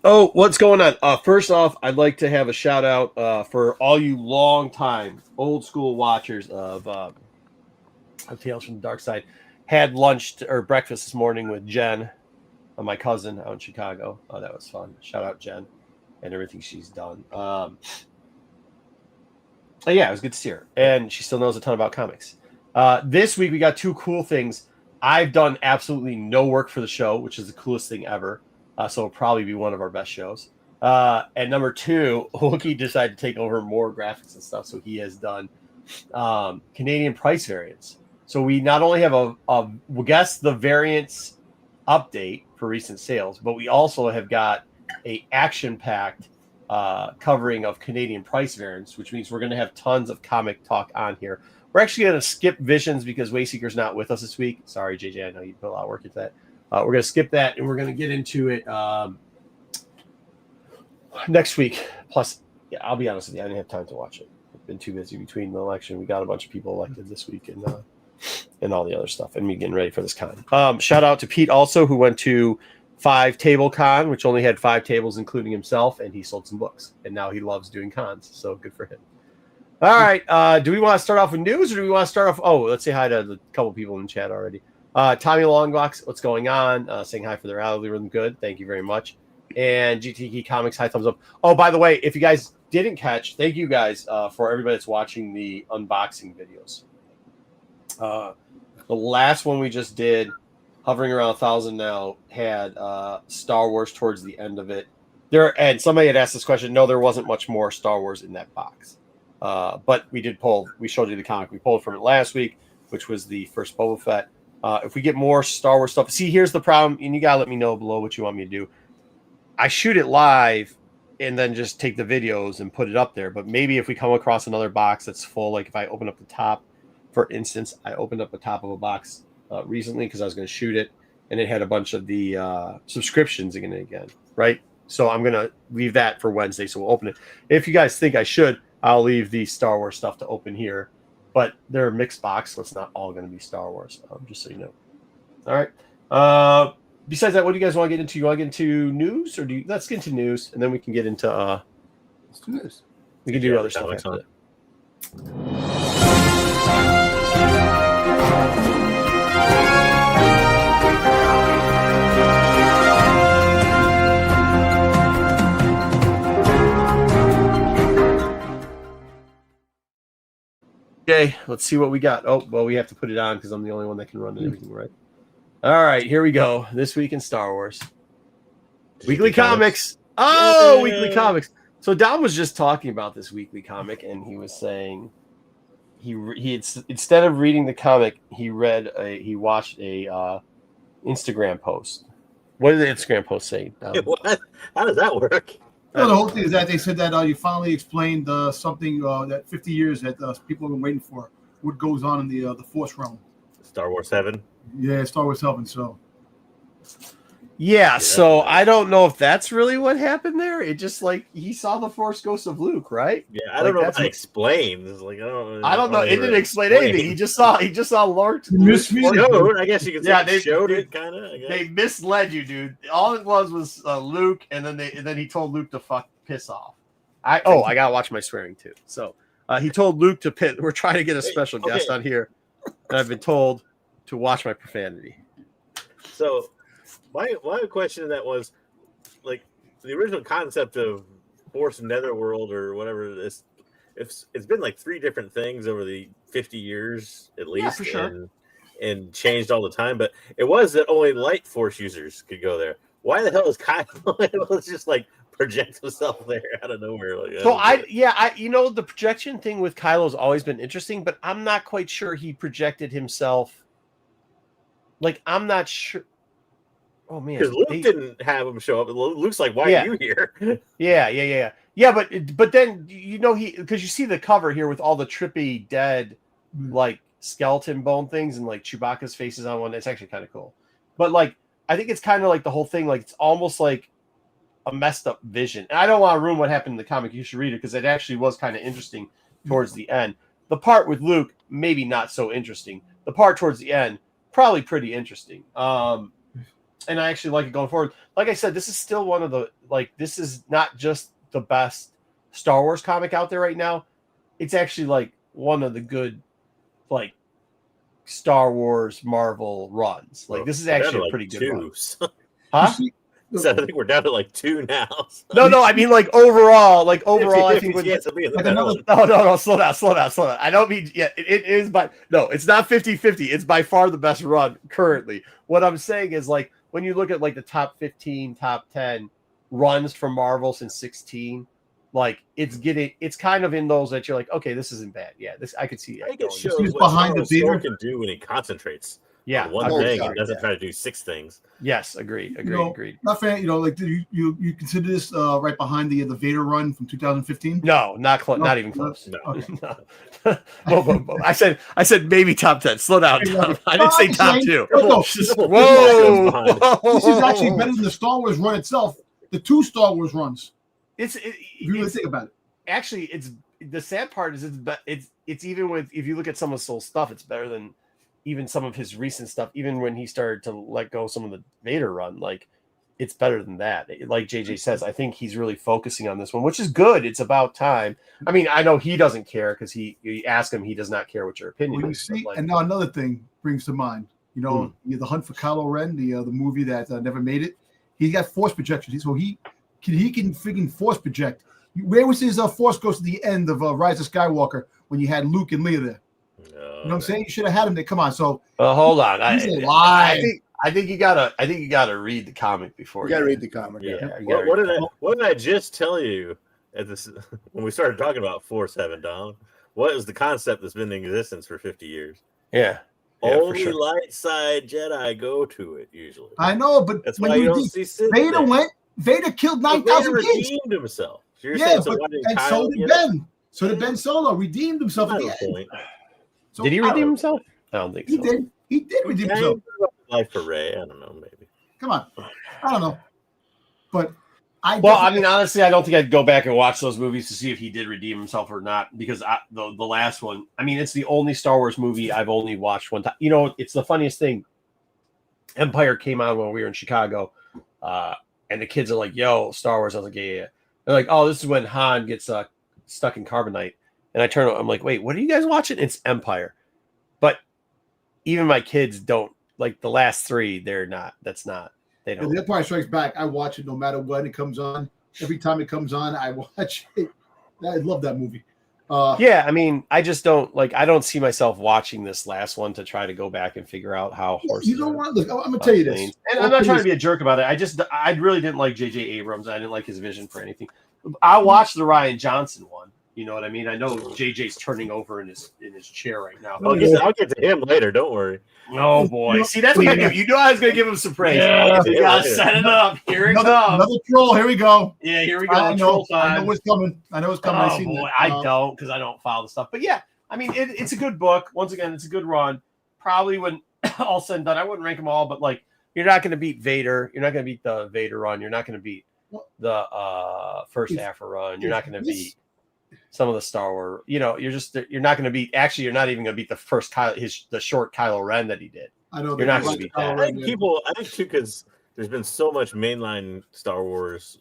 Oh, what's going on? First off, I'd like to have a shout out for all you long time old school watchers of Tales from the Dark Side. Had lunch or breakfast this morning with Jen, my cousin out in Chicago. Oh, that was fun. Shout out Jen and everything she's done. Yeah, it was good to see her, and she still knows a ton about comics. This week we got two cool things. I've done absolutely no work for the show, which is the coolest thing ever. So it'll probably be one of our best shows. And number two, Wookie decided to take over more graphics and stuff, so he has done Canadian price variants. So we not only have we'll guess the variance update for recent sales, but we also have got a action-packed covering of Canadian price variants, which means we're going to have tons of comic talk on here. We're actually going to skip Visions because Wayseeker's not with us this week. Sorry, JJ, I know you put a lot of work into that. We're going to skip that, and we're going to get into it next week. Plus, yeah, I'll be honest with you, I didn't have time to watch it. I've been too busy between the election. We got a bunch of people elected this week and all the other stuff, and me getting ready for this con. Shout out to Pete also, who went to 5 Table Con, which only had 5 tables, including himself, and he sold some books. And now he loves doing cons, so good for him. All right, do we want to start off with news, or do we want to start off? Oh, let's say hi to the couple people in the chat already. Tommy Longbox, what's going on? Saying hi for their algorithm. Good. Thank you very much. And GTK Comics, high thumbs up. Oh, by the way, if you guys didn't catch, thank you guys for everybody that's watching the unboxing videos. The last one we just did, hovering around 1,000 now, had Star Wars towards the end of it. And somebody had asked this question. No, there wasn't much more Star Wars in that box. But we showed you the comic. We pulled from it last week, which was the first Boba Fett. If we get more Star Wars stuff, see, here's the problem, and you gotta let me know below what you want me to do. I shoot it live and then just take the videos and put it up there. But maybe if we come across another box that's full, like if I open up the top, for instance, I opened up the top of a box recently because I was going to shoot it, and it had a bunch of the subscriptions again, right? So I'm going to leave that for Wednesday, so we'll open it. If you guys think I should, I'll leave the Star Wars stuff to open here. But they're a mixed box, so it's not all going to be Star Wars, just so you know. All right. Besides that, what do you guys want to get into? You want to get into news, or let's get into news, and then we can get into let's do news. We can do other stuff after that. Okay, let's see what we got. Oh, well, we have to put it on because I'm the only one that can run everything, right? All right, here we go. This week in Star Wars. Weekly Comics. Oh, Weekly Comics. So Dom was just talking about this weekly comic, and he was saying he instead of reading the comic, he watched a Instagram post. What did the Instagram post say, Dom? What? How does that work? No, the whole thing is that they said that you finally explained something that 50 years that people have been waiting for. What goes on in the Force realm? Star Wars 7. Yeah, Star Wars 7. So. Yeah, so I don't know if that's really what happened there. It just like he saw the Force Ghost of Luke, right? Yeah, I don't know what that explains. Like I don't know. It didn't explain anything. He just saw Luke. Showed, I guess you could say they showed it kind of. They misled you, dude. All it was Luke, and then he told Luke to piss off. I gotta watch my swearing too. So he told Luke to piss. We're trying to get a special guest on here, and I've been told to watch my profanity. So. My question in that was, like, the original concept of Force Netherworld or whatever this, it's been like 3 different things over the 50 years at least, for sure. and changed all the time. But it was that only light Force users could go there. Why the hell is Kylo able to just like project himself there out of nowhere? Like, so the projection thing with Kylo's always been interesting, but I'm not quite sure he projected himself. Like, I'm not sure. Oh man, because Luke didn't have him show up. Luke's like, "Why are you here?" Yeah. But then because you see the cover here with all the trippy dead like skeleton bone things and like Chewbacca's faces on one. It's actually kind of cool. But like, I think it's kind of like the whole thing. Like, it's almost like a messed up vision. And I don't want to ruin what happened in the comic. You should read it because it actually was kind of interesting towards the end. The part with Luke, maybe not so interesting. The part towards the end, probably pretty interesting. and I actually like it going forward. Like I said, this is still one of the this is not just the best Star Wars comic out there right now. It's actually like one of the good like Star Wars Marvel runs. Like this is actually a pretty good run. Huh? So I think we're down to like 2 now. So. No. I mean, like overall, I think with, no. Slow down. I don't mean it is by no. It's not 50-50. It's by far the best run currently. What I'm saying is like when you look at like the top 15, top 10 runs from Marvel since 16, like it's kind of in those that you're like, okay, this isn't bad. Yeah, this I could see. I think it shows He's what behind the theater can do when he concentrates. Yeah, one thing and doesn't try to do 6 things. Yes, agreed. Not fan. Like you consider this right behind the Vader run from 2015? No, not close. Not even close. No. Okay. No. I said maybe top 10. Slow down. I didn't say top 2. No. Whoa. This is actually better than the Star Wars run itself. The 2 Star Wars runs. If you really think about it. Actually, it's the sad part is it's even with if you look at some of Soul's stuff, it's better than even some of his recent stuff. Even when he started to let go some of the Vader run, like it's better than that. Like JJ says, I think he's really focusing on this one, which is good. It's about time. I mean, I know he doesn't care because you ask him, he does not care what your opinion well, you is. see, and now another thing brings to mind. The Hunt for Kylo Ren, the movie that never made it. He's got force projection, so he can freaking force project. Where was his Force Ghost at the end of Rise of Skywalker when you had Luke and Leia there? You know what I'm saying? You should have had him there. Come on. So hold on. He's alive. I think you gotta read the comic before. You gotta read the comic. Yeah. What did I just tell you at this when we started talking about Force Heaven, Don? What is the concept that's been in existence for 50 years? Yeah. Only light side Jedi go to it usually. I know, but that's why you don't see Sith Vader there. went. Vader killed 9,000 kids. Redeemed himself. So yeah, and so did Ben. So did Ben Solo. Redeemed himself at the end. So, did he redeem himself? I don't think so. He did redeem himself. Life for Rey. I don't know. Maybe. Come on. I don't know. But I mean, honestly, I don't think I'd go back and watch those movies to see if he did redeem himself or not. Because the last one, I mean, it's the only Star Wars movie I've only watched one time. It's the funniest thing. Empire came out when we were in Chicago. And the kids are like, yo, Star Wars. I was like, yeah. They're like, oh, this is when Han gets stuck in carbonite. And I turn, I'm like, wait, what are you guys watching? It's Empire. But even my kids don't like the last 3. They're not. That's not. They don't. The Empire Strikes Back. I watch it no matter when it comes on. Every time it comes on, I watch it. I love that movie. Yeah, I mean, I just don't like. I don't see myself watching this last one to try to go back and figure out how horses. You don't want. Look, I'm gonna tell you this, and I'm not trying to be a jerk about it. I really didn't like J.J. Abrams. I didn't like his vision for anything. I watched the Rian Johnson one. You know what I mean? I know JJ's turning over in his chair right now. I'll get to him later. Don't worry. Oh boy! See, that's what I knew. You knew I was going to give him some praise. Yeah, you gotta set it up. Here it comes. Another troll. Here we go. Yeah, here we go. I know what's coming. Oh, boy, I don't because I don't follow the stuff. But yeah, I mean, it's a good book. Once again, it's a good run. Probably when all said and done, I wouldn't rank them all, but like you're not going to beat Vader. You're not going to beat the Vader run. You're not going to beat the first Afra run. You're not going to beat some of the Star Wars, you're not going to beat. Actually, you're not even going to beat the first the short Kylo Ren that he did. I know you're not going to beat that. I think too, because there's been so much mainline Star Wars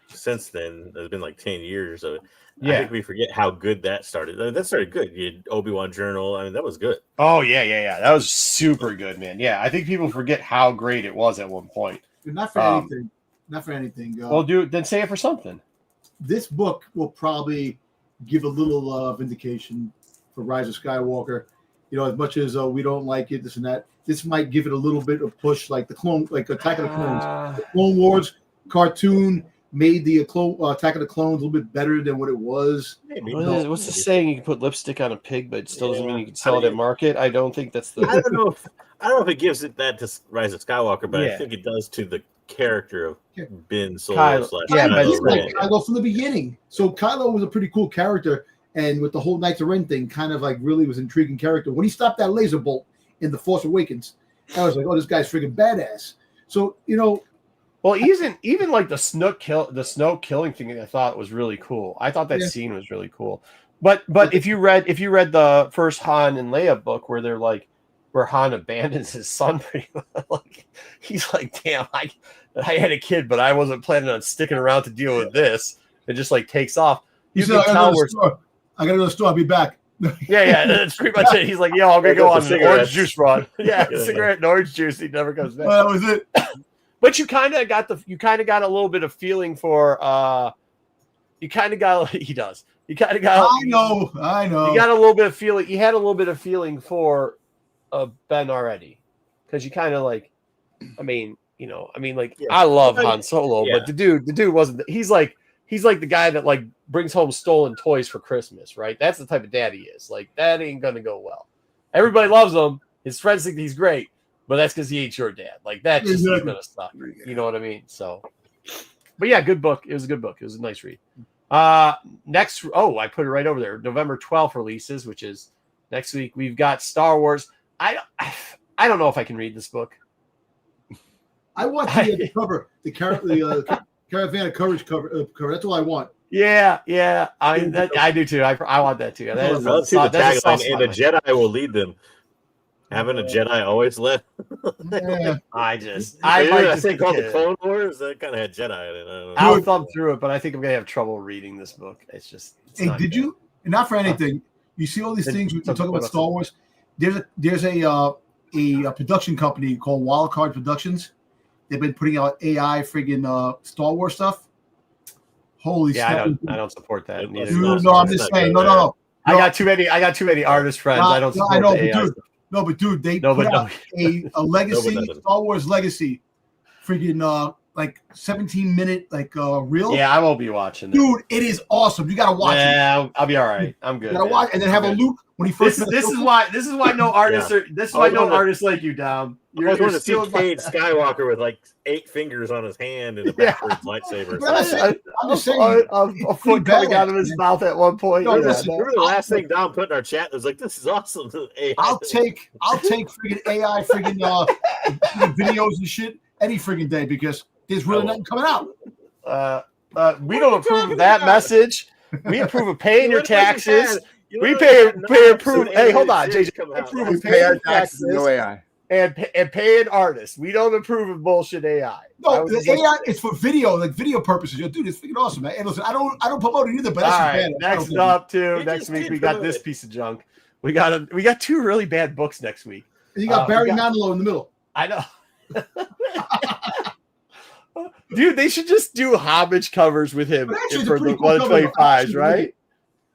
since then. There's been like 10 years of it. Yeah. I think we forget how good that started. That started good. You had Obi-Wan Journal. I mean, that was good. Oh yeah. That was super good, man. Yeah, I think people forget how great it was at one point. Not for anything. Not for anything. Well, then say it for something. This book will probably give a little vindication for Rise of Skywalker. As much as we don't like it, this and that, this might give it a little bit of push, like Attack of the Clones. The Clone Wars cartoon made the Attack of the Clones a little bit better than what it was. What's the saying? You can put lipstick on a pig, but it still doesn't mean you can sell it at market. I don't think that's the. I don't know if it gives it that to Rise of Skywalker, but I think it does to the character of Ben Solo. Kylo from the beginning. So Kylo was a pretty cool character, and with the whole Knights of Ren thing, kind of like really was an intriguing character. When he stopped that laser bolt in The Force Awakens, I was like, oh, this guy's freaking badass. So well, even like the snow killing thing, I thought was really cool. I thought that scene was really cool. But if you read the first Han and Leia book where they're like, where Han abandons his son. Pretty much. Like he's like, damn, I had a kid, but I wasn't planning on sticking around to deal with this. It just like takes off. He said, I gotta go to the store. I'll be back. Yeah, that's pretty much it. He's like, yo, I'm gonna go on an orange juice run. Yeah, Yeah. cigarette and orange juice. He never comes back. Well, that was it. But you kind of got a little bit of feeling for he does. You kind of got I know. You got a little bit of feeling. You had a little bit of feeling for Ben already. Because you kind of like like Yeah. I love Han Solo, Yeah. but the dude wasn't he's like the guy that like brings home stolen toys for Christmas, right? That's the type of dad he is. Like that ain't gonna go well. Everybody loves him. His friends think he's great. But that's because he ain't your dad. Like that just is gonna suck. You know what I mean? So, but yeah, good book. It was a good book. It was a nice read. Next, I put it right over there. November 12th releases, which is next week. We've got Star Wars. I don't know if I can read this book. I want the cover, the Caravan of Courage cover. That's all I want. Yeah. I do too. I want that too. That is Let's see the that's a tagline, soft and the spot. Jedi will lead them. Having a Jedi always led. Yeah. I I might that just thing called the Clone Wars. That kind of had Jedi in it. I don't know. I'll thumb through it, but I think I'm gonna have trouble reading this book. It's just. Hey, did you? Not for anything. You see all these things we talk about Star Wars. There's a production company called Wildcard Productions. They've been putting out AI friggin' Star Wars stuff. Holy yeah, stuff! I don't support that. Dude, Neither. Dude, no, I'm just saying. No. I got too many artist friends. I don't support I know, the AI. but dude, they No, put but out a legacy No, but doesn't. Star Wars legacy, friggin' like 17-minute reel. Yeah, I won't be watching that. Dude, it is awesome. You gotta watch it. Yeah, I'll be all right. I'm good. You gotta watch, and then have a Luke when he This first. is why no artists are. This is why no artists like you, Dom. I was going to see still Cade Skywalker with like 8 fingers on his hand and a Yeah. backwards lightsaber. But I'm saying- I'm just saying, a foot coming out of his mouth at one point. No, Yeah, listen, no. Remember the last thing Dom put in our chat? It was like, "This is awesome." I'll take friggin' AI friggin' videos and shit any friggin' day because there's really nothing coming out. We don't approve of that about? message. We approve of paying your What if we taxes. had- you We know, pay had approve. some Hey, hold on, animated series JJ. come out. Approve We of pay our paying taxes, no AI. and paying artists. We don't approve of bullshit AI. No, the AI is for video purposes. Yo, dude, it's freaking awesome, man. And listen, I don't promote it either, but All that's right, bad. next up too. You Next just week did we got promote this it. piece of junk. We got 2 really bad books next week. And you got Barry we got- Manilow in the middle. I know. Dude, they should just do homage covers with him But actually, it's a for pretty the cool cover. 125s, Actually, right?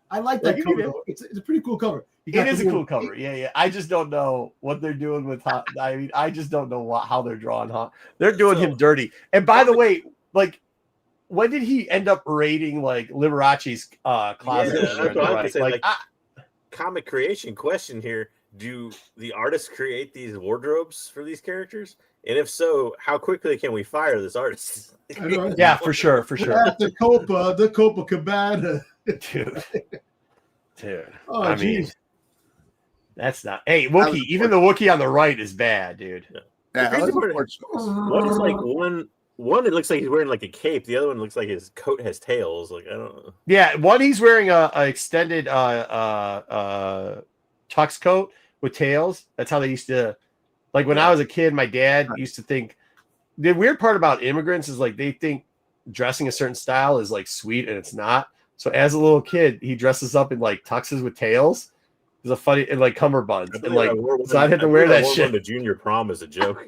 I like Like, that you cover. need Though. It's a pretty cool cover. You It got is the a cool little- cover. Yeah. I just don't know what they're doing with. I mean, I just don't know how they're drawing. They're doing him dirty. And by the way, like, when did he end up raiding like Liberace's closet? Yeah, that's what I was gonna say, Like, comic creation question here: do the artists create these wardrobes for these characters? And if so, how quickly can we fire this artist? I know. yeah, for sure. At the Copacabana. Dude. Oh, I mean, jeez. that's not. Hey, Wookiee. Even the Wookiee on the right is bad, dude. Yeah, crazy let's part- support choice. One is like one. It looks like he's wearing like a cape. The other one looks like his coat has tails. Like I don't know. Yeah, one he's wearing a extended tux coat with tails. That's how they used to. Like when I was a kid, my dad used to think. The weird part about immigrants is like they think dressing a certain style is like sweet and it's not. So as a little kid, he dresses up in like tuxes with tails. It's a funny and like cummerbunds and like. So I'd have to wear that shit. The junior prom as a joke.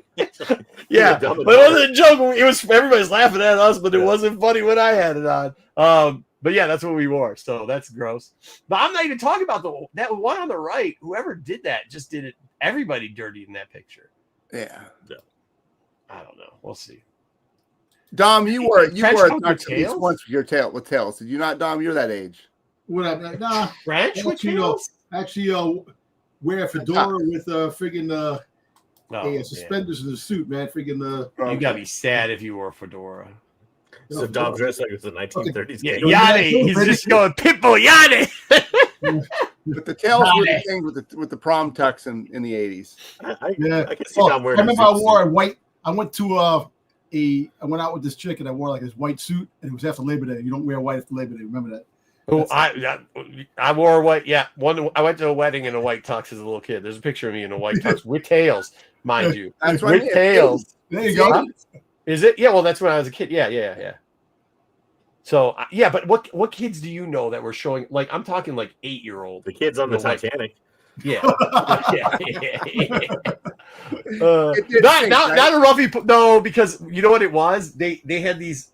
Yeah, Dumb but it wasn't a joke. It was everybody's laughing at us, but it wasn't funny when I had it on. But yeah, that's what we wore. So that's gross. But I'm not even talking about that one on the right. Whoever did that just did it. Everybody dirty in that picture. Yeah. I don't know. We'll see. Dom, you wore a Trench coat with tux at least tails? once with tails. Did you not, Dom? You're that age. Nah, French with Actually, tails? actually, wear a fedora with friggin' No, suspenders in the suit, man. Friggin' you gotta be sad if you wore a fedora. So Dom dressed like it's the 1930s. Yeah, game. Yanni. He's just going Pitbull Yanni. But the tails were the thing with the prom tux in the 80s. I Yeah. can see Oh, Dom I wearing. remember I wore a white. I went to I went out with this chick and I wore like this white suit and it was after Labor Day. You don't wear white after Labor Day. Remember that? Who I wore white. Yeah, I went to a wedding in a white tux as a little kid. There's a picture of me in a white tux with tails, mind you. That's what I With mean. tails. There you go. Huh? Is it? Yeah. Well, that's when I was a kid. Yeah. So yeah, but what kids do you know that were showing? Like I'm talking like 8-year-old. The kids on the No, wait. Titanic. Yeah. It did sink, right? Not a roughy. No, because you know what it was. They had these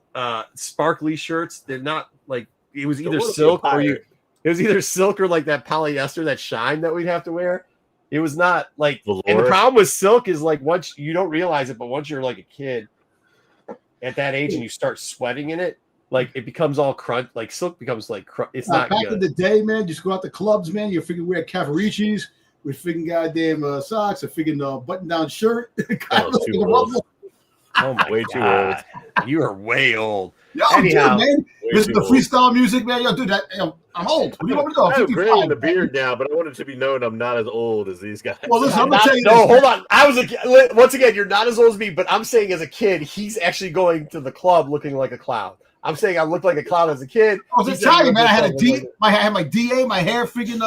sparkly shirts. They're not like it was either silk or it was either silk or like that polyester that shine that we'd have to wear. It was not like. Velour. And the problem with silk is like once you don't realize it, but once you're like a kid at that age and you start sweating in it, like it becomes all crunch. Like silk becomes like it's not back good. in the day, man. Just go out to clubs, man. You freaking wear Cavariccis with freaking goddamn socks, a freaking button-down shirt. Oh, too old. Oh my Way too God. You are way old. Yo, Anyhow. dude, man. Way Listen too to old. freestyle music, man. Yo, dude, I'm old. What do you want me to do? I have I'm gray 55. in the beard now, but I wanted to be known I'm not as old as these guys. Well, listen, I'm gonna Not- tell you no, this. hold on. I was once again, you're not as old as me, but I'm saying as a kid, he's actually going to the club looking like a clown. I'm saying I looked like a clown as a kid. I was He said Italian, he man. I had a looked D. like- I had my DA, my hair freaking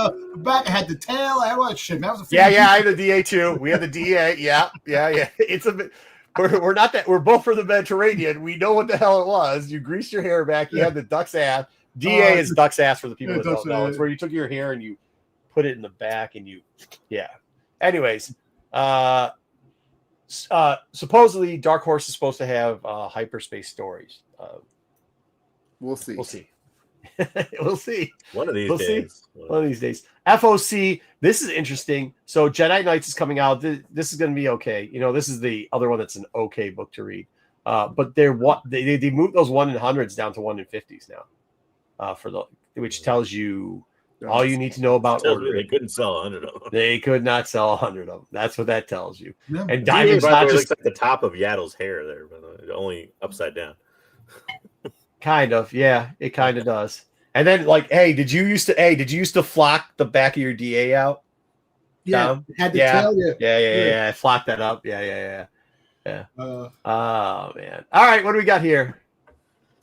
back. I had the tail. I had all that shit, man. I was a Yeah, freaking- I had the DA too. We had the DA. Yeah. It's a bit. We're not that. We're both from the Mediterranean. We know what the hell it was. You greased your hair back. You had the duck's ass. DA is duck's ass for the people Yeah, that don't duck's know. ass. It's where you took your hair and you put it in the back and you. Yeah. Anyways, supposedly Dark Horse is supposed to have hyperspace stories. We'll see. We'll see. We'll see. One of these We'll see. days. One of these days. FOC, this is interesting. So Jedi Knights is coming out. This is going to be okay. You know, this is the other one that's an okay book to read. But they moved those 1 in 100s down to 1 in 50s now. Which tells you all you need to know about Tells me they ordering. couldn't sell 100 of them. They could not sell 100 of them. That's what that tells you. Yeah. And DA, Diamond's by the not way, just looks like the top of Yaddle's hair there, but only upside down. kind of. Yeah, it kind of does. And then like, did you used to flock the back of your DA out? Yeah, Tom? had the Yeah. tail. Yeah. Yeah. I flocked that up. Yeah. Uh, Oh man. All right, what do we got here?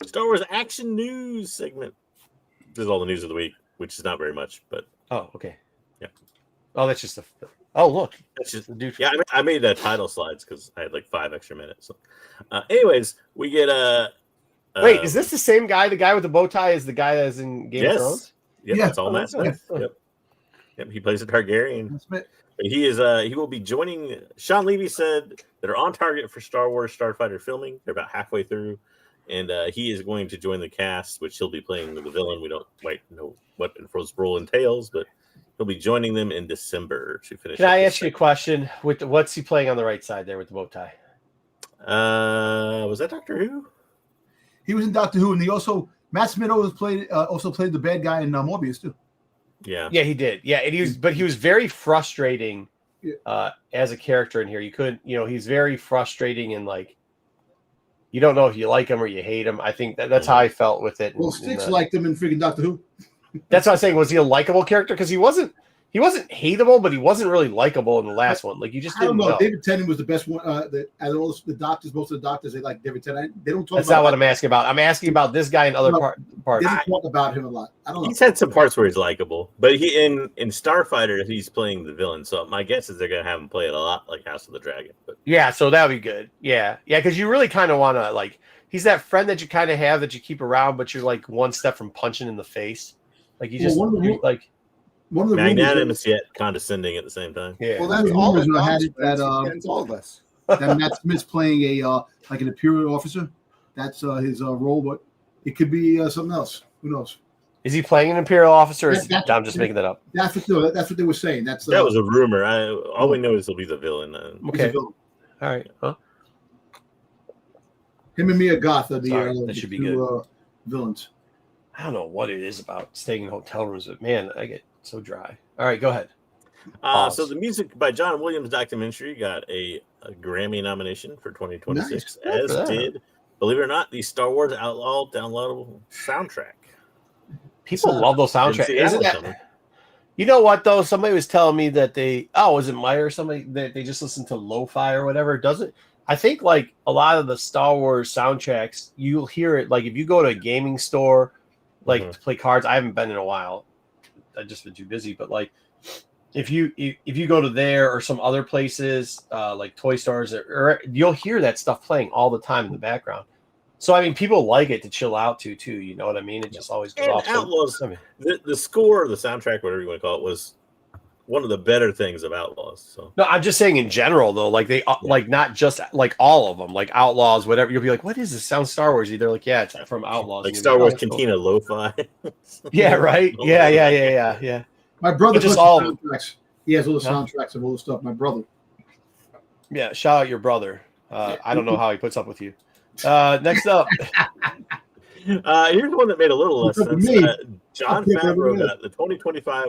Star Wars action news segment. This is all the news of the week, which is not very much, but Oh, okay. Yeah. Oh, that's just oh look. that's just The dude. yeah. I made title slides because I had like 5 extra minutes. So, anyways, we get Wait, is this the same guy? The guy with the bow tie is the guy that's in Game of Thrones? Yep, Yeah. it's all Matt Smith. Yeah. Yep, he plays a Targaryen. that's it. But he will be joining. Sean Levy said that they're on target for Star Wars Starfighter filming. They're about halfway through, and he is going to join the cast, which he'll be playing the villain. We don't quite know what his role entails, but he'll be joining them in December to finish. Can up I this ask you a question? What's he playing on the right side there with the bow tie? Was that Doctor Who? He was in Doctor Who, and he also Matt Smith also played the bad guy in Morbius too. Yeah. Yeah, he did. Yeah, and he was very frustrating as a character in here. You couldn't, he's very frustrating and like you don't know if you like him or you hate him. I think that's how I felt with it. Well, Sticks liked him in freaking Doctor Who. That's what I'm saying. Was he a likable character? Because he wasn't hateable, but he wasn't really likable in the last one. Like you just I don't didn't know. know. David Tennant was the best one. Out of all the doctors, most of the doctors they like David Tennant. They don't talk That's about not what I'm asking about. I'm asking about this guy and other No, parts. They don't talk about him a lot. I don't know. He's had some parts where he's likable, but he in Starfighter he's playing the villain. So my guess is they're gonna have him play it a lot like House of the Dragon. But Yeah, so that would be good. Yeah, because you really kind of want to like. He's that friend that you kind of have that you keep around, but you're like one step from punching in the face. Like you Well, just one of the- you, like One of the magnanimous yet condescending at the same time. yeah. Well, that's Yeah, all the rumors I had dogs, it that, that's all of us. that Matt Smith's playing a like an Imperial officer. That's his role, but it could be something else. Who knows? Is he playing an Imperial officer? Or is That- I'm just making that up. That's what they were saying. That's That was a rumor. All we know is he'll be the villain. he's a Okay, villain. all right. Huh? Him and Mia Goth are the, Sorry, that the should be two villains. I don't know what it is about staying in hotel rooms, but man, I get so dry. All right, go ahead. So the music by John Williams documentary got a Grammy nomination for 2026, Nice. as Yeah. did, believe it or not, the Star Wars Outlaw downloadable soundtrack. People So- love those Didn't soundtracks. see that Isn't one that? coming. You know what though? Somebody was telling me that was it Meyer or somebody that they just listen to lo-fi or whatever. Doesn't I think like a lot of the Star Wars soundtracks, you'll hear it like if you go to a gaming store like to play cards. I haven't been in a while. I've just been too busy. But like, if you go to there or some other places like toy stores, or you'll hear that stuff playing all the time in the background. So I mean, people like it to chill out to too. You know what I mean? It just always goes And off. Outlaws, I mean, the score, the soundtrack, whatever you want to call it, was one of the better things of Outlaws. So no, I'm just saying in general though, like they like not just like all of them, like Outlaws, whatever. You'll be like, what is this? Sounds Star Warsy. They're like, yeah, it's from Outlaws. like And you'll Star be Wars like, oh, cool. Cantina Lo-Fi. Yeah, right. Yeah. My brother But just puts all the of soundtracks. He has all the Huh? soundtracks of all the stuff. My brother. Yeah, shout out your brother. I don't know how he puts up with you. Next up, Here's one that made a little less Look at sense. me. John I'll pick Favreau everyone got the 2025.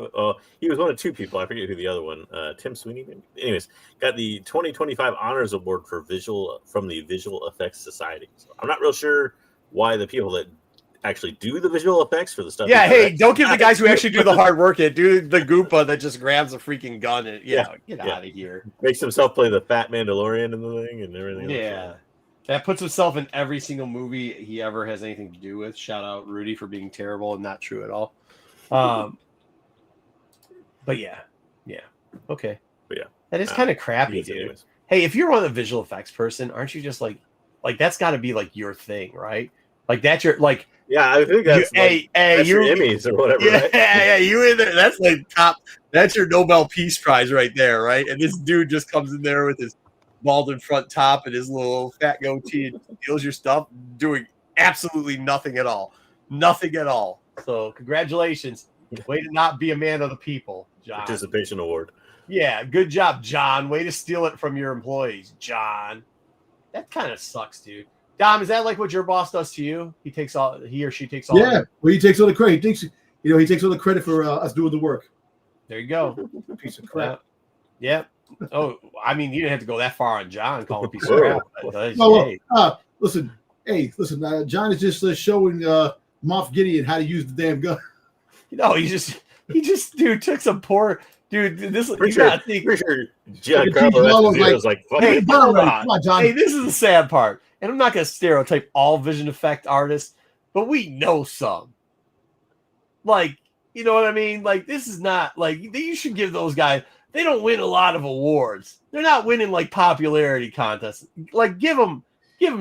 He was one of two people. I forget who the other one. Tim Sweeney. Maybe? Anyways, got the 2025 Honors Award for visual from the Visual Effects Society. So I'm not real sure why the people that actually do the visual effects for the stuff. yeah, he hey, directs- don't give the guys who actually do the hard work it. Do the Goopa that just grabs a freaking gun and get Yeah. out of here. makes himself play the fat Mandalorian in the thing and everything. Yeah. That puts himself in every single movie he ever has anything to do with. Shout out Rudy for being terrible and not true at all. But yeah. Okay. But yeah. That is kind of crappy, Yes, dude. anyways. Hey, if you're one of the visual effects person, aren't you just like that's got to be like your thing, right? Like that's your like. Yeah, I think that's that's your Emmys or whatever. Yeah, right? yeah, you in there. That's like top. That's your Nobel Peace Prize right there, right? And this dude just comes in there with his bald in front top and his little fat goatee and steals your stuff, doing absolutely nothing at all. Nothing at all. So congratulations. Way to not be a man of the people, John. Participation award. Yeah, good job, John. Way to steal it from your employees, John. That kind of sucks, dude. Dom, is that like what your boss does to you? He or she takes all. Yeah, well, he takes all the credit. He thinks, he takes all the credit for us doing the work. There you go. Piece of crap. Yeah. Oh, I mean, you didn't have to go that far on John calling a piece of Whoa. crap. But, No, hey. listen. John is just showing Moff Gideon how to use the damn gun. No, he just dude took some poor dude. This you Pretty sure, gotta think. pretty sure Giancarlo Giancarlo was like, fuck Hey, it. John, hold on. come on, John. Hey, this is the sad part, and I'm not gonna stereotype all vision effect artists, but we know some. Like, you know what I mean? Like, this is not like you should give those guys. They don't win a lot of awards. They're not winning like popularity contests. Like, give them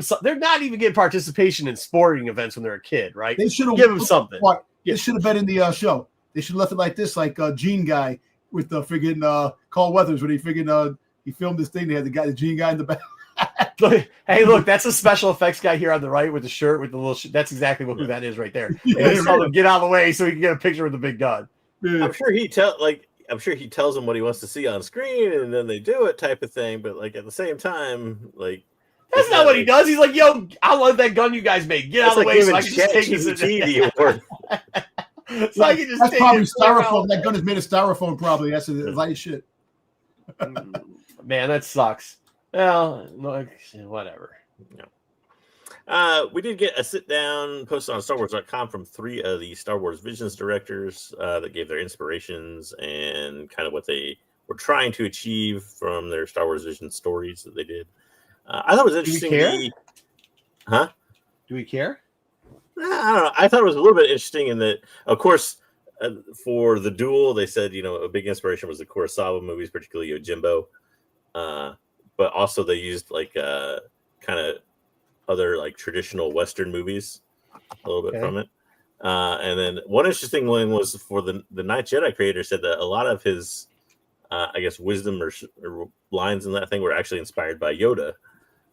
some. They're not even getting participation in sporting events when they're a kid, right? They should have Give him something. This should have been in the show. They should have left it like this, like Gene guy with the friggin' Carl Weathers when he filmed this thing. They had the Gene guy in the back. Hey, look, that's a special effects guy here on the right with the shirt with the little. That's exactly who that is right there. And he told him get out of the way so he can get a picture with the big gun. I'm sure he tells them what he wants to see on screen, and then they do it, type of thing. But like at the same time, like That's not what he does. He's like, "Yo, I love that gun you guys made. Get out of the way so I can just take this." the award. So I can just That's take probably it, clear out. styrofoam. That gun is made of styrofoam. Probably that's light shit. Man, that sucks. Well, look, whatever. We did get a sit down posted on StarWars.com from 3 of the Star Wars Visions directors that gave their inspirations and kind of what they were trying to achieve from their Star Wars Vision stories that they did. I thought it was interesting. care? Do we care? I don't know. I thought it was a little bit interesting in that, of course, for the duel, they said, a big inspiration was the Kurosawa movies, particularly Yojimbo. But also they used like kind of other like traditional Western movies a little bit from it. And then one interesting one was for the Ninth Jedi creator said that a lot of his, I guess, wisdom or lines in that thing were actually inspired by Yoda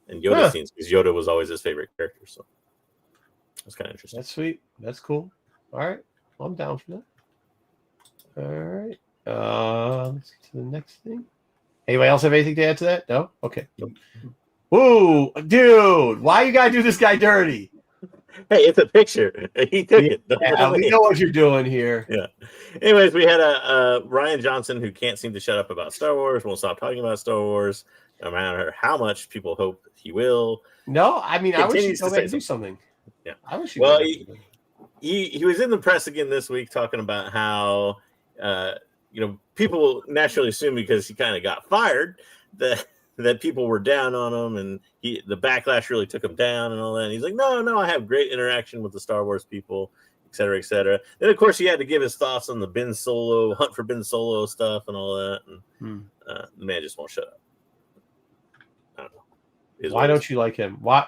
and Yoda scenes because Yoda was always his favorite character. So that's kind of interesting. That's sweet. That's cool. All right. Well, I'm down for that. All right. Let's get to the next thing. Anybody else have anything to add to that? No? Okay. Ooh, dude, why you gotta do this guy dirty? Hey, it's a picture. He took it. Yeah, we know what you're doing here. Yeah. Anyways, we had a Ryan Johnson who can't seem to shut up about Star Wars, won't stop talking about Star Wars, no matter how much people hope he will. No, I mean, I wish he'd Continues to go back say and do something. Yeah. I wish he'd Well, go back and do he was in the press again this week talking about how people naturally assume because he kind of got fired that people were down on him and the backlash really took him down and all that. And he's like, no, I have great interaction with the Star Wars people. He et cetera, et cetera. Then, of course, he had to give his thoughts on the Ben Solo, Hunt for Ben Solo stuff and all that. And the man just won't shut up. I don't know. Why don't you like him? Why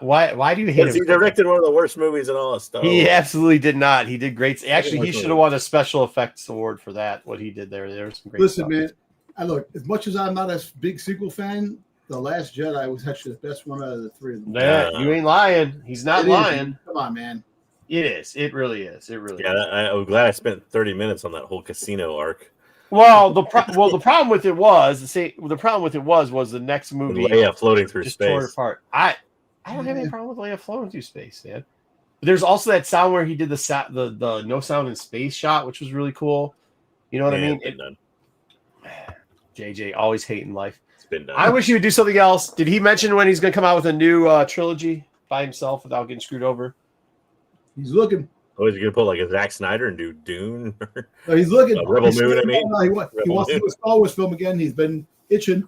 do you hate him? Because he directed one of the worst movies in all of Star Wars. He absolutely did not. He did great. Actually, he should have won a special effects award for that. What he did there was some great. Listen, stuff. man. I look, as much as I'm not a big sequel fan, The Last Jedi was actually the best one out of the three of them. Yeah, you ain't lying. He's not It is. lying. Come on, man. It is. It really is. It really. Yeah, is. I'm glad I spent 30 minutes on that whole casino arc. Well, the problem with it was the next movie. Leia floating through just tore it space. apart. I don't have any problem with Leia floating through space, man. But there's also that sound where he did the no sound in space shot, which was really cool. You know what I mean? It's been done. JJ always hating life. It's been done. I wish he would do something else. Did he mention when he's going to come out with a new trilogy by himself without getting screwed over? He's looking. Oh, is he gonna put like a Zack Snyder and do Dune? No, he's looking. Rebel He's Moon, I looking. mean. No, he wants to do a Star Wars film again. He's been itching.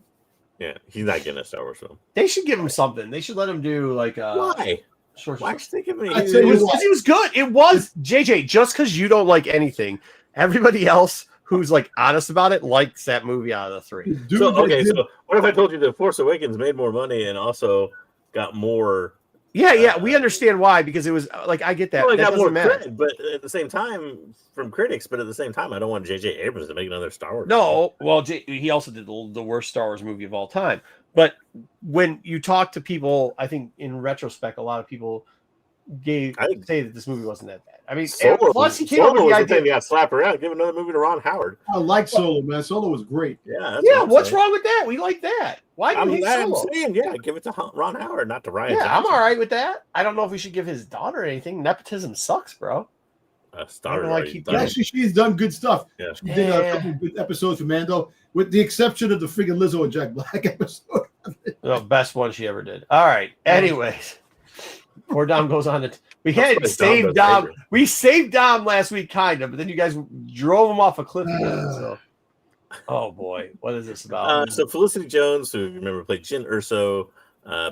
Yeah, he's not getting a Star Wars film. They should give him something. They should let him do like Why? short. Why should they give me? I It tell you was, what. 'cause he was good. It was JJ. Just because you don't like anything, everybody else who's like honest about it likes that movie out of the three. Dude, So okay, so what if I told you the Force Awakens made more money and also got more? Yeah, we understand why, because it was like I get that. Well, I That got more doesn't matter. credit, but at the same time, from critics. But at the same time, I don't want J.J. Abrams to make another Star Wars. No, well, he also did the worst Star Wars movie of all time. But when you talk to people, I think in retrospect, a lot of people say that this movie wasn't that bad. I mean, and plus he came up with the was idea. thing you got slapped around. Give another movie to Ron Howard. I like Solo, man. Solo was great. Yeah, that's Yeah, what I'm what's saying. wrong with that? We like that. Why do you hate I'm Solo? saying, yeah, give it to Ron Howard, not to Ryan. Yeah, I'm Johnson. all right with that. I don't know if we should give his daughter anything. Nepotism sucks, bro. Star I don't Wars. like keep- Done. Actually, she's done good stuff. Yeah. She did a couple of good episodes for Mando, with the exception of the friggin' Lizzo and Jack Black episode. The best one she ever did. All right. Anyways, poor Dom goes on to. We had That's saved why Dom Dom. does We saved Dom last week, kind of, but then you guys drove him off a cliff again. So, oh boy, what is this about? So Felicity Jones, who you remember played Jyn Erso,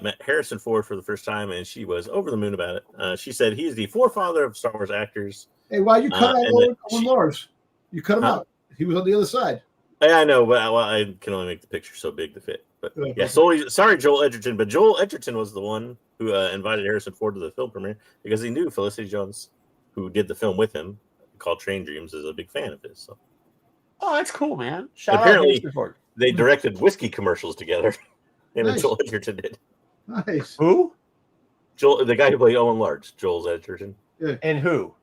met Harrison Ford for the first time, and she was over the moon about it. She said he is the forefather of Star Wars actors. Hey, why you cut out and Owen she- Lars? You cut him Huh? out. He was on the other side. I know, but I can only make the picture so big to fit. But yeah, sorry, Joel Edgerton, but Joel Edgerton was the one who invited Harrison Ford to the film premiere because he knew Felicity Jones, who did the film with him, called Train Dreams, is a big fan of his. So Oh, that's cool, man. Shout Apparently- out Harrison Ford. they directed whiskey commercials together. Him and Nice. Joel Edgerton did. Nice. Who Joel, the guy who played Owen Large, Joel Edgerton, and who?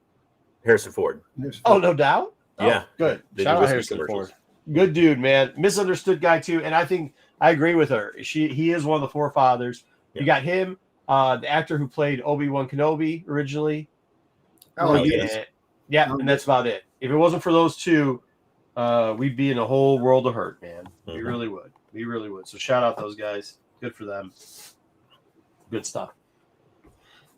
Harrison Ford. Oh, no doubt. Oh, Yeah. good. They Shout do out whiskey Harrison commercials. Ford. Good dude, man. Misunderstood guy too, and I think I agree with her. He is one of the forefathers. Yeah. You got him, the actor who played Obi-Wan Kenobi originally. Oh, Oh, yes. yes. Yeah, and that's about it. If it wasn't for those two, we'd be in a whole world of hurt, man. We Mhm. really would. We really would. So shout out those guys. Good for them. Good stuff.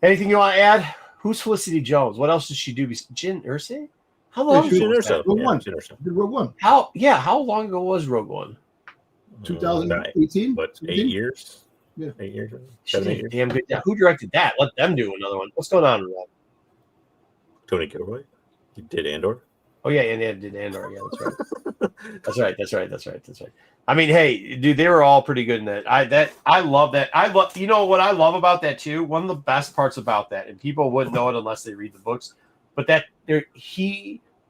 Anything you want to add? Who's Felicity Jones? What else does she do? Jyn Erso? How long? she ago Jyn was that? Erso. Rogue Yeah, One. Jyn Erso. Did Rogue One. How long ago was Rogue One? 2018. What, 8 years? Yeah. 8 years? She 7, 8 did years? damn good. Yeah, who directed that? Let them do another one. What's going on with that? Tony Gilroy. He did Andor. Oh yeah, and they did Andor. Yeah, that's right. That's right. I mean, hey, dude, they were all pretty good in that. I love that. I love. You know what I love about that too? One of the best parts about that, and people wouldn't know it unless they read the books, but that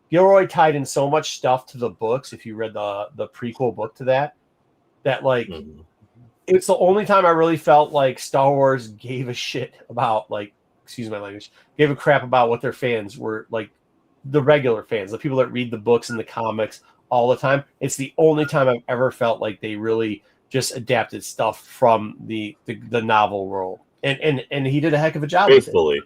Gilroy tied in so much stuff to the books. If you read the prequel book to that like. Mhm. It's the only time I really felt like Star Wars gave a shit about, like, excuse my language, gave a crap about what their fans were, like, the regular fans, the people that read the books and the comics all the time. It's the only time I've ever felt like they really just adapted stuff from the novel world, and he did a heck of a job with it. Faithfully.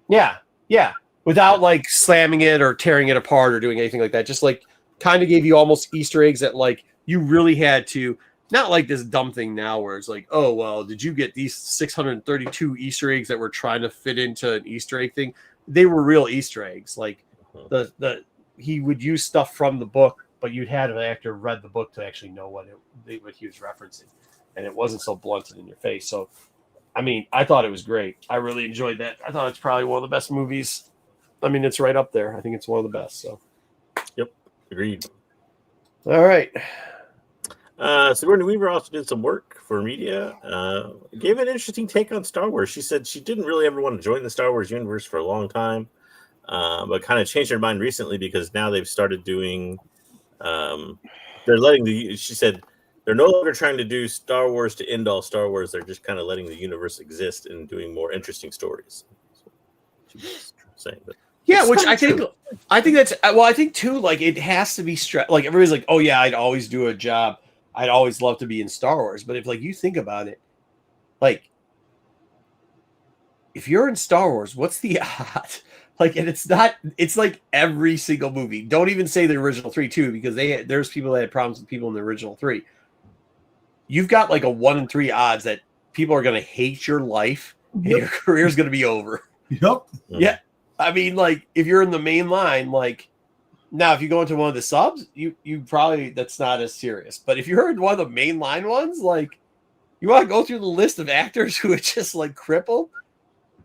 Yeah, without like slamming it or tearing it apart or doing anything like that. Just like kind of gave you almost Easter eggs that like you really had to. Not like this dumb thing now where it's like, oh, well, did you get these 632 Easter eggs that were trying to fit into an Easter egg thing? They were real Easter eggs. Like he would use stuff from the book, but you'd had an actor read the book to actually know what he was referencing. And it wasn't so blunted in your face. So, I mean, I thought it was great. I really enjoyed that. I thought it's probably one of the best movies I mean, it's right up there. I think it's one of the best. So, Agreed. all right. Sigourney Weaver also did some work for media. Gave an interesting take on Star Wars. She said she didn't really ever want to join the Star Wars universe for a long time, but kind of changed her mind recently because now they've started doing. They're letting she said they're no longer trying to do Star Wars to end all Star Wars. They're just kind of letting the universe exist and doing more interesting stories. She was saying that. Yeah, It's which kinda I think that's well. I think too. Like it has to be like everybody's like, oh yeah, I'd always do a job. I'd always love to be in Star Wars. But if like you think about it, like if you're in Star Wars, what's the odds? Like, and it's not. It's like every single movie. Don't even say the original 3 too, because there's people that had problems with people in the original 3. You've got like a 1 in 3 odds that people are going to hate your life and your career is going to be over. Yep. Yeah. I mean, like, if you're in the main line, like, now if you go into one of the subs, you probably, that's not as serious. But if you're in one of the main line ones, like, you want to go through the list of actors who are just, like, crippled?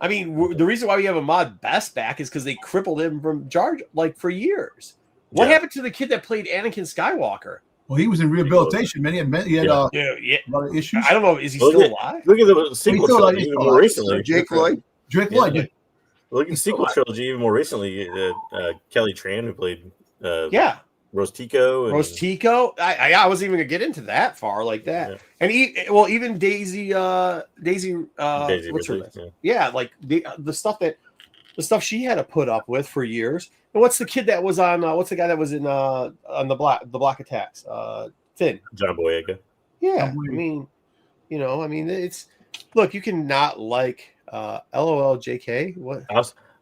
I mean, the reason why we have Ahmad Best back is because they crippled him from Jar, like, for years. What happened to the kid that played Anakin Skywalker? Well, he was in rehabilitation, man. He had a Yeah. lot of issues. I don't know. Is he still alive? Look at the sequel still alive. trilogy even more recently. Jake Lloyd. Drake Lloyd. Yeah. Look at the sequel trilogy even more recently. Kelly Tran, who played Yeah. Rose Tico. Rose Tico. I wasn't even gonna get into that far like that. Yeah. And even Daisy Daisy what's her Ridley, name? Yeah, like the stuff she had to put up with for years. And what's the kid that was on? What's the guy that was in on the Block Attacks? Finn. John Boyega. Yeah, I mean, it's look. You can not like LOL JK. What?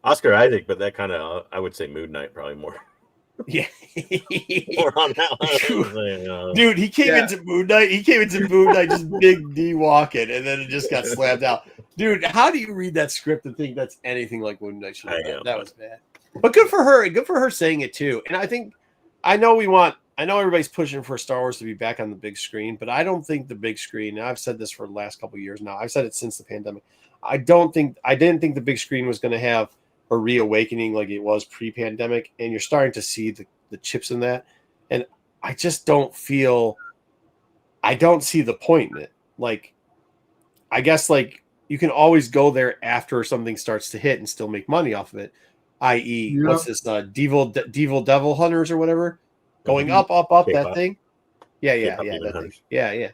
Oscar Isaac, but that kind of I would say Moon Knight probably more. Yeah. More on that one. Dude, he came into Moon Knight. He came into Moon Knight just big D walking, and then it just got slammed out. Dude, how do you read that script and think that's anything like Moon Knight should have done? That was bad. But good for her. Good for her saying it too. And I know everybody's pushing for Star Wars to be back on the big screen, but I don't think the big screen, and I've said this for the last couple of years now. I've said it since the pandemic. I didn't think the big screen was going to have a reawakening like it was pre-pandemic, and you're starting to see the chips in that. And I just don't see the point in it. Like, I guess like you can always go there after something starts to hit and still make money off of it. I.e., what's this? Devil Hunters or whatever, going up K-pop. that thing. Yeah, that thing. Yeah.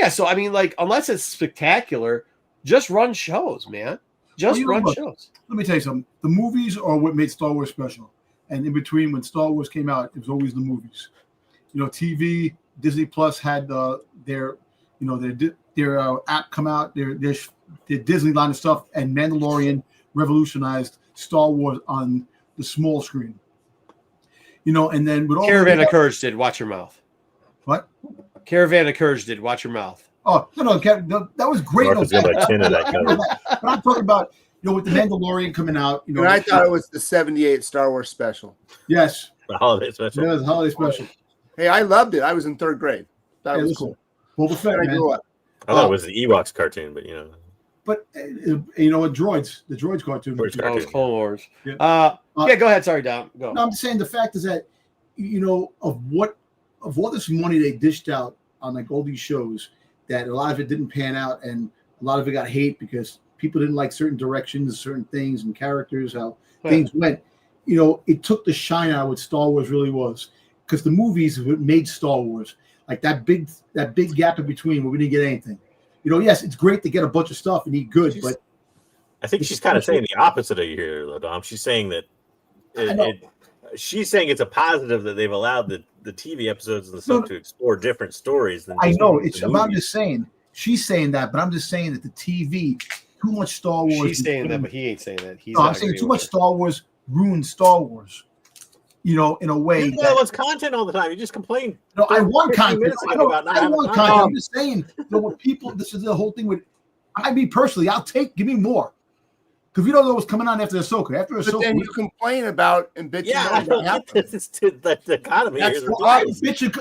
So I mean, like, unless it's spectacular, just run shows, man. Just run shows. Let me tell you something. The movies are what made Star Wars special. And in between, when Star Wars came out, it was always the movies. TV, Disney Plus had their app come out, their Disney line of stuff, and Mandalorian revolutionized Star Wars on the small screen. And then with all Caravan of Courage did. Watch your mouth. What? Caravan of Courage did. Watch your mouth. Oh no, that was great. Mark was got like 10 of that covered. But I'm talking about with the Mandalorian coming out. And I thought it was the '78 Star Wars special. Yes, The holiday special. it was a holiday special. Hey, I loved it. I was in 3rd grade. That was listen, cool. Boba Fett, I man. grew up. I thought it was the Ewoks cartoon, but But droids, the droids cartoon. Droids Oh, it's Clone Wars. Yeah. Yeah, go ahead. Sorry, Dom. Go. No, I'm just saying the fact is that of all this money they dished out on like all these shows, that a lot of it didn't pan out and a lot of it got hate because people didn't like certain directions, certain things and characters, how things went. It took the shine out of what Star Wars really was, because the movies made Star Wars. Like that big gap in between where we didn't get anything. Yes, it's great to get a bunch of stuff and eat good, but I think she's kind of saying the opposite of you here, though, Dom. She's saying that she's saying it's a positive that they've allowed the TV episodes and the stuff to explore different stories than I just know the it's. movies. I'm just saying she's saying that, but I'm just saying that the TV, too much Star Wars. She's saying that, but he ain't saying that. I'm saying too much Star Wars ruined Star Wars. In a way. You know, it's content all the time. You just complain. I want 15 content. minutes I ago about not having want content. content. I'm just saying, what people. This is the whole thing with. Me personally, give me more. Because we don't know what's coming on after Ahsoka. After But Ahsoka, then you complain about and bitch. Yeah, I don't get this. It's the economy. That's Here's the the I price. bitch.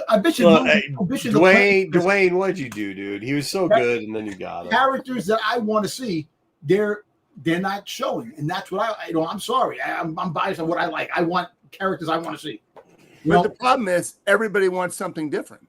Dwayne, what'd you do, dude? He was so good, and then you got him. Characters that I want to see, they're they're not showing, and that's what I'm sorry, I'm biased on what I like. I want characters I want to see. But the problem is everybody wants something different.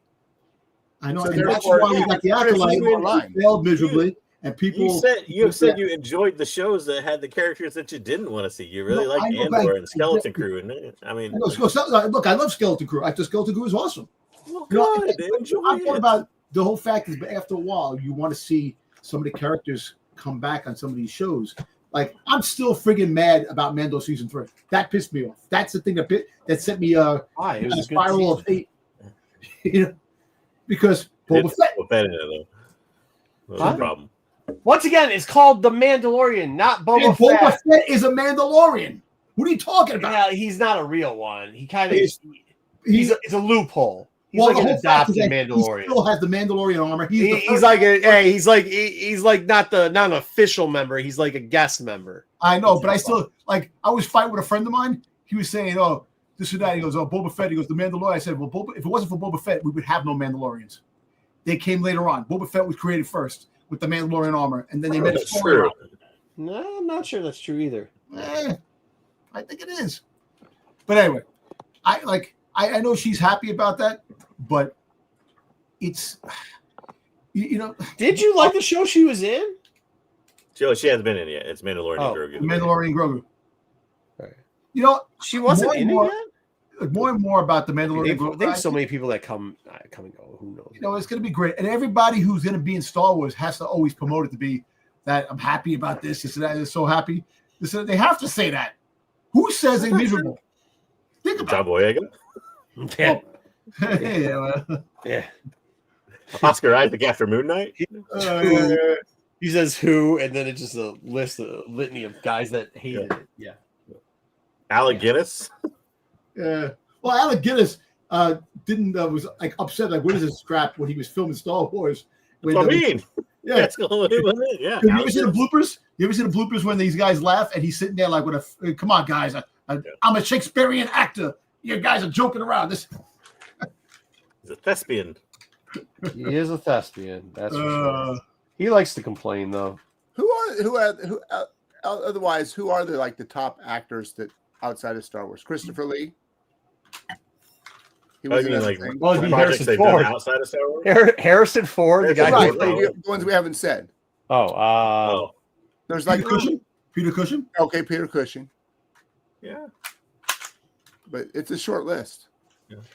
I know, So and that's therefore, why we got the Acolyte line. failed miserably, and people. You said you enjoyed the shows that had the characters that you didn't want to see. You really liked Andor and Skeleton Crew, and I mean, look, I love Skeleton Crew. I think Skeleton Crew is awesome. well, You know, good, enjoy I'm talking it. about the whole fact is, after a while, you want to see some of the characters come back on some of these shows. Like, I'm still friggin' mad about Mando season 3. That pissed me off. That's the thing that sent me Why? It was a a good spiral of season. hate. You know, because Boba Fett. Boba Fett in it, though. That's Huh? the problem. Once again, it's called The Mandalorian, not Boba And Boba Fett. Fett is a Mandalorian. What are you talking about? Yeah, he's not a real one. He kind of He's- it's a loophole. He's well, like the an whole fact is adopted that Mandalorian. He still has the Mandalorian armor. He's like he's like not an official member. He's like a guest member. I know, but I still like. I was fighting with a friend of mine. He was saying, "Oh, this or that." He goes, "Oh, Boba Fett." He goes, "The Mandalorian." I said, "Well, if it wasn't for Boba Fett, we would have no Mandalorians. They came later on. Boba Fett was created first with the Mandalorian armor, and then they made a That's story true. around it." No, I'm not sure that's true either. I think it is. But anyway, I know she's happy about that, but it's you know, Did you like the show she was in? Joe, she hasn't been in yet. It's Mandalorian Oh, and Grogu. the Mandalorian Grogu. Right. You know, She wasn't More in and it more- yet. more and more about the Mandalorian Grogu. They have so many people that come and go. Who knows? You know, it's going to be great. And everybody who's going to be in Star Wars has to always promote it to be that I'm happy about this. This and that. They're so happy. They have to say that. Who says they're miserable? Think about John Boyega, Yeah. it. Yeah, well, Yeah. Oscar Isaac after Moon Knight. He says who, and then it's just a litany of guys that hated it. Yeah. Alec Guinness. well, Alec Guinness was like upset. Like, what is this crap? When he was filming Star Wars. That's what I mean. Yeah. That's what it was. Yeah. Have you ever Alec seen the Guinness. bloopers? You ever seen the bloopers when these guys laugh and he's sitting there like with come on, guys, I'm a Shakespearean actor. You guys are joking around. This He's a thespian. He is a thespian. That's for sure. He likes to complain though. Otherwise, who are the top actors that outside of Star Wars? Christopher Lee. He Oh, you in mean other like things. Well, it'd be projects Harrison they've Ford. done outside of Star Wars? Harrison Ford, the guy Harrison who Ford, played. the ones we haven't said. Oh, There's like Peter Cushing. okay, Peter Cushing, yeah. but it's a short list.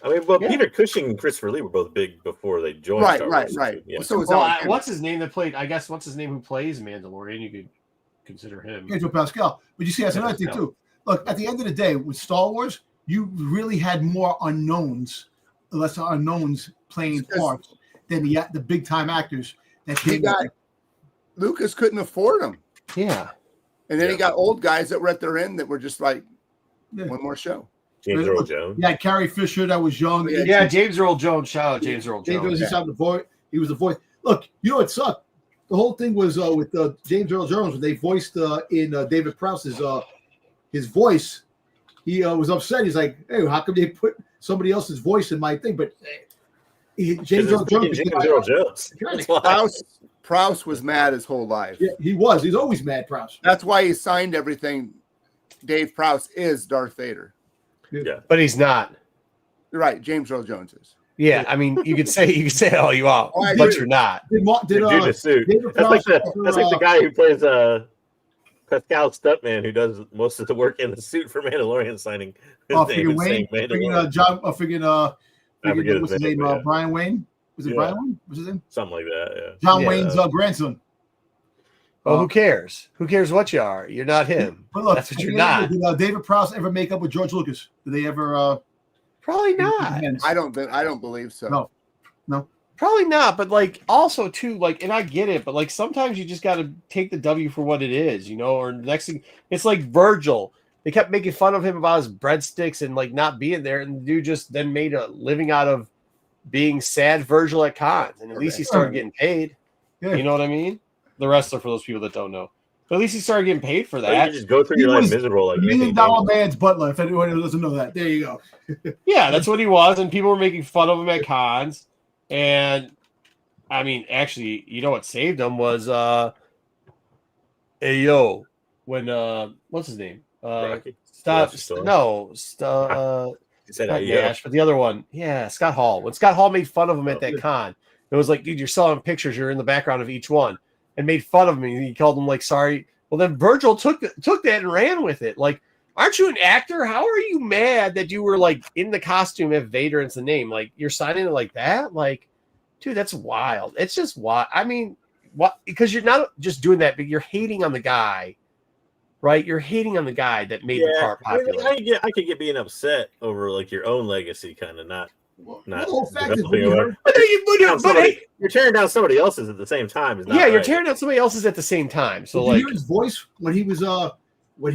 I mean, well, Yeah. Peter Cushing and Christopher Lee were both big before they joined. Right, Star right, Wars. right. Yeah. So it's Well, Alec Guinness. what's his name that played? I guess what's his name who plays Mandalorian? You could consider him. Pedro Pascal. But you see, that's another thing Pascal. too. Look, at the end of the day, with Star Wars, you really had more lesser unknowns playing Because- parts than the big time actors that He came. got Lucas couldn't afford them, Yeah. and then he Yeah. got old guys that were at their end that were just like Yeah. one more show. James Earl Jones. You had Carrie Fisher that was young. Yeah, Yeah, James Earl Jones. Shout out James Earl James Earl Jones. Jones, the voice. He was the voice. Look, you know what sucked? The whole thing was with James Earl Jones when they voiced in David Prowse's his voice. He was upset. He's like, "Hey, how come they put somebody else's voice in my thing?" But James Earl Jones. James Earl Jones. That's why. Prowse was mad his whole life. Yeah, he was. He's always mad, Prowse. That's why he signed everything. Dave Prowse is Darth Vader. But he's not. You're right. James Earl Jones is. Yeah, I mean, you could say it all you want, Oh, I but agree. you're not. Did Dude in a suit. David That's like Prowse the guy who plays Pascal Stuntman, who does most of the work in the suit for Mandalorian signing. His name freaking is Wayne, saying Mandalorian. John, I forget what's his his name? name, yeah. Brian Wayne. Was it Yeah. Brian Wayne? What's his name? Something like that. Yeah. John Yeah. Wayne's grandson. Well, who cares? Who cares what you are? You're not him. But look, That's what you're not. Did David Prowse ever make up with George Lucas? Did they ever? Probably not. I don't believe so. No. Probably not. But like, also too, like, and I get it, but like, sometimes you just got to take the W for what it is, you know. Or the next thing, it's like Virgil. They kept making fun of him about his breadsticks and like not being there, and the dude just then made a living out of being sad Virgil at cons, and at least he started getting paid. Yeah. You know what I mean? The rest are for those people that don't know. But at least he started getting paid for Or you that. can just go through He your life was miserable like $1 Anthony million Daniels. man's butler. If anyone who doesn't know that, there you go. Yeah, that's what he was, and people were making fun of him at cons. And I mean, actually, you know what saved him was, hey yo, when what's his name? Rocky? Stop. Sylvester Stallone? No, stop. He said, Not "Oh, yeah." Nash, but the other one. Yeah, Scott Hall. When Scott Hall made fun of him at Oh, that yeah. con, it was like, dude, you're selling pictures. You're in the background of each one, and made fun of him. And he called him like, sorry. Well, then Virgil took that and ran with it. Like, aren't you an actor? How are you mad that you were like in the costume if Vader is the name? Like, you're signing it like that? Like, dude, that's wild. It's just wild. I mean, what? Because you're not just doing that, but you're hating on the guy. Right, you're hating on the guy that made the part I mean, popular. I could get being upset over like your own legacy, kind of not. Well, Not the whole fact is, developing when you a- heard, But, hey, You're tearing down somebody else's at the same time. Is not yeah, you're right. tearing down somebody else's at the same time. So did you like, hear his voice when he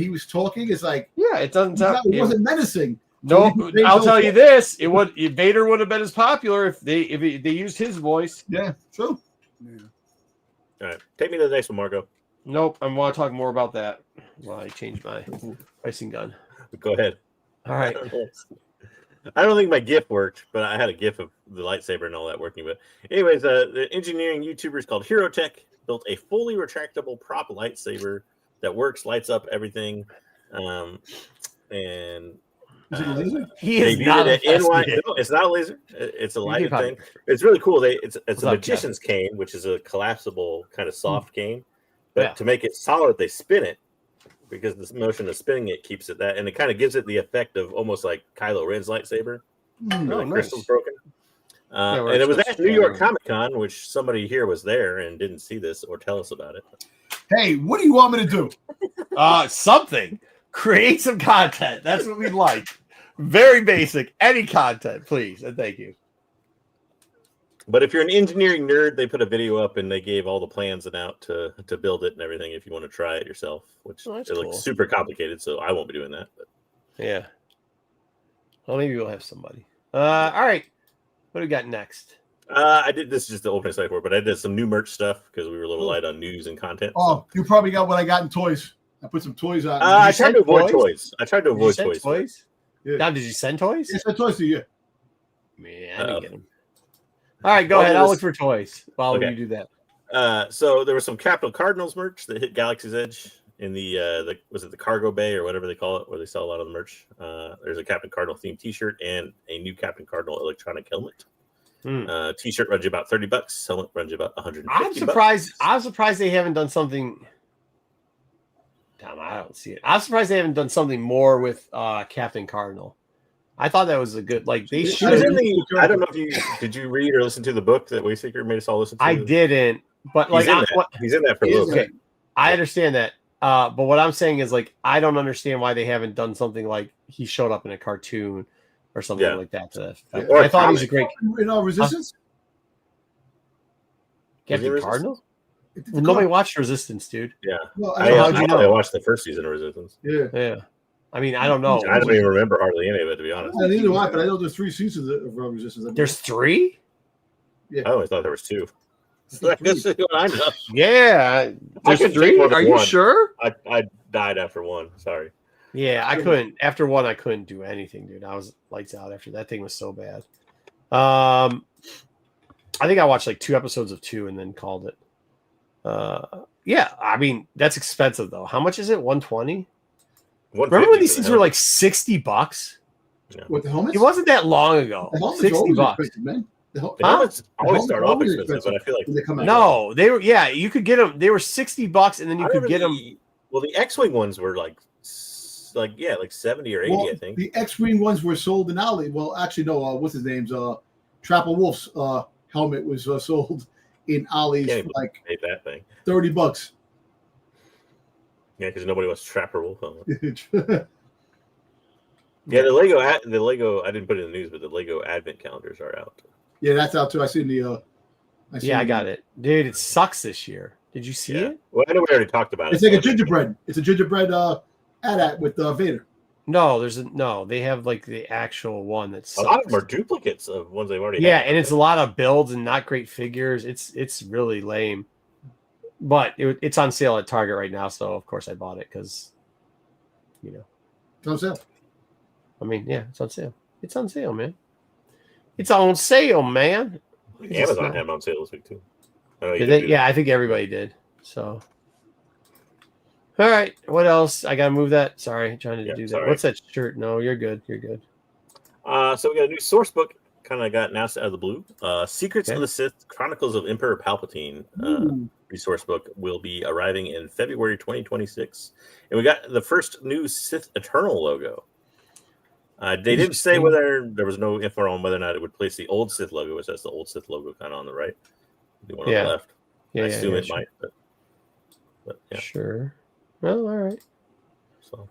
was talking? It's like yeah, it doesn't sound. it wasn't menacing. No, They I'll don't- tell you this: Vader would have been as popular if they used his voice. Yeah, true. Yeah. All right, take me to the next one, Marco. Nope, I want to talk more about that. Well, I changed my pricing gun. Go ahead. All right. I don't think my GIF worked, but I had a GIF of the lightsaber and all that working. But anyways, the engineering YouTubers called HeroTech built a fully retractable prop lightsaber that works, lights up everything, and Is it a laser? He they is not viewed it in light. invested. No, it's not a laser. It's a You lighted can thing. probably- It's really cool. It's What's a up, magician's cane, which is a collapsible kind of soft cane. But Yeah. to make it solid, they spin it because the motion of spinning it keeps it that, and it kind of gives it the effect of almost like Kylo Ren's lightsaber. Hmm. Where Oh, the nice. crystal's broken. where And it was it's at just- New York Comic Con, which somebody here was there and didn't see this or tell us about it. Hey, what do you want me to do? Something. Create some content. That's what we like. Very basic. Any content, please, and thank you. But if you're an engineering nerd, they put a video up and they gave all the plans and out to build it and everything. If you want to try it yourself, which Oh, that's it cool. looks super complicated, so I won't be doing that. But Yeah. Well, maybe we'll have somebody. All right. What do we got next? I did this is just the opening site for it, but I did some new merch stuff because we were a little light on news and content. Oh, you probably got what I got in toys. I put some toys out. I tried send to avoid toys? toys. I tried to Did you avoid send toys. toys? Yeah. Now, did you send toys? Yes, I toys to you. Man, I didn't Uh-oh. get them. All right, go Well, ahead. I'll this- look for toys while Okay. you do that. So there was some Capital Cardinals merch that hit Galaxy's Edge in the was it the cargo bay or whatever they call it, where they sell a lot of the merch. There's a Captain Cardinal themed T-shirt and a new Captain Cardinal electronic helmet. Hmm. T-shirt runs you about $30. Helmet runs you about $150. I'm surprised. I'm surprised they haven't done something. Damn, I don't see it. I'm surprised they haven't done something more with Captain Cardinal. I thought that was a good. Like they Yeah, She was should. in the, I don't know if you did you read or listen to the book that Wayseeker made us all listen to. I didn't, but like He's in I, that. what, He's in that for a He is little in bit. okay, I understand that. But what I'm saying is like I don't understand why they haven't done something like he showed up in a cartoon or something Yeah. like that. To that effect. Or I thought he was a comic. great In Resistance? Captain Resistance? Cardinal. Well, nobody watched Resistance, dude. Yeah, Well, I, I, how'd you know? I watched the first season of Resistance. yeah. Yeah, I mean I don't know. I don't even remember hardly any of it, to be honest. Neither do I, but I know there's 3 seasons of Resistance. There's 3. I always thought there was 2. That's what I know. Yeah, I there's couldn't take 3. more than Are you one. sure? I died after 1. Sorry. Yeah, I couldn't. After 1, I couldn't do anything, dude. I was lights out after that thing was so bad. I think I watched like 2 episodes of 2 and then called it. Yeah, I mean that's expensive though. How much is it? 120. Remember when these things were like $60? With the helmets? It wasn't that long ago. The helmets are 60 always bucks. expensive, man. The Huh? helmets always helmets start are off always expensive, but I feel like when they come out. No, they were. Yeah, you could get them. They were $60, and then you I could remember get them. Well, the X-wing ones were like 70 or 80, Well, I think. the X-wing ones were sold in Ali. Well, actually, no. What's his name's? Trapper Wolf's helmet was sold in Ollie's Can't for even like hate that thing. $30. Yeah, because nobody wants Trapper Wolf helmet. Yeah, Yeah, the Lego. I didn't put it in the news, but the Lego Advent calendars are out. that's out too. I seen the. Yeah, I got it, dude. It sucks this year. Did you see Yeah. it? Well, I know we already talked about It's it. like a gingerbread. It's a gingerbread AT-AT with Vader. No, no. They have like the actual one that A sucks. lot of them are duplicates of ones they've already. Yeah, had. and it's a lot of builds and not great figures. It's really lame. But it's on sale at Target right now, so of course I bought it because, you know, Thumbs up. I mean, yeah, it's on sale. It's on sale, man. It's on sale, man. It's Amazon not- had them on sale this week too. I know you Did did they? too. Yeah, I think everybody did. So, All right. What else? I gotta move that. Sorry, trying to Yeah, do that. sorry. What's that shirt? No, you're good. You're good. So we got a new source book. Kind of got announced out of the blue. Secrets Okay. of the Sith: Chronicles of Emperor Palpatine. Ooh. Resource book will be arriving in February 2026, and we got the first new Sith Eternal logo. They didn't say whether there was no info on whether or not it would place the old Sith logo, which that's the old Sith logo kind of on the right, the one on Yeah. the left. Yeah, I yeah, assume yeah, it sure. might, but yeah. Sure. Well, all right. So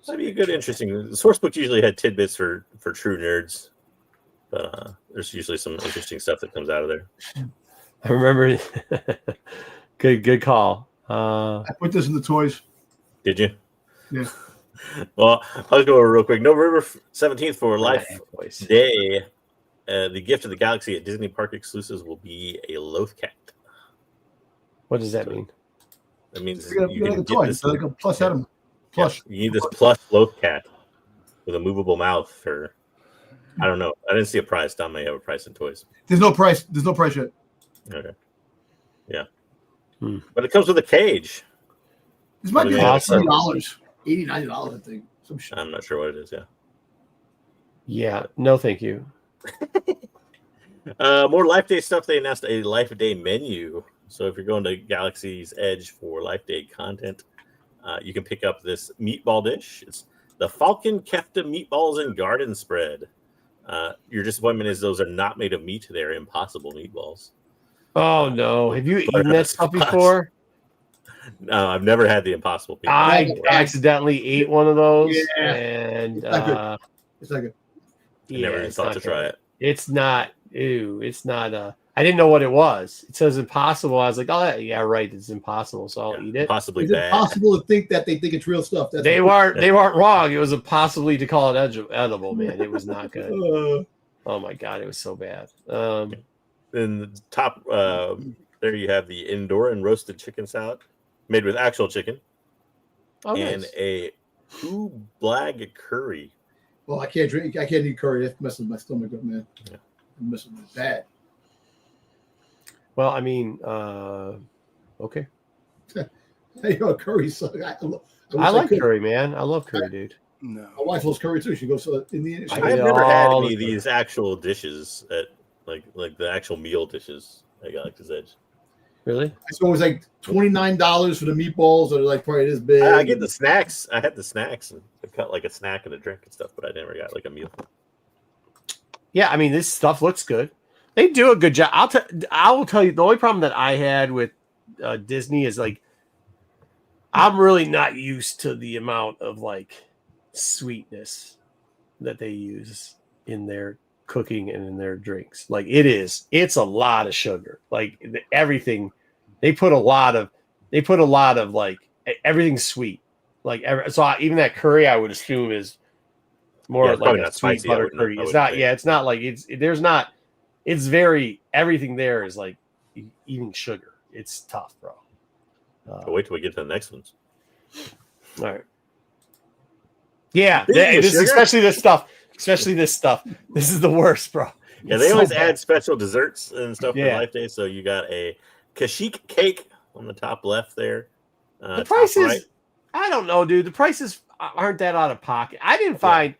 that'd be a good, interesting. The source book usually had tidbits for true nerds, but there's usually some interesting stuff that comes out of there. I remember. Good call. I put this in the toys. Did you? Yeah. Well, I'll go over real quick. November 17th for Life Voice. Day. The Gift of the Galaxy at Disney Park exclusives will be a Lothcat. What does that mean? That means You got can the get toy. this. It's like a plus item. Plush. You need this plush Lothcat with a movable mouth, or I don't know. I didn't see a price. Tom may have a price in toys. There's no price. There's no price yet. Okay. Yeah. Hmm. But it comes with a cage. This might be Awesome. $80, $90, I think. Some shit. I'm not sure what it is. Yeah. Yeah. No, thank you. More Life Day stuff. They announced a Life Day menu. So if you're going to Galaxy's Edge for Life Day content, you can pick up this meatball dish. It's the Falcon Kefta meatballs and garden spread. Your disappointment is those are not made of meat. They're impossible meatballs. Oh no! Have you eaten that stuff before? No, I've never had the impossible meatballs. I accidentally ate one of those, Yeah. and It's not good. It's like a I never even it's thought not to good. try it. It's not. Ew! It's not. I didn't know what it was. It says impossible. I was like, oh yeah, right. It's impossible. So I'll eat it. Possibly is it bad. possible to think that they think it's real stuff? That's They weren't wrong. It was impossibly to call it edible, man. It was not good. Oh my god, it was so bad. In the top, there you have the Indoran roasted chicken salad made with actual chicken Oh, and nice. a blag curry. well, I can't drink. I can't eat curry. That's messing with my stomach up, man. Yeah. I'm messing with that. Well, I mean, okay. Hey, yo, curry sucks. I like curry, man. I love curry, dude. No. My wife loves curry too. She goes to Indian. I I've eat never had all any the of these actual dishes at like the actual meal dishes at Galaxy's Edge. Really? It's always like $29 for the meatballs, or like probably this big. I get the snacks. I had the snacks and I cut like a snack and a drink and stuff, but I never got like a meal. Yeah, I mean, this stuff looks good. They do a good job. I will tell you, the only problem that I had with Disney is like, I'm really not used to the amount of like sweetness that they use in their cooking and in their drinks. Like it's a lot of sugar. Like everything, they put a lot of like everything's sweet. Like even that curry, I would assume is more Yeah, it's like probably a not sweet spicy, I butter wouldn't- curry. I It's wouldn't not. think. Yeah, it's not like there's not. It's very everything there is like eating sugar. It's tough, bro. But wait till we get to the next ones. All right. Yeah, Speaking of this, sugar- especially this stuff. Especially this stuff. This is the worst, bro. Yeah, It's they so always bad. add special desserts and stuff Yeah. for Life Day. So you got a Kashyyyk cake on the top left there. The top prices. right. I don't know, dude. The prices aren't that out of pocket. I didn't find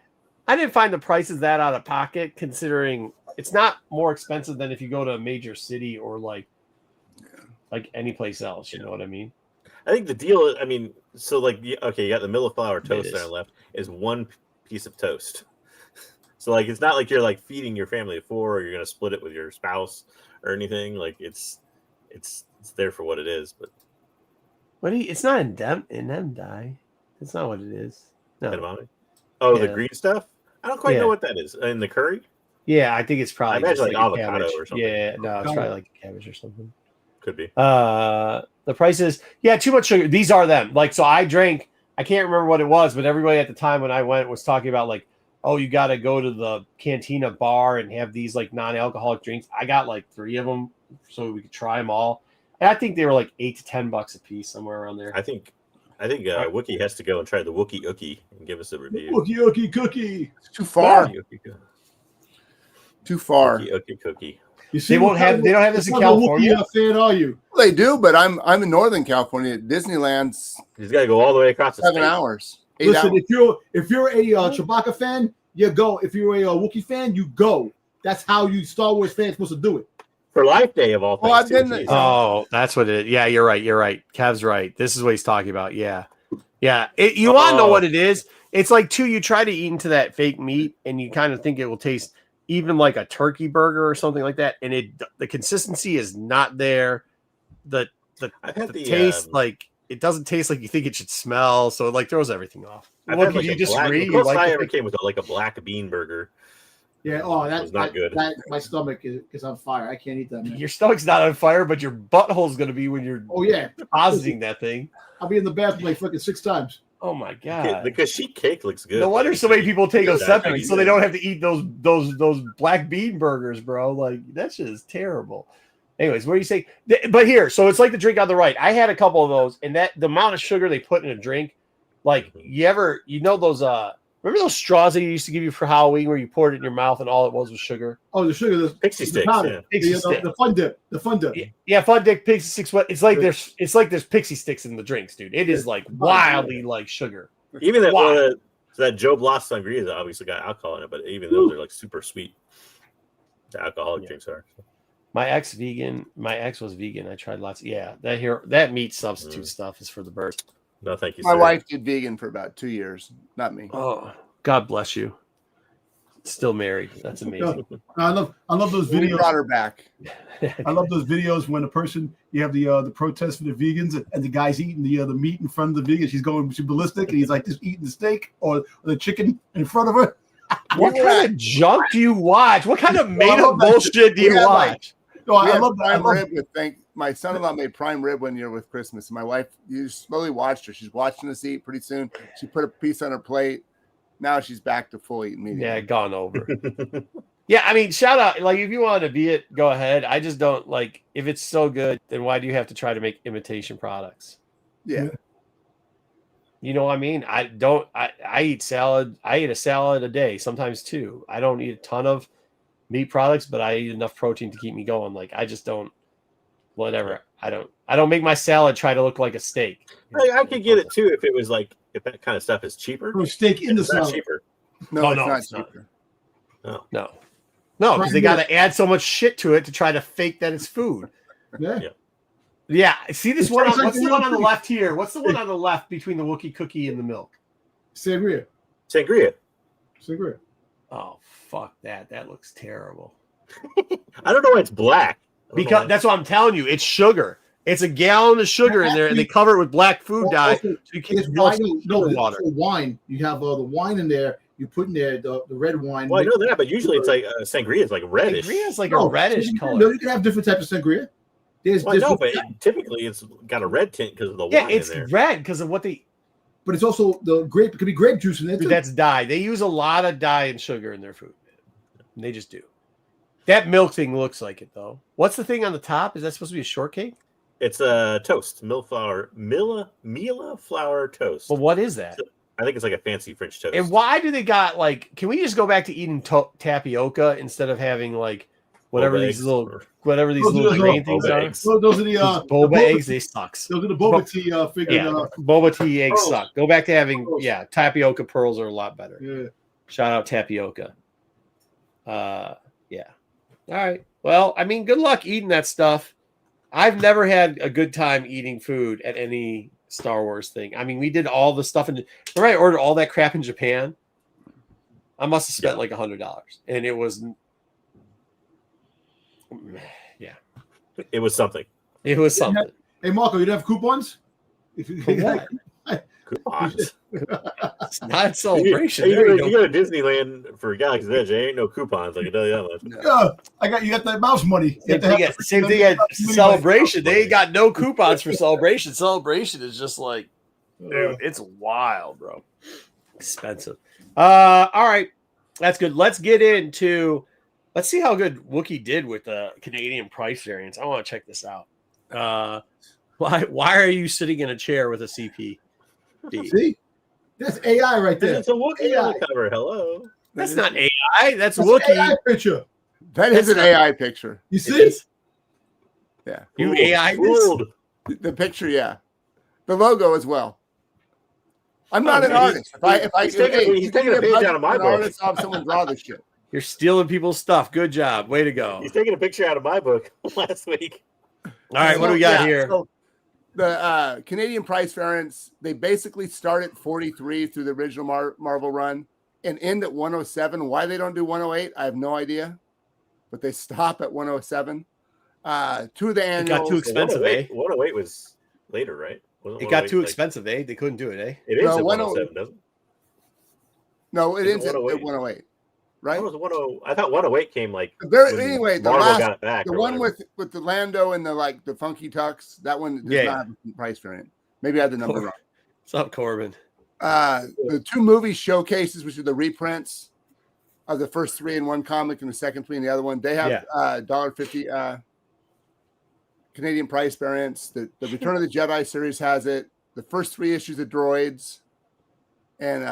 the prices that out of pocket, considering it's not more expensive than if you go to a major city or like any place else. You know what I mean? I think the deal, I mean, so like, okay, you got the mill of flour toast is. there on the left is one piece of toast. So like, it's not like you're like feeding your family of four, or you're gonna split it with your spouse or anything. Like it's there for what it is. But It's not in them die. That's not what it is. No. edamame. Oh, the Yeah. green stuff. I don't quite Yeah. know what that is. And the curry Yeah, I think it's probably I imagine just like a avocado cabbage. or something. Yeah, no, it's probably like a cabbage or something. could be. The prices, yeah, too much sugar. These are them. Like, so I can't remember what it was, but everybody at the time when I went was talking about like, oh, you got to go to the Cantina bar and have these like non-alcoholic drinks. I got like 3 of them so we could try them all. And I think they were like $8 to $10 a piece, somewhere around there. I think Wookie has to go and try the Wookie Ookie and give us a review. Wookie Ookie cookie. It's too far. Wookie Ookie Too far. Ookie cookie. You see, They don't have this in what kind of California? Wookiee fan are you? They do, but I'm in Northern California. Disneyland's He's got to go all the way across the 7 state. hours. 8 Listen, hours. if you're a Chewbacca fan, you go. If you're a Wookiee fan, you go. That's how you Star Wars fans supposed to do it. For Life Day of all things. Well, I've too, been- geez. Oh, that's what it is. Yeah, you're right. You're right. Kev's right. This is what he's talking about. Yeah. Yeah. You want to know what it is? It's like, too, you try to eat into that fake meat and you kind of think it will taste even like a turkey burger or something like that. And the consistency is not there. The I've had the the taste, like, it doesn't taste like you think it should smell. So it like throws everything off. I've What, had, could like, you a black, disagree? the You closest like I the ever fake- came with like a black bean burger. Yeah. Oh, It was not good. My stomach is on fire. I can't eat that. Man. Your stomach's not on fire, but your butthole's going to be when you're Oh yeah. depositing that thing. I'll be in the bathroom like fucking 6 times. Oh, my God. The cashew cake looks good. No wonder so many people take Yeah, Ozempic so they yeah. don't have to eat those black bean burgers, bro. Like that shit is terrible. Anyways, what do you say? But here, so it's like the drink on the right. I had a couple of those, and that the amount of sugar they put in a drink, like you know those remember those straws they used to give you for Halloween where you poured it in your mouth and all it was sugar? Oh, the sugar, the Pixie the sticks. powder, Yeah. Pixie the stick. fun dip, the fun dip. Yeah, Fun Dick Pixie Sticks. But it's like there's pixie sticks in the drinks, dude. It is like wildly like sugar. Even that Why? one, that Joe Bloss sangria has obviously got alcohol in it, but even those are like super sweet. The alcoholic Yeah. drinks are. My ex was vegan. I tried lots. Yeah, that meat substitute stuff is for the birds. No, thank you. My sir. wife did vegan for about 2 years. Not me. Oh, God bless you. Still married. That's amazing. I love those We videos. brought her back. I love those videos when you have the protest for the vegans and the guy's eating the meat in front of the vegan. She's going ballistic and he's like just eating the steak or the chicken in front of her. What kind of junk do you watch? What kind of made I up love that bullshit do We you had, watch? No, We I had love that. I prime love rib with my son-in-law made prime rib one year with Christmas. And my wife, you slowly watched her. She's watching us eat. Pretty soon, she put a piece on her plate. Now she's back to full eating meat. Yeah, gone over. Yeah, I mean, shout out. Like, if you want to be it, go ahead. I just don't like if it's so good, then why do you have to try to make imitation products? Yeah. You know what I mean? I eat salad. I eat a salad a day, sometimes two. I don't eat a ton of meat products, but I eat enough protein to keep me going. Like I just don't whatever. I don't make my salad try to look like a steak. I could get it too if it was like if that kind of stuff is cheaper. Or steak in the It's not salad. cheaper. No, Oh, it's no, not it's not. cheaper. No, because they got to add so much shit to it to try to fake that it's food. Yeah. Yeah. Yeah, see this It's one. like What's the one on the cookie. left here? What's the one on the left between the Wookiee cookie and the milk? Sangria. Sangria. Sangria. Oh fuck that! That looks terrible. I don't know why it's black. I don't know Because why. that's what I'm telling you. It's sugar. It's a gallon of sugar in there, and they cover it with black food dye. Also, So you can it's smell wine. No, sugar it's water. also wine. You have the wine in there. You put in there the red wine. Well, I know that, but usually it's like sangria is like reddish. Sangria is like No, a reddish No, color. you can have different types of sangria. There's, Well, no, there's- but typically it's got a red tint because of the Yeah, wine it's in there. red because of what they. but it's also the grape. It could be grape juice in there too. Dude, that's dye. They use a lot of dye and sugar in their food. And they just do. That milk thing looks like it though. What's the thing on the top? Is that supposed to be a shortcake? It's a toast, Mila flour toast. Well, what is that? I think it's like a fancy French toast. And why do they got like? Can we just go back to eating tapioca instead of having like whatever Boba these eggs little or- whatever these Those are little those grain little things boba are? eggs. Those are the Boba the eggs, they sucks. Those are the boba tea figure. Yeah, boba tea eggs pearls. suck. Go back to having Pearls. tapioca pearls are a lot better. Yeah. Shout out tapioca. Yeah. All right. Well, I mean, good luck eating that stuff. I've never had a good time eating food at any Star Wars thing. I mean, we did all the stuff in. Remember, I ordered all that crap in Japan. I must have spent like $100, and it was. Yeah, It was something. it was something. Hey Marco, you don't have coupons? If you, For what? Coupons. It's not a celebration. You, There you go, go. you go to Disneyland for Galaxy's Edge. There ain't no coupons. I can tell you that much. Yeah, you got that mouse money. You have to have the Same thing at Celebration. They ain't got no coupons for Celebration. Celebration is just like, dude, it's wild, bro. Expensive. All right. That's good. Let's see how good Wookiee did with the Canadian price variance. I want to check this out. Why are you sitting in a chair with a CP? See, that's AI right there. It's a Wookiee on the cover. Hello. That's not AI. That's That's Wookiee. AI picture. That is an That's not- AI picture. You It see? is. Yeah. You AI this? Fooled. The picture, yeah. The logo as well. I'm not an man, artist. he's taking a page out of my an book. artist, I'll have someone draw this shit. You're stealing people's stuff. Good job. Way to go. He's taking a picture out of my book last week. All right, what do we got here? So the Canadian price variants, they basically start at 43 through the original Marvel run and end at 107. Why they don't do 108, I have no idea. But they stop at 107. Two of the It annuals. got too expensive, eh? 108 was later, right? Wasn't It got 108, too like- expensive, eh? They couldn't do it, eh? It is No, at 107, doesn't it? No, it Is it ends at 108, right? I thought 108 came like There, when anyway, the Marvel last, got it back. the or one whatever. with the Lando and the funky tux, that one does Yeah. not have a price variant. Maybe I had the number wrong. What's up, Corbin? The two movie showcases, which are the reprints of the first three in one comic and the second three in the other one, they have $1.50 Canadian price variants. The Return of the Jedi series has it. The first three issues of Droids, and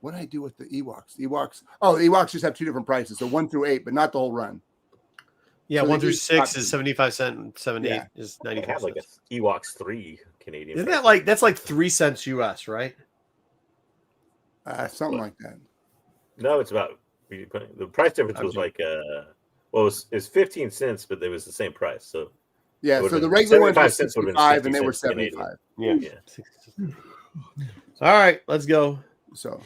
what did I do with the Ewoks? The Ewoks just have two different prices, so 1 through 8, but not the whole run. Yeah, So 1 they through do 6 stock- is 75 cents, and 7 to 8 Yeah. is They 95 have like cents. a Ewoks 3 Canadian. Isn't price. that like that's like 3 cents US, right? Something like that. No, it's about the price difference I'm was joking. like it's 15 cents, but it was the same price. So Yeah, Would've so the been regular ones were 75 cents would've been 65 and they were 50 cents 75. yeah. All right, let's go. So,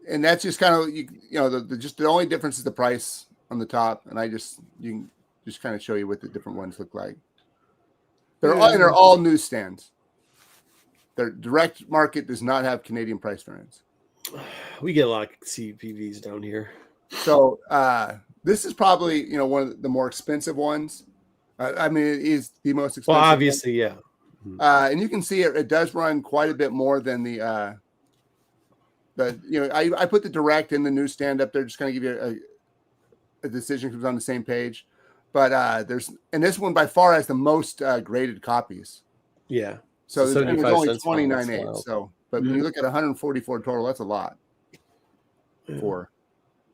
and that's just kind of you know the only difference is the price on the top, and you can just kind of show you what the different ones look like. They're all newsstands. Their direct market does not have Canadian price variants. We get a lot of CPVs down here. So this is probably one of the more expensive ones. I mean, it is the most expensive. Well, one. obviously, yeah. And you can see it does run quite a bit more than the I put the direct in the newsstand up there, just kind of give you a decision comes on the same page. But this one by far has the most graded copies. Yeah. So So there's 75 only cents fine, 29.8. that's So, but when you look at 144 total, that's a lot Yeah. for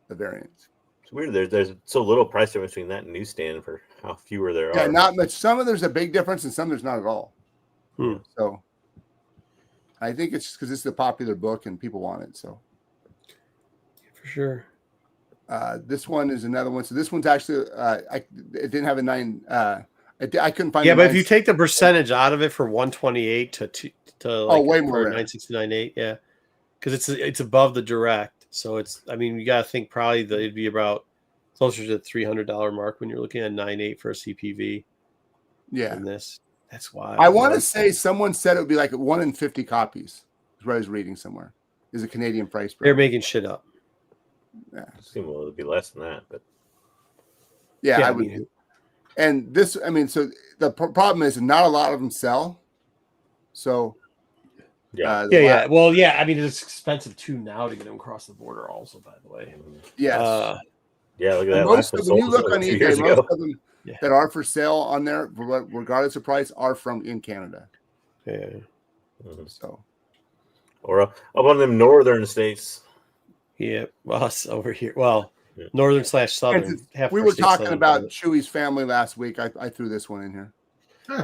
the variants. It's weird. There's so little price difference between that and newsstand for how fewer there Yeah, are. not much. Some of there's a big difference, and some there's not at all. Hmm. So I think it's just because it's a popular book and people want it. So For sure. this one is another one. So this one's actually it didn't have a 9. I couldn't find. Yeah, the but if 9. you take the percentage out of it for 128 to like way more for rare. 969.8, yeah, because it's above the direct, so it's. I mean, you got to think probably it'd be about closer to the $300 mark when you're looking at 9.8 for a CPV. Yeah, In this, that's why I want to say someone said it would be like 1 in 50 copies. Is what I was reading somewhere. Is a Canadian price. they're Break. making shit up. Yeah, I assume it would be less than that, but yeah, I I would. mean, And this, I mean, so the problem is not a lot of them sell. So yeah. yeah. Well, yeah. I mean, it's expensive too now to get them across the border. Also, by the way, yes. Yeah, look at And that. most Last of one when you sold look on 2 eBay, years most ago. of them Yeah. that are for sale on there, regardless of price, are from in Canada. yeah. Mhm. So Or up on them northern states. Yeah, well, us over here. Well, Yeah. northern / southern. And half we our were state's talking southern, about but- Chewy's family last week. I threw this one in here.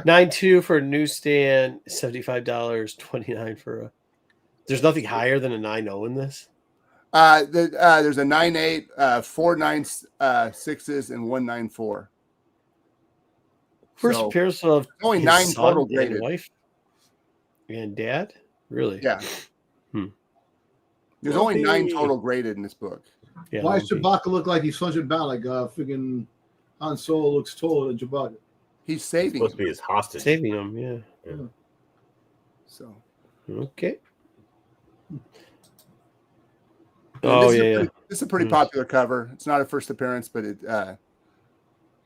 9.2 for a newsstand, $75, 29 for a. There's nothing higher than a 9.0 in this. There's a 9.8, 4 9.6s, and 1.94. First So, appearance of only his 9 son total and graded. wife and dad. Really? Yeah. Hmm. There's only 9 Lumpy. total graded in this book. Yeah. Why does Lumpy. Chewbacca look like he's punching back like freaking Han Solo looks taller than Chewbacca? He's It's saving. supposed to him. be his hostage. Saving them? Yeah. So. Okay. And Oh this is a yeah, yeah. pretty- This is a pretty Hmm. popular cover. It's not a first appearance, but it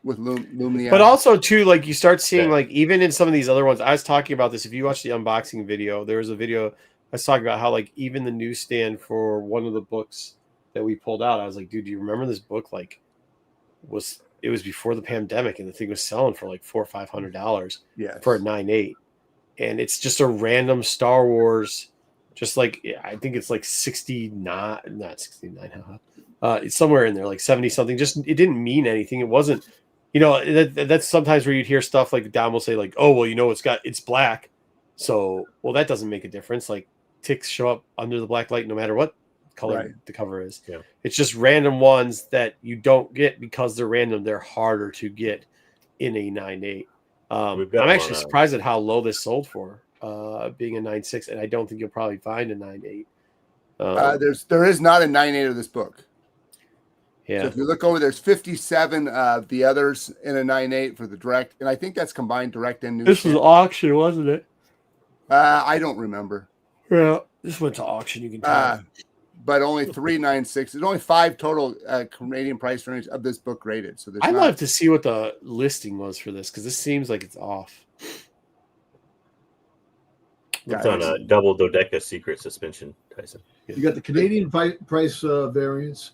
with Lumnia. But also too, like you start seeing Yeah. like even in some of these other ones. I was talking about this. If you watch the unboxing video, there was a video I was talking about how like even the newsstand for one of the books that we pulled out, I was like, dude, do you remember this book? Like, it was before the pandemic, and the thing was selling for like $400 or $500 yes. for a 9.8, and it's just a random Star Wars. Just like I think it's like 69, not 69. It's somewhere in there, like 70 something. Just it didn't mean anything. It wasn't you know, that's sometimes where you'd hear stuff like Dom will say like, oh, well, you know, it's black. So, well, that doesn't make a difference. Like ticks show up under the black light no matter what color the cover is. Yeah. It's just random ones that you don't get because they're random. They're harder to get in a 9.8. I'm actually surprised at how low this sold for, being a 9.6, and I don't think you'll probably find a 9.8. There is not a 9.8 of this book. Yeah. So if you look over, there's 57 of the others in a 9.8 for the direct, and I think that's combined direct and This was auction, wasn't it? I don't remember. Yeah, this went to auction. You can tell. But only 3 9.6. There's only 5 total Canadian price range of this book rated. So I'd love to see what the listing was for this because this seems like it's off. It's on a double dodeca secret suspension, Tyson. You got the Canadian price variants.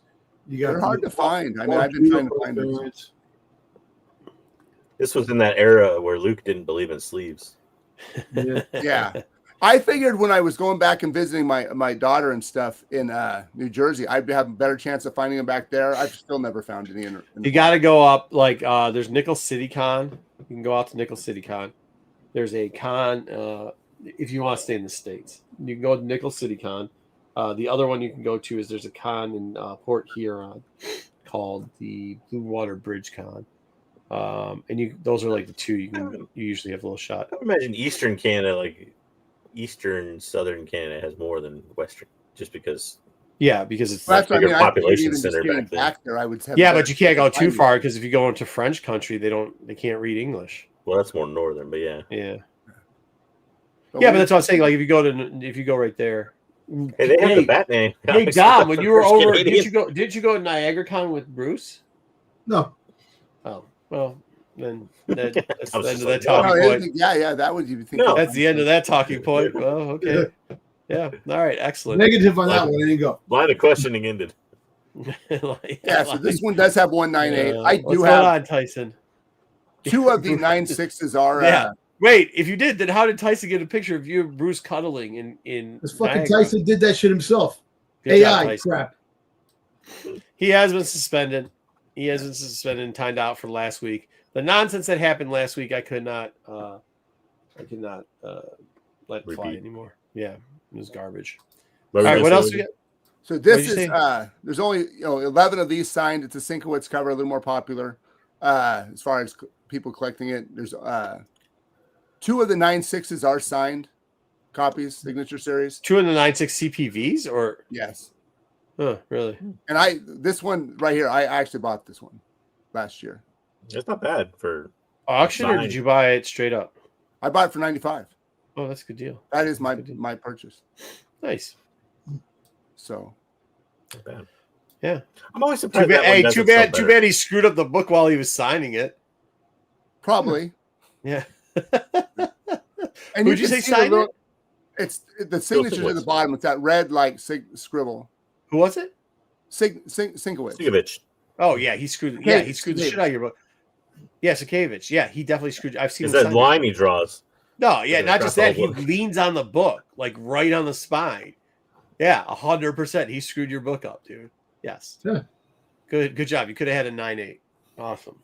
You got They're hard to find. I mean, I've been trying to find them. This was in that era where Luke didn't believe in sleeves. Yeah. I figured when I was going back and visiting my daughter and stuff in New Jersey, I'd have a better chance of finding them back there. I've still never found any. You got to go up like there's Nickel City Con. You can go out to Nickel City Con. There's a con if you want to stay in the States. You can go to Nickel City Con. The other one you can go to is there's a con in Port Huron called the Blue Water Bridge Con. And those are like the two you usually have a little shot. I would imagine Eastern Canada, like Eastern Southern Canada, has more than Western, just because. Yeah, because it's a bigger population center back there. I would say. Yeah, but you can't go too far because if you go into French country, they can't read English. Well, that's more northern, but yeah. But that's what I'm saying. Like if you go right there. Hey, they have the Batman. Hey, Dom, when you were over, did you go to Niagara Con with Bruce? No. Oh, well, then that's the end of that like, talking point. Yeah, that would you think. No. That's the end of that talking point. Well, okay. Yeah. All right. Excellent. Negative on that one. There you go. Line of questioning ended. So this one does have 198. I do What's have going on, Tyson. 2 of the 9.6s are. Yeah. Wait, if you did, then how did Tyson get a picture of you and Bruce cuddling in This fucking Niagara? Tyson did that shit himself. Good AI job, crap. He has been suspended. And timed out for last week. The nonsense that happened last week, I could not let fly anymore. Yeah, it was garbage. All right, what else we got? So this is there's only 11 of these signed. It's a Sienkiewicz cover, a little more popular as far as people collecting it. There's 2 of the 9.6s are signed copies, signature series. 2 of the 9.6 CPVs, or yes. Huh, really? And this one right here, I actually bought this one last year. It's not bad for auction, or did you buy it straight up? I bought it for $95. Oh, that's a good deal. That is my purchase. Nice. So, not bad. Yeah, I'm always surprised. Too bad he screwed up the book while he was signing it. Probably. Yeah. And would you say sign it? It's the signature at the bottom with that red scribble. Who was it? Sienkiewicz. Oh yeah, he screwed. Yeah, he screwed the shit out of your book. Yeah, Sienkiewicz. Yeah, he definitely screwed. I've seen. Is that line he draws? No, yeah, not just that. He leans on the book, like right on the spine. Yeah, 100%. He screwed your book up, dude. Yes. Yeah. Good job. You could have had a 9.8. Awesome.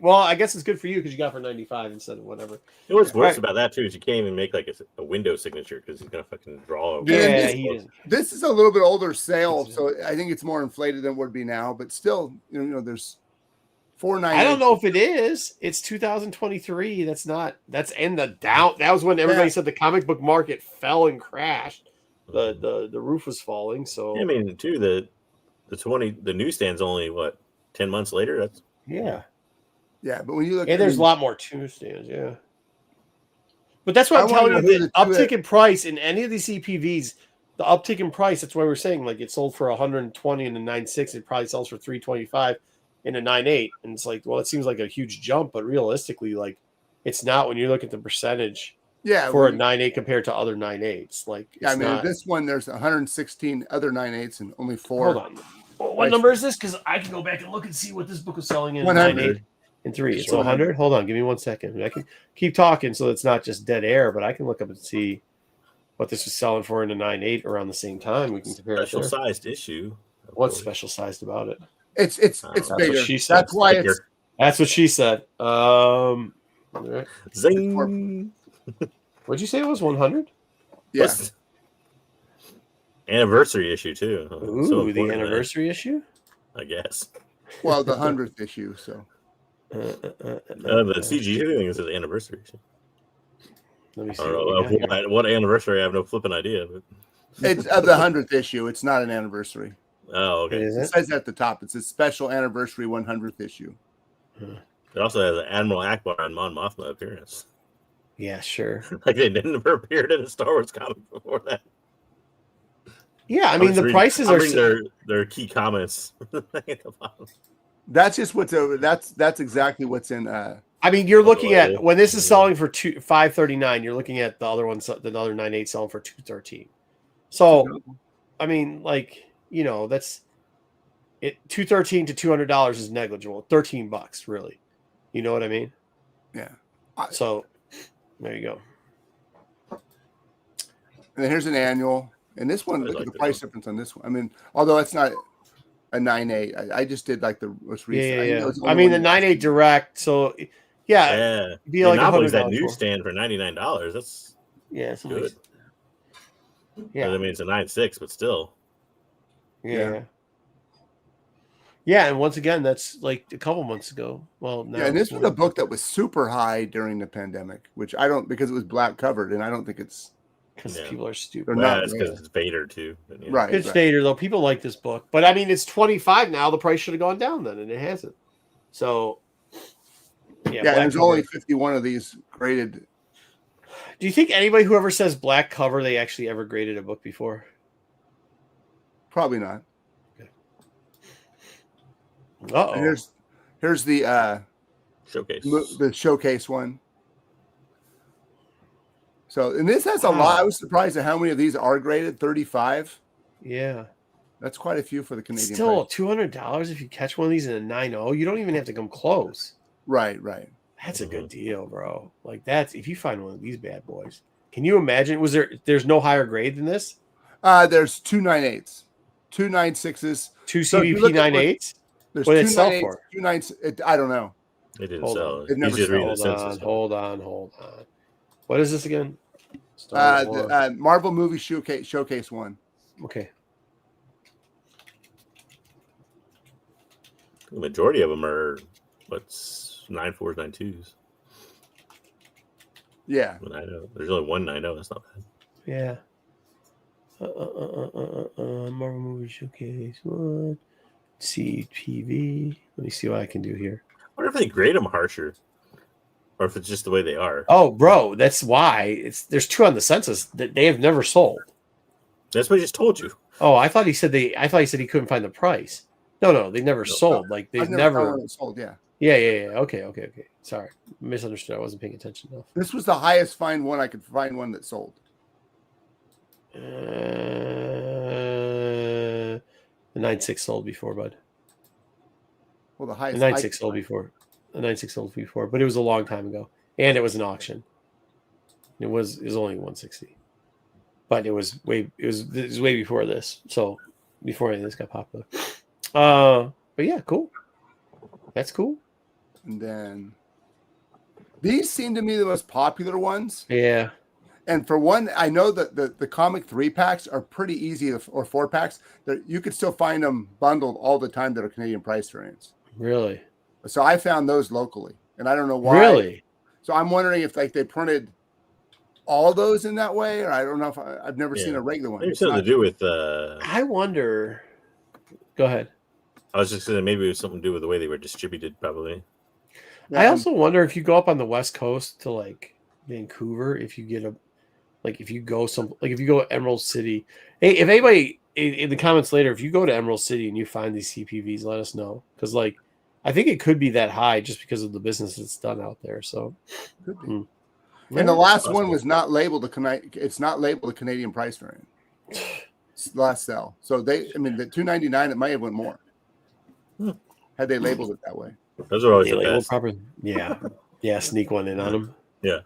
Well, I guess it's good for you because you got for 95 instead of whatever. What's worse about that too is you can't even make like a window signature because he's gonna fucking draw over. Yeah, this is a little bit older sale, so I think it's more inflated than it would be now. But still, there's 498. I don't know if it is. It's 2023. That's in the down. That was when everybody said the comic book market fell and crashed. The roof was falling. So I mean, too, the newsstand's only 10 months later. That's Yeah, but when you look, there's a lot more newsstands, yeah. But that's what I'm telling you. The uptick in price in any of these CPVs, the uptick in price. That's why we're saying like it sold for 120 in the 9.6. It probably sells for 325 in a 9.8, and it's like, well, it seems like a huge jump, but realistically, like it's not when you look at the percentage. Yeah, for a 9.8 compared to other 9.8s, like this one there's 116 other 9.8s and only 4. Hold on, what number is this? Because I can go back and look and see what this book was selling in 9.8. And 3. It's 100. Hold on, give me 1 second. I can keep talking so it's not just dead air, but I can look up and see what this was selling for in a 9.8 around the same time. We can compare special sized issue. What's special sized about it? It's bigger. That's why it's That's what she said. All right. Zing. What'd you say it was 100? Yeah. Anniversary issue too. So Ooh, the important, anniversary issue. I guess. Well, the 100th issue. So The CG thing is the anniversary issue. Let me I see. don't What we got know here. what anniversary. I have no flipping idea. But... it's of the 100th issue. It's not an anniversary. Oh, okay. Is It it? says at the top. It's a special anniversary 100th issue. It also has an Admiral Akbar and Mon Mothma appearance. Yeah, sure. Like they never appeared in a Star Wars comic before that. Yeah, I mean the prices are. Their key comments. That's just what's over. That's exactly what's in. I mean, you're looking at Unbelievable. when this is selling for $539. You're looking at the other ones, the other 9.8 selling for $213. So, I mean, like that's it. $213 to $200 is negligible. $13, really. You know what I mean? Yeah. So, there you go. And then here's an annual. And this one, I look like at the that price difference on this one. I mean, although it's not a 9.8, I just did like the most recent. Yeah. It was I mean, the only one 9.8 direct. So, yeah, Yeah. it'd be like Novelty's $100 that more. newsstand for $99. That's Yeah, it's good. Yeah, I mean, it's a 9.6, but still. yeah. Yeah, and once again, that's like a couple months ago. Well, now Yeah, and it's this was more- a book that was super high during the pandemic, which I don't, because it was black covered, and I don't think it's because Yeah. people are stupid. They're Well, not it's because it's Vader too. But, yeah. right. It's right. Vader though. People like this book, but I mean, it's 25 now. The price should have gone down then, and it hasn't. So, yeah. Yeah, black there's cover. only 51 of these graded. Do you think anybody who ever says black cover they actually ever graded a book before? Probably not. Uh And oh. here's the Showcase. the showcase one. So, and this has a lot. Wow. I was surprised at how many of these are graded. 35. Yeah. That's quite a few for the Canadian. Still price. $200 if you catch one of these in a 9.0. You don't even have to come close. Right. That's a good deal, bro. Like that's if you find one of these bad boys. Can you imagine? There's no higher grade than this? There's 2 9.8s, 2 9.6s. Two So if you CVP look at 9.8s? There's What did it 2 sell 9.8s, for? 2 9s. I don't know. It didn't Hold sell. on. It never He's just reading the Hold census. on. What is this again? Star Wars. The Marvel movie showcase one. Okay. The majority of them are what's 9.4s, 9.2s. Yeah. But I know there's only one 9.0. That's not bad. Yeah. Marvel movie showcase one. CPV. Let me see what I can do here. I wonder if they grade them harsher, or if it's just the way they are. Oh, bro, that's why there's 2 on the census that they have never sold. That's what I just told you. Oh, I thought he said he said he couldn't find the price. No, they never sold. Like they've I've never. found one that sold. Yeah. Yeah. Okay. Sorry, misunderstood. I wasn't paying attention enough. This was the highest find one I could find one that sold. The 9.6 sold before, bud. Well, the The highest. 9.6 sold before. The 9.6 sold before, but it was a long time ago, and it was an auction. It was only 160, but it was way before this. So before any of this got popular. But yeah, cool. That's cool. And then these seem to me the most popular ones. Yeah. And for one, I know that the comic 3-packs are pretty easy, or 4-packs. You could still find them bundled all the time that are Canadian price variants. Really. So I found those locally, and I don't know why. Really. So I'm wondering if like they printed all those in that way, or I don't know if I've never seen a regular one. Maybe It's something not- to do with. I wonder. Go ahead. I was just saying maybe it was something to do with the way they were distributed, probably. Yeah, I also wonder if you go up on the West Coast to like Vancouver, if you get if you go Emerald City. Hey, if anybody in the comments later, if you go to Emerald City and you find these CPVs, let us know, because like I think it could be that high just because of the business that's done out there. So, could be. Hmm. And the last Possible. one was not labeled it's not labeled a Canadian price variant. It's the last sell. So the $2.99, it might have went more. Had they labeled it that way. Those are always They the label best. proper. Yeah, sneak one in on them. Yeah.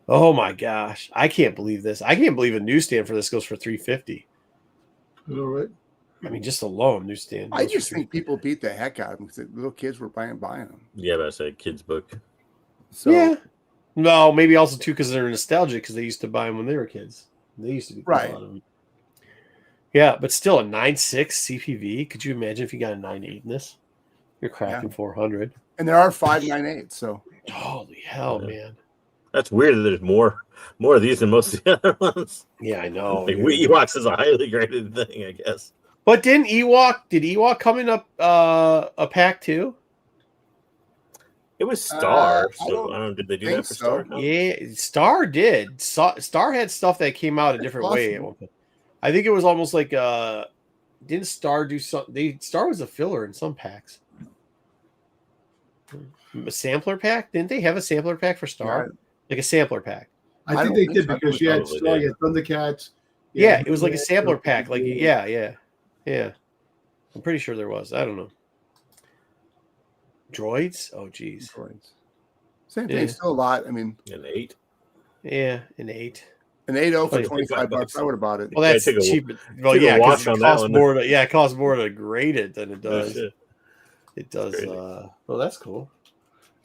Oh my gosh, I can't believe this. I can't believe a newsstand for this goes for $350. All right. I mean, just alone newsstand. I just think people beat the heck out of them because little kids were buying them. Yeah, but I said kids book. So yeah. No, maybe also too because they're nostalgic because they used to buy them when they were kids. They used to be Right. a lot of them. Yeah, but still a 9.6 CPV. Could you imagine if you got a 9.8 in this? You're cracking 400. And there are 5.98. So Holy hell, Yeah. man! That's weird that there's more of these than most of the other ones. Yeah, I know. Like, dude. Ewoks is a highly graded thing, I guess. But did Ewok come in a pack too? It was Star. I So don't I don't know. Did they do think that for so. Star? Yeah, Star did. Star had stuff that came out a That's different way. possible. I think it was almost like didn't Star do something? Star was a filler in some packs. A sampler pack? Didn't they have a sampler pack for Star? Right. Like a sampler pack? I I think don't they think did so. because you had Probably Star, did. you had Thundercats. Yeah, it was like a sampler pack. Like yeah. I'm pretty sure there was. I don't know. Droids? Oh geez. Same thing. Yeah. Still a lot. I mean, An 8. Yeah, an 8. an 8.0 for Like $25. I would have bought it. Well, that's take a- cheap. Well, take a yeah, watch because it on that costs one. more. It costs more to grade it than it Oh, does. shit. It does. Crazy. Well, that's cool.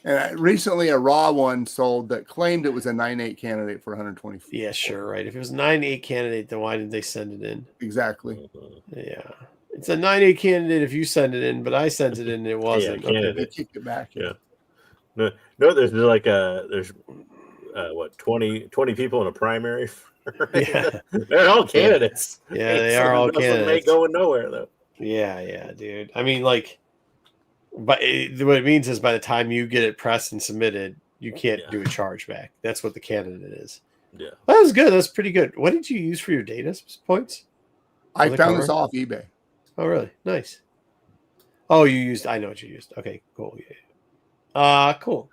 And recently, a raw one sold that claimed it was a 9.8 candidate for 124. Yeah, sure, right. If it was a 9.8 candidate, then why didn't they send it in? Exactly. Mhm. Yeah, it's a 9.8 candidate if you send it in, but I sent it in and it wasn't. Yeah, Okay. candidate. They kicked it back. Yeah. No, there's like there's what 20 people in a primary. Yeah. They're all candidates. Yeah, they are all Most of them ain't candidates. going nowhere though. Yeah, dude. I mean, like, but what it means is by the time you get it pressed and submitted, you can't Yeah. do a chargeback. That's what the candidate is. Yeah. That was good. That's pretty good. What did you use for your data points? I Was it found this covered? off eBay. Oh, really? Nice. Oh, you used. I know what you used. Okay, cool. Yeah. Cool.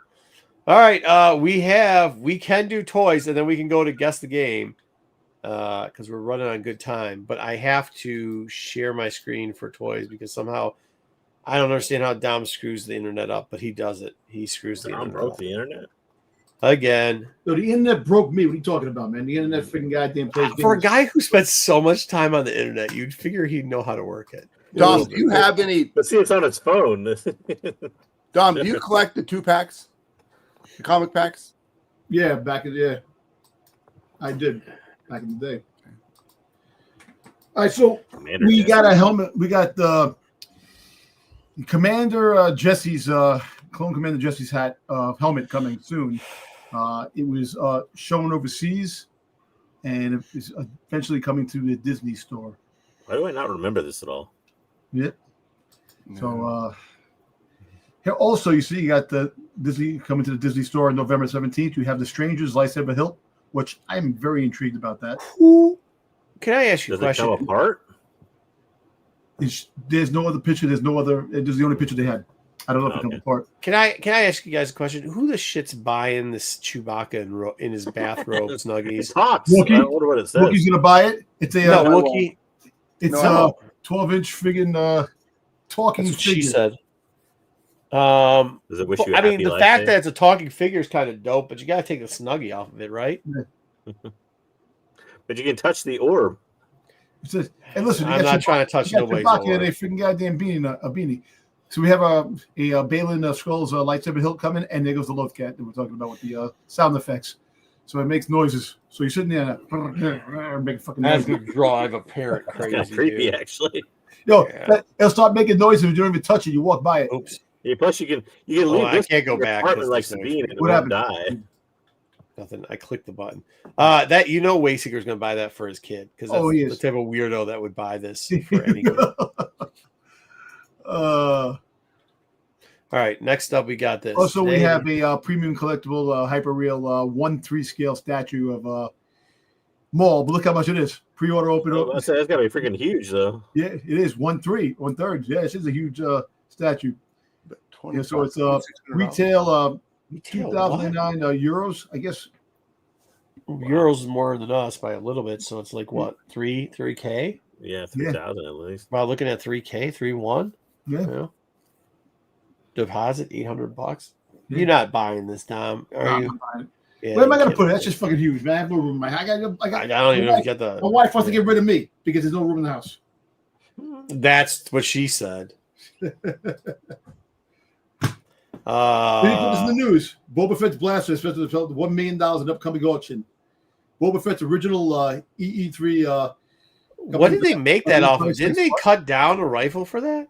All right. We can do toys, and then we can go to guess the game. Because we're running on good time. But I have to share my screen for toys because somehow I don't understand how Dom screws the internet up, but he does it. He screws the Tom internet broke up. the internet. Again. So the internet broke me. What are you talking about, man? The internet freaking goddamn plays For a games. guy who spends so much time on the internet, you'd figure he'd know how to work it. Dom, do you have any? But see, it's on its phone. Dom, do you collect the 2-packs, the comic packs? Yeah, I did back in the day. All right, so Commander we Jesse. got a helmet. We got the Commander Jesse's Clone Commander Jesse's hat helmet coming soon. It was shown overseas, and it is eventually coming to the Disney store. Why do I not remember this at all? Yeah. So here also, you see, you got the Disney coming to the Disney store on November 17th. You have the Strangers Lightsaber Hilt, which I'm very intrigued about that. Who? Can I ask you a Does it question? come apart? There's no other picture. There's no other. This is the only picture they had. I don't know if it comes Okay. apart. Can I ask you guys a question? Who the shit's buying this Chewbacca in his bathrobe It snuggies? talks. Wookie? I wonder what it says. Wookiee's gonna buy it. It's a No, Wookie. it's No, a 12-inch friggin' talking That's what she figure. said. Does it wish you? I mean, happy the life fact day? that it's a talking figure is kind of dope, but you got to take the snuggie off of it, right? But you can touch the orb. It says, and listen, I'm not trying to touch you got nobody's Chewbacca in orb. a freaking goddamn beanie. So we have a Balin Skrulls lightsaber hilt coming, and there goes the Lothcat that we're talking about with the sound effects. So it makes noises. So you're sitting there and make fucking That's noise. a drive a parent It's kind crazy. of creepy, Dude. actually. Yo, Yeah. it'll start making noises if you don't even touch it. You walk by it. Oops. Yeah, plus, you can Oh, leave I this can't go in your back apartment 'cause like there's no- Sabine, and it What won't happened? die. Nothing. I clicked the button. That Wayseeker's gonna buy that for his kid because that's Oh, he the is. type of weirdo that would buy this for any kid. All right. Next up, we got this. Also, we They- have a premium collectible hyper-real 1/3 scale statue of Maul. But look how much it is. Pre-order open Oh, up. that's got to be freaking huge, though. Yeah, it is 1/3, 1/3. Yeah, it is a huge statue. Yeah, so it's retail Retail 2009 euros, I guess. what? Euros is more than us by a little bit, so it's like what 3K? Yeah, 3,000 at least. About looking at 3K, 3.1. Yeah. Yeah. Deposit $800. Yeah. You're not buying this, Dom, are Nah, you? I'm fine. Yeah, Where am I you gonna can't put it? buy That's just fucking huge, man. I have no room in my house. I don't even know if you got the. My wife wants to get rid of me because there's no room in the house. That's what she said. This is the news. Boba Fett's blaster is expected to sell $1 million in upcoming auction. Boba Fett's original EE3. What did they make that off of? Didn't they cut down a rifle for that?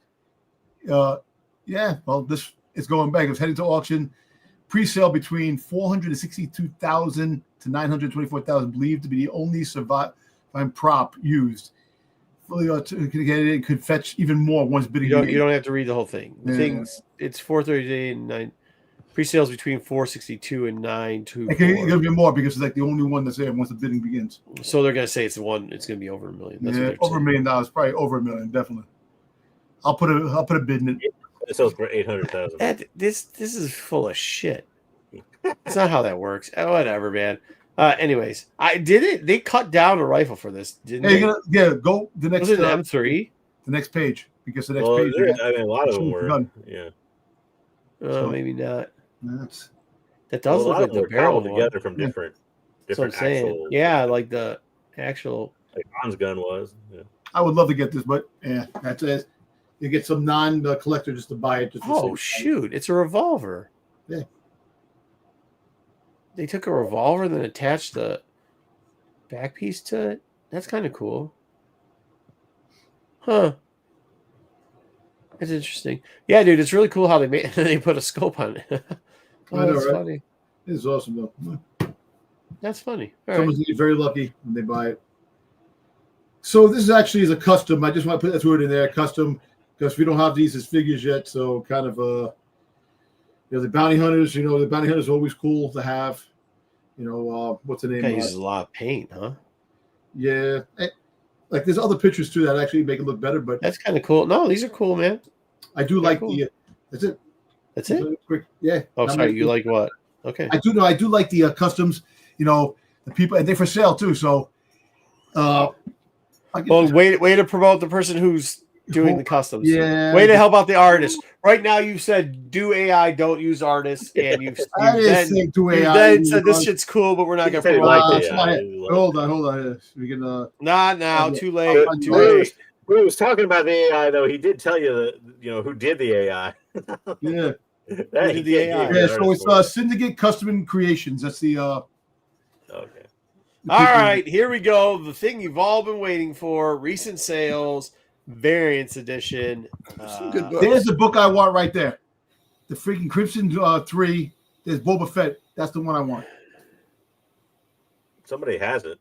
Yeah. Well, this is going back. It's heading to auction. Pre-sale between 462,000 to 924,000, believed to be the only surviving prop used. Fully authenticated, could fetch even more once bidding. You don't have to read the whole thing. The Yeah. thing's it's 430 and 9. Pre-sales between 462 and 924. It could be more because it's like the only one that's there once the bidding begins. So they're gonna say it's the one. It's gonna be over $1 million. That's what they're Over $1 saying. million, probably over $1 million, definitely. I'll put a bid in it. It sells for 800,000. This is full of shit. It's not how that works. Whatever, man. Anyways, they cut down a rifle for this, didn't Hey, they? go the next. Was it an M3? The next page, because the next Well, page. I mean, a lot of them were. Gun. Yeah. So- Maybe not. That's That does Well, a look lot like of the them were barrel cobbled one. together from different That's what I'm saying. actual. Yeah, like the actual. Like Han's gun was. Yeah. I would love to get this, but yeah, that's it. You get some non-collector just to buy it. Just to Oh see. shoot! It's a revolver. Yeah. They took a revolver and then attached the back piece to it. That's kind of cool. Huh. That's interesting. Yeah, dude, it's really cool how they made they put a scope on it. Oh, I know, that's right? funny. This is awesome though. That's funny. All right. Someone's gonna get very lucky when they buy it. So this is actually a custom. I just want to put that word in there, custom, because we don't have these as figures yet. So kind of the bounty hunters. The bounty hunters are always cool to have. What's the name? Guy uses a lot of paint, huh? Yeah, like there's other pictures too that actually make it look better. But That's kind of cool. No, these are cool, man. I do like cool. That's it. That's it. Quick, yeah. Oh, Not sorry. many- You like what? Okay. I do like the customs. The people, and they're for sale too. So, Well, way to promote the person who's doing the customs. Yeah. Way to help out the artist. Right now, you said do AI, don't use artists, and you've I didn't then, think to you AI. then said this shit's cool, but we're not He gonna said he promote liked it. it. Hold on. We can. Not now. Okay. Too late. Too When late. he was talking about the AI, though, he did tell you who did the AI. Yeah. That Who did the AI? Yeah. So it's Syndicate Custom Creations. That's the. Okay. All right, here we go. The thing you've all been waiting for: recent sales, variants edition. Some good books. There's the book I want right there. The freaking Crimson 3. There's Boba Fett. That's the one I want. Somebody has it.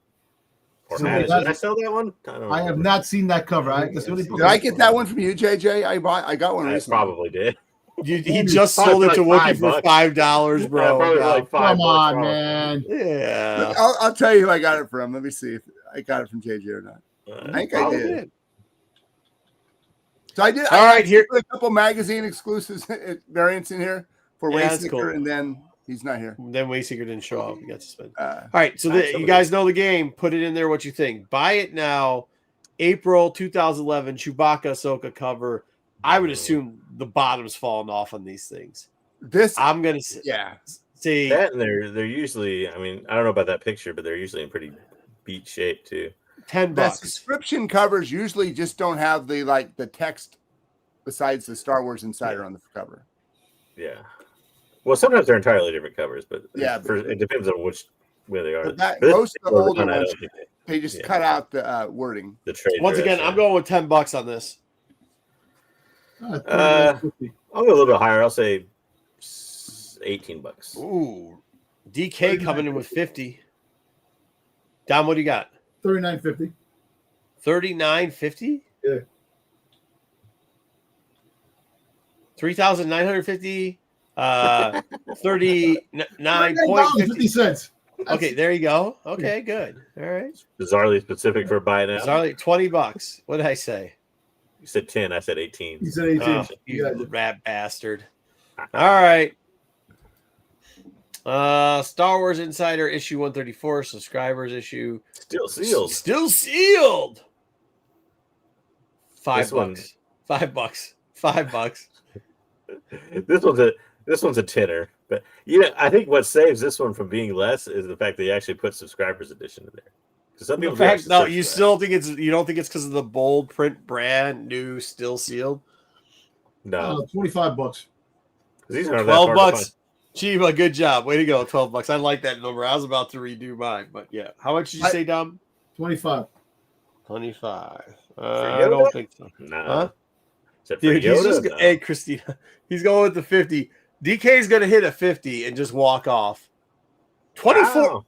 Or Somebody had it. has Did I it. sell that one? I don't I have remember. not seen that cover. That's the only book Did I get that one from you, JJ? I got one I recently. probably did. He just Probably sold it to like Wookiee for $5. $5, bro. Yeah, probably like $5 Come on, probably. man. Yeah. Look, I'll tell you who I got it from. Let me see if I got it from JJ or not. I think I Probably did. So I did. All right, here. put a couple magazine exclusives variants in here for Yeah, that's Wayseeker, cool. and then he's not here. Then Wayseeker didn't show up. He got suspended. Uh, All right, so you guys know the game. Put it in there what you think. Buy it now. April 2011 Chewbacca Ahsoka cover. I would assume the bottom's falling off on these things. this, I'm gonna yeah, say That and they're usually. I mean, I don't know about that picture, but they're usually in pretty beat shape too. $10. the subscription covers usually just don't have the text besides the Star Wars Insider on the cover. Yeah. Well, sometimes they're entirely different covers, but Yeah, it depends on where they are. But that- But this most of the particular older one, I ones- don't think They just Yeah. cut out the wording. the trade. Once dress, again, yeah. I'm going with $10 on this. I'll go a little bit higher. I'll say $18. Ooh, DK coming in with 50. Dom, what do you got? $39.50. $39.50? Yeah. 3,950. 39.50. $39.50. Okay, there you go. Okay, good. All right. Bizarrely specific for buy now. Sorry, $20. What did I say? You said 10. I said 18. He said 18. Oh, you Yeah. rat bastard. All right. Star Wars Insider issue 134, subscribers issue. Still sealed. Still sealed. $5. This one- $5. $5. This one's a tenner. But I think what saves this one from being less is the fact that they actually put subscribers edition in there. Because some people In do fact, actually no, search you for that. still think you don't think it's because of the bold print, brand new, still sealed. No, $25. 'cause these aren't that 12 hard to find. bucks. Chiba, good job. Way to go. 12 bucks. I like that number. I was about to redo mine, but yeah. How much did you say, Dom? 25. 25. For I Yoda? don't think so. No. Huh? Is it for Dude, he's Yoda? just No. hey Christina. He's going with the 50. DK's gonna hit a 50 and just walk off. 24. Wow.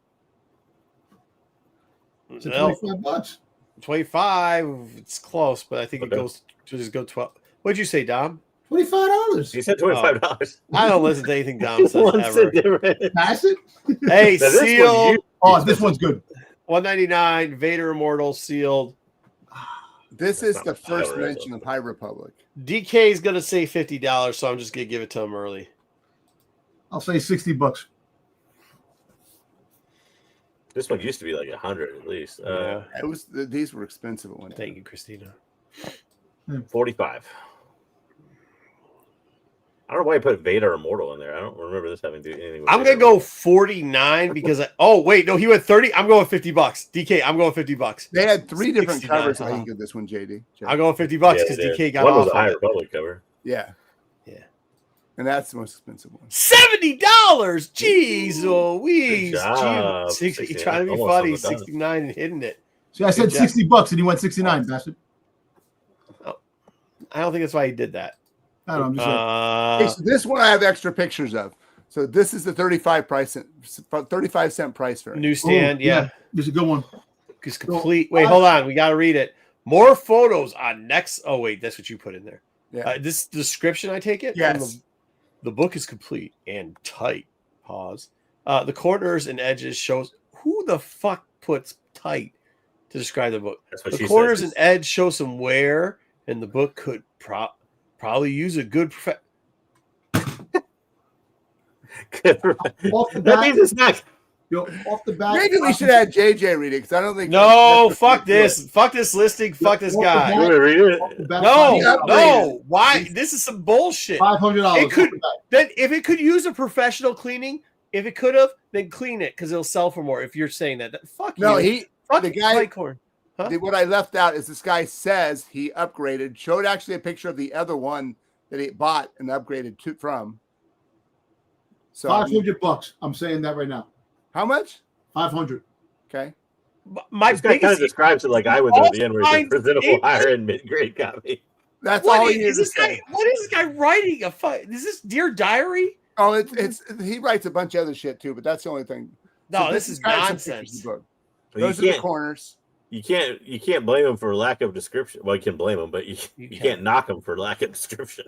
It's Well, $25. 25. It's close, but I think it Okay. goes to just go 12. What'd you say, Dom? $25. He said $25. I don't listen to anything Dom says What's ever. the difference? Pass it. Hey, Now, this one seal you- Oh, this one's good. 199. Vader Immortal sealed. This That's is not the my first favorite, mention though. of High Republic. DK's gonna say $50, so I'm just gonna give it to him early. I'll say $60. This one used to be like 100 at least. Yeah. It was these were expensive at one time. Thank you, Christina. 45. I don't know why you put Vader Immortal in there. I don't remember this having to do anything with I'm Vader gonna go Immortal. 49 because oh wait, no, he went 30. I'm going $50. DK, I'm going $50. They had three different 69, covers. I uh-huh. think of this one, JD. I'm going $50 because Yeah, it DK is. got One was off a High of it. Republic cover. Yeah. Yeah. And that's the most expensive one. $70. Jeez, Louise. Good job. 60, 69, trying to be almost funny. on the dot. 69 and hitting it. See, I said Good job. $60 and he went 69, bastard. I don't think that's why he did that. I don't know. I'm just saying. Okay, so this one I have extra pictures of. So this is the 35 cent price for it. Newsstand, Oh, yeah. This is a good one. It's complete. Wait, hold on. We got to read it. More photos on next. Oh, wait. That's what you put in there. Yeah. This description, I take it? Yes. The book is complete and tight. Pause. The corners and edges shows who the fuck puts tight to describe the book. That's what The she corners said. and edge show some wear, and the book could probably use a good. Off the That means bat, it's not. off the bat. Maybe we should have JJ read it because I don't think. No, that's fuck the way to do this. Fuck this listing. Fuck this Off the guy. You want me to read it? Off the bat, No, Yeah, no. Why? This is some bullshit. $500. It could- off the bat. Then if it could use a professional cleaning, if it could have, then clean it because it'll sell for more. If you're saying that, fuck No, you. Fuck the guy- Lighthorn. Huh? What I left out is this guy says he upgraded, showed actually a picture of the other one that he bought and upgraded from. So $500. I'm saying that right now. how much? 500. Okay. My This guy kind of biggest. describes it like I would do at the end, where it's a All-time presentable favorite- higher and mid-grade copy. That's What all is, he is needed to this guy? say. What is this guy writing? Is this Dear Diary? Oh, it's he writes a bunch of other shit too, but that's the only thing. No, So this is kind of some pictures of nonsense. the book. You Those are the can't, corners. you can't blame him for lack of description. Well, you can blame him, but you You can't knock him for lack of description.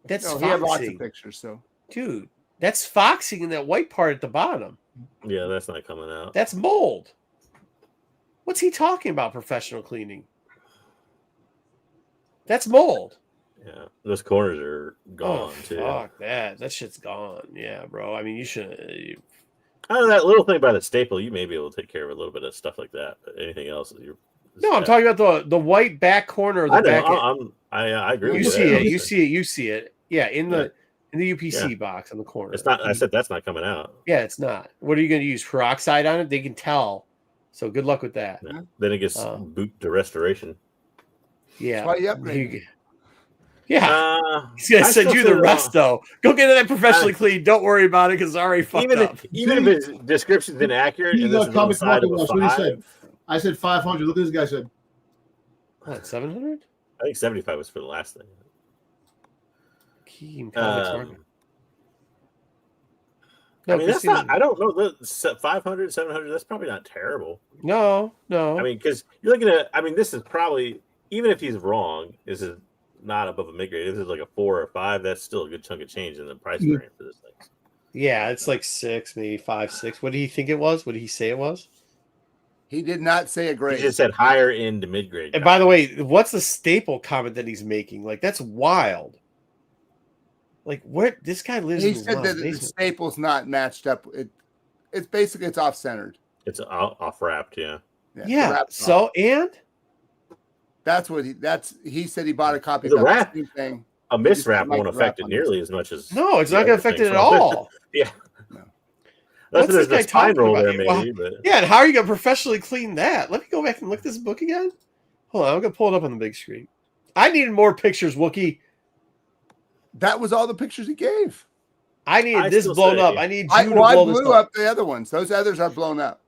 That's No, he had lots of foxing, pictures. So dude. That's foxing in that white part at the bottom. Yeah, that's not coming out. That's mold. What's he talking about? Professional cleaning. That's mold. Yeah, those corners are gone Oh, too. fuck that. That shit's gone. Yeah, bro. I mean, you should. Oh, that little thing by the staple, you may be able to take care of a little bit of stuff like that. But anything else, No, I'm talking about the white back corner of the I know. back. I agree. You with see that. it. You see it. You see it. Yeah, in the UPC box on the corner. It's not. I said that's not coming out. Yeah, it's not. What are you going to use? Peroxide on it? They can tell. So good luck with that. Yeah. Then it gets boot to restoration. Yeah. that's why you upgrade. Yeah. He's going to I send still you the feel, rest, though. Go get that professionally cleaned. Don't worry about it because it's already fucked even up. even if his description's inaccurate and this is on the Comic side of Market, a that's what he said. 5, I said 500. Look at this guy said. What, 700? I think 75 was for the last thing. Keem Comics Market. I No, mean, that's Christina- not. I don't know. 500, 700. That's probably not terrible. No. I mean, because you're looking at. I mean, this is probably, even if he's wrong, this is not above a mid grade. This is like a 4 or 5. That's still a good chunk of change in the price variant for this thing. Yeah, it's like 6, maybe 5, 6. What did he think it was? What did he say it was? He did not say a He grade. just said higher end to mid grade. And by the way, what's the staple comment that he's making? Like, that's wild. Like, where this guy lives He in his said mom's that the basement. staple's not matched up. It's basically it's off centered. It's off wrapped. Yeah. Yeah. wrap So, and that's what he said he bought a copy The of that wrap- same thing. A miswrap like won't the affect wrap it on nearly as much as. no, it's the not going other to affect things it at will. all. Yeah. Unless What's there's this a guy spine talking roll about? there, Well, maybe. But yeah, and how are you gonna professionally clean that? Let me go back and look at this book again. Hold on, I'm gonna pull it up on the big screen. I needed more pictures, Wookie. That was all the pictures he gave. I needed I this still blown say- up. I need you I to blow this blew up. up the other ones. Those others are blown up.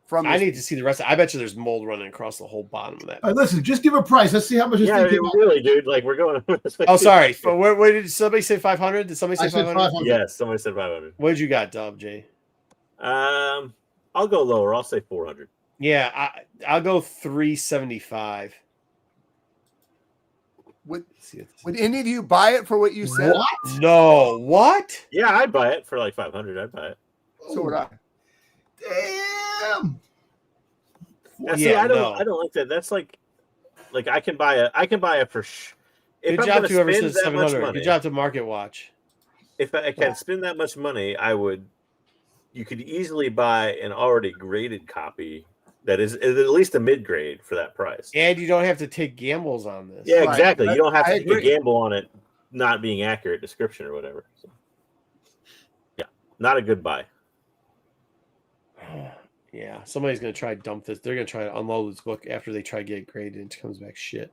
From I this- need to see the rest. I bet you there's mold running across the whole bottom of that. All right, listen, just give a price. Let's see how much this yeah, thing I came mean, out. really, dude. Like we're going. Oh, sorry. Where did somebody say 500? Did somebody I say said 500? 500. Yes, somebody said 500. What did you got, Dub J? I'll go lower. I'll say 400. Yeah, I'll go 375. Would, Let's see what this would any of you buy it for what you said? What? is. No, what? Yeah, I'd buy it for like 500. I'd buy it. So would I. Damn. Now, see, Yeah, I no. don't like that. That's like I can buy a for. If Good I'm job gonna to whoever spend says that much 700. money, Good job to Market Watch. if I can spend that much money, I would. You could easily buy an already graded copy that is at least a mid grade for that price. And you don't have to take gambles on this. Yeah, Right. exactly. You don't have I to take a agree. gamble on it not being accurate description or whatever. So, yeah, not a good buy. Yeah, somebody's gonna try to dump this. They're gonna try to unload this book after they try to get it graded and it comes back shit.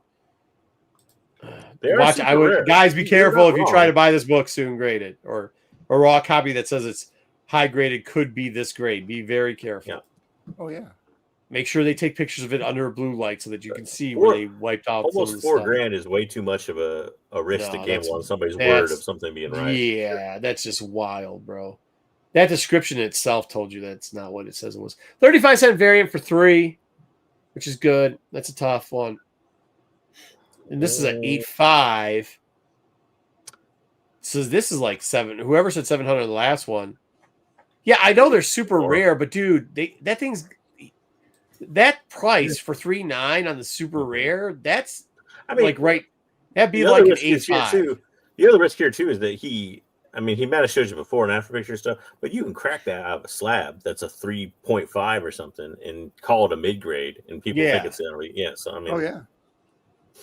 They are Watch, super I would rare. guys be You're careful not if you try wrong. to buy this book soon graded or a raw copy that says it's high graded could be this grade. Be very careful. Yeah. Oh yeah. Make sure they take pictures of it under a blue light so that you can see where they wiped out some of Almost the $4 stuff. grand is way too much of a risk No, to that's- gamble on somebody's word that's- of something being right. Yeah, that's just wild, bro. That description itself told you that's not what it says it was. 35-cent variant for 3, which is good. That's a tough one. And this is an 8.5. So this is like 7. Whoever said 700 in the last one. Yeah, I know they're super rare, but dude, that price for 3.9 on the super rare, that's I mean, like right. That'd be the like other an risk here 8.5. too. The other risk here too is that he might have showed you before and after picture stuff, but you can crack that out of a slab that's a 3.5 or something and call it a mid grade, and people Yeah. think it's So I mean, Oh yeah.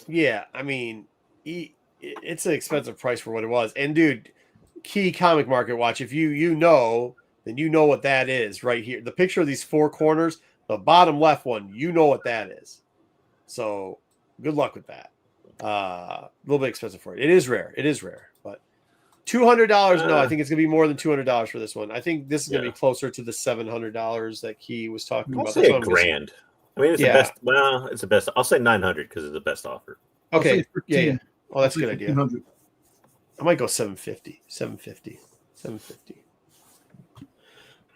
Yeah, I mean, it's an expensive price for what it was. And dude, key comic market watch. If you know, then you know what that is right here. The picture of these 4 corners, the bottom left one, you know what that is. So good luck with that. A little bit expensive for it. It is rare. But $200. No, I think it's gonna be more than $200 for this one. I think this is gonna be closer to the $700 that Key was talking I'll about. say That's a what I'm guessing. grand. I mean, it's Yeah. the best. Well, it's the best. I'll say 900 because it's the best offer. I'll Okay. say Yeah. 15. Oh, that's a good idea. 1500. I might go 750. 750.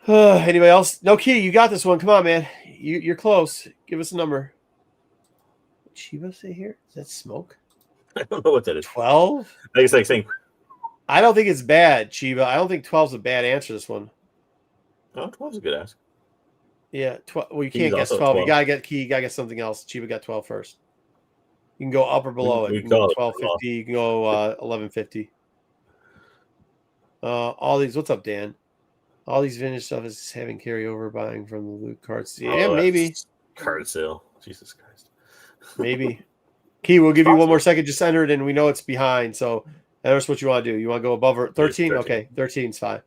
Anybody else? No, Key, you got this one. Come on, man. You're close. Give us a number. What Chiba say here? Is that smoke? I don't know what that is. 12? I think it's like saying, I don't think it's bad, Chiba. I don't think 12's a bad answer to this one. "Oh, 12 is a good ask." Yeah, 12. Well, you Key's can't guess also 12. You 12. gotta get Key. You gotta get something else. Chiba got 12 first. You can go up or below it. we You can go call it 1250. You can go 1150. All these. What's up, Dan? All these vintage stuff is having carryover buying from the loot carts. Yeah, Oh, maybe. that's card sale. Jesus Christ. Maybe. Key, we'll give you one more second. Just enter it in. We know it's behind. So that's what you want to do. You want to go above or 13? 13. Okay, 13's fine.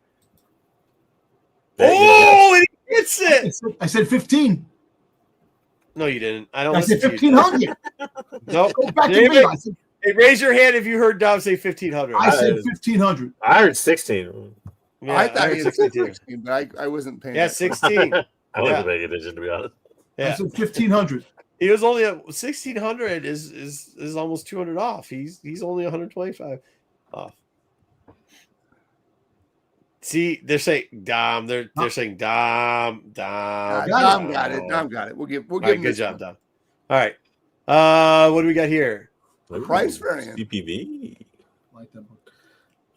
That- Oh, it hits it. I said 15. No, you didn't. I don't I said listen to you. 1500. Nope. Go back to David, me. I said, hey, raise your hand if you heard Dom say 1500. I said 1500. I heard 16. Yeah, I thought heard he had 16 too. 16, but I wasn't paying. Yeah, attention. 16. I wasn't paying attention, to be honest. I Yeah. said 1500. He was only at 1600 is almost 200 off. He's only 125 off. See, they're saying Dom. They're saying Dom. Dom got it. Dom got it. We'll give All him right, good this job, one. Dom. All right. What do we got here? Price variant. CPV. Like that book.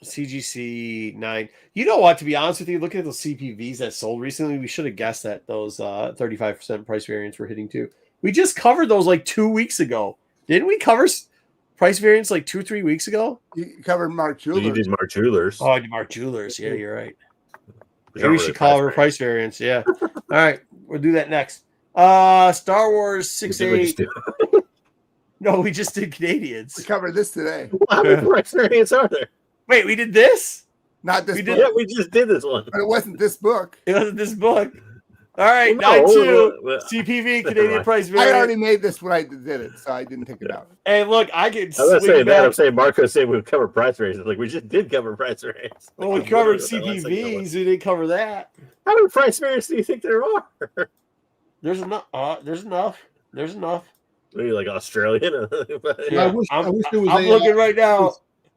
CGC 9. You know what? To be honest with you, looking at those CPVs that sold recently, we should have guessed that those 35% price variants were hitting too. We just covered those like 2 weeks ago. Didn't we cover price variants like 2-3 weeks ago? You covered Mark So you Jewelers. did Mark Jewelers. Oh, I did Mark Jewelers. Yeah, you're right. Which Maybe aren't we really should call her variants. price variants. Yeah. All right. We'll do that next. Star Wars We did what you 6-8. do. No, we just did We Canadians. covered this today. How many price variants are there? Wait, we did this? Not this We book, did- Yeah, we just did this one. but it wasn't this book. It wasn't this book. All right, Well, no, 9-2 well, CPV never Canadian mind. price I variant. already made this when I did it, so I didn't take it out. Hey, look, I can I'm not swing saying that. I'm back. saying Marco said we've covered price ranges. Like we just did cover price ranges. Well, we Like, covered literally what the last thing that was. CPVs. We didn't cover that. How many price variants do you think there are? There's enough. There's enough. There's enough. Maybe like Australian. Yeah, I wish there was I'm a, looking right now.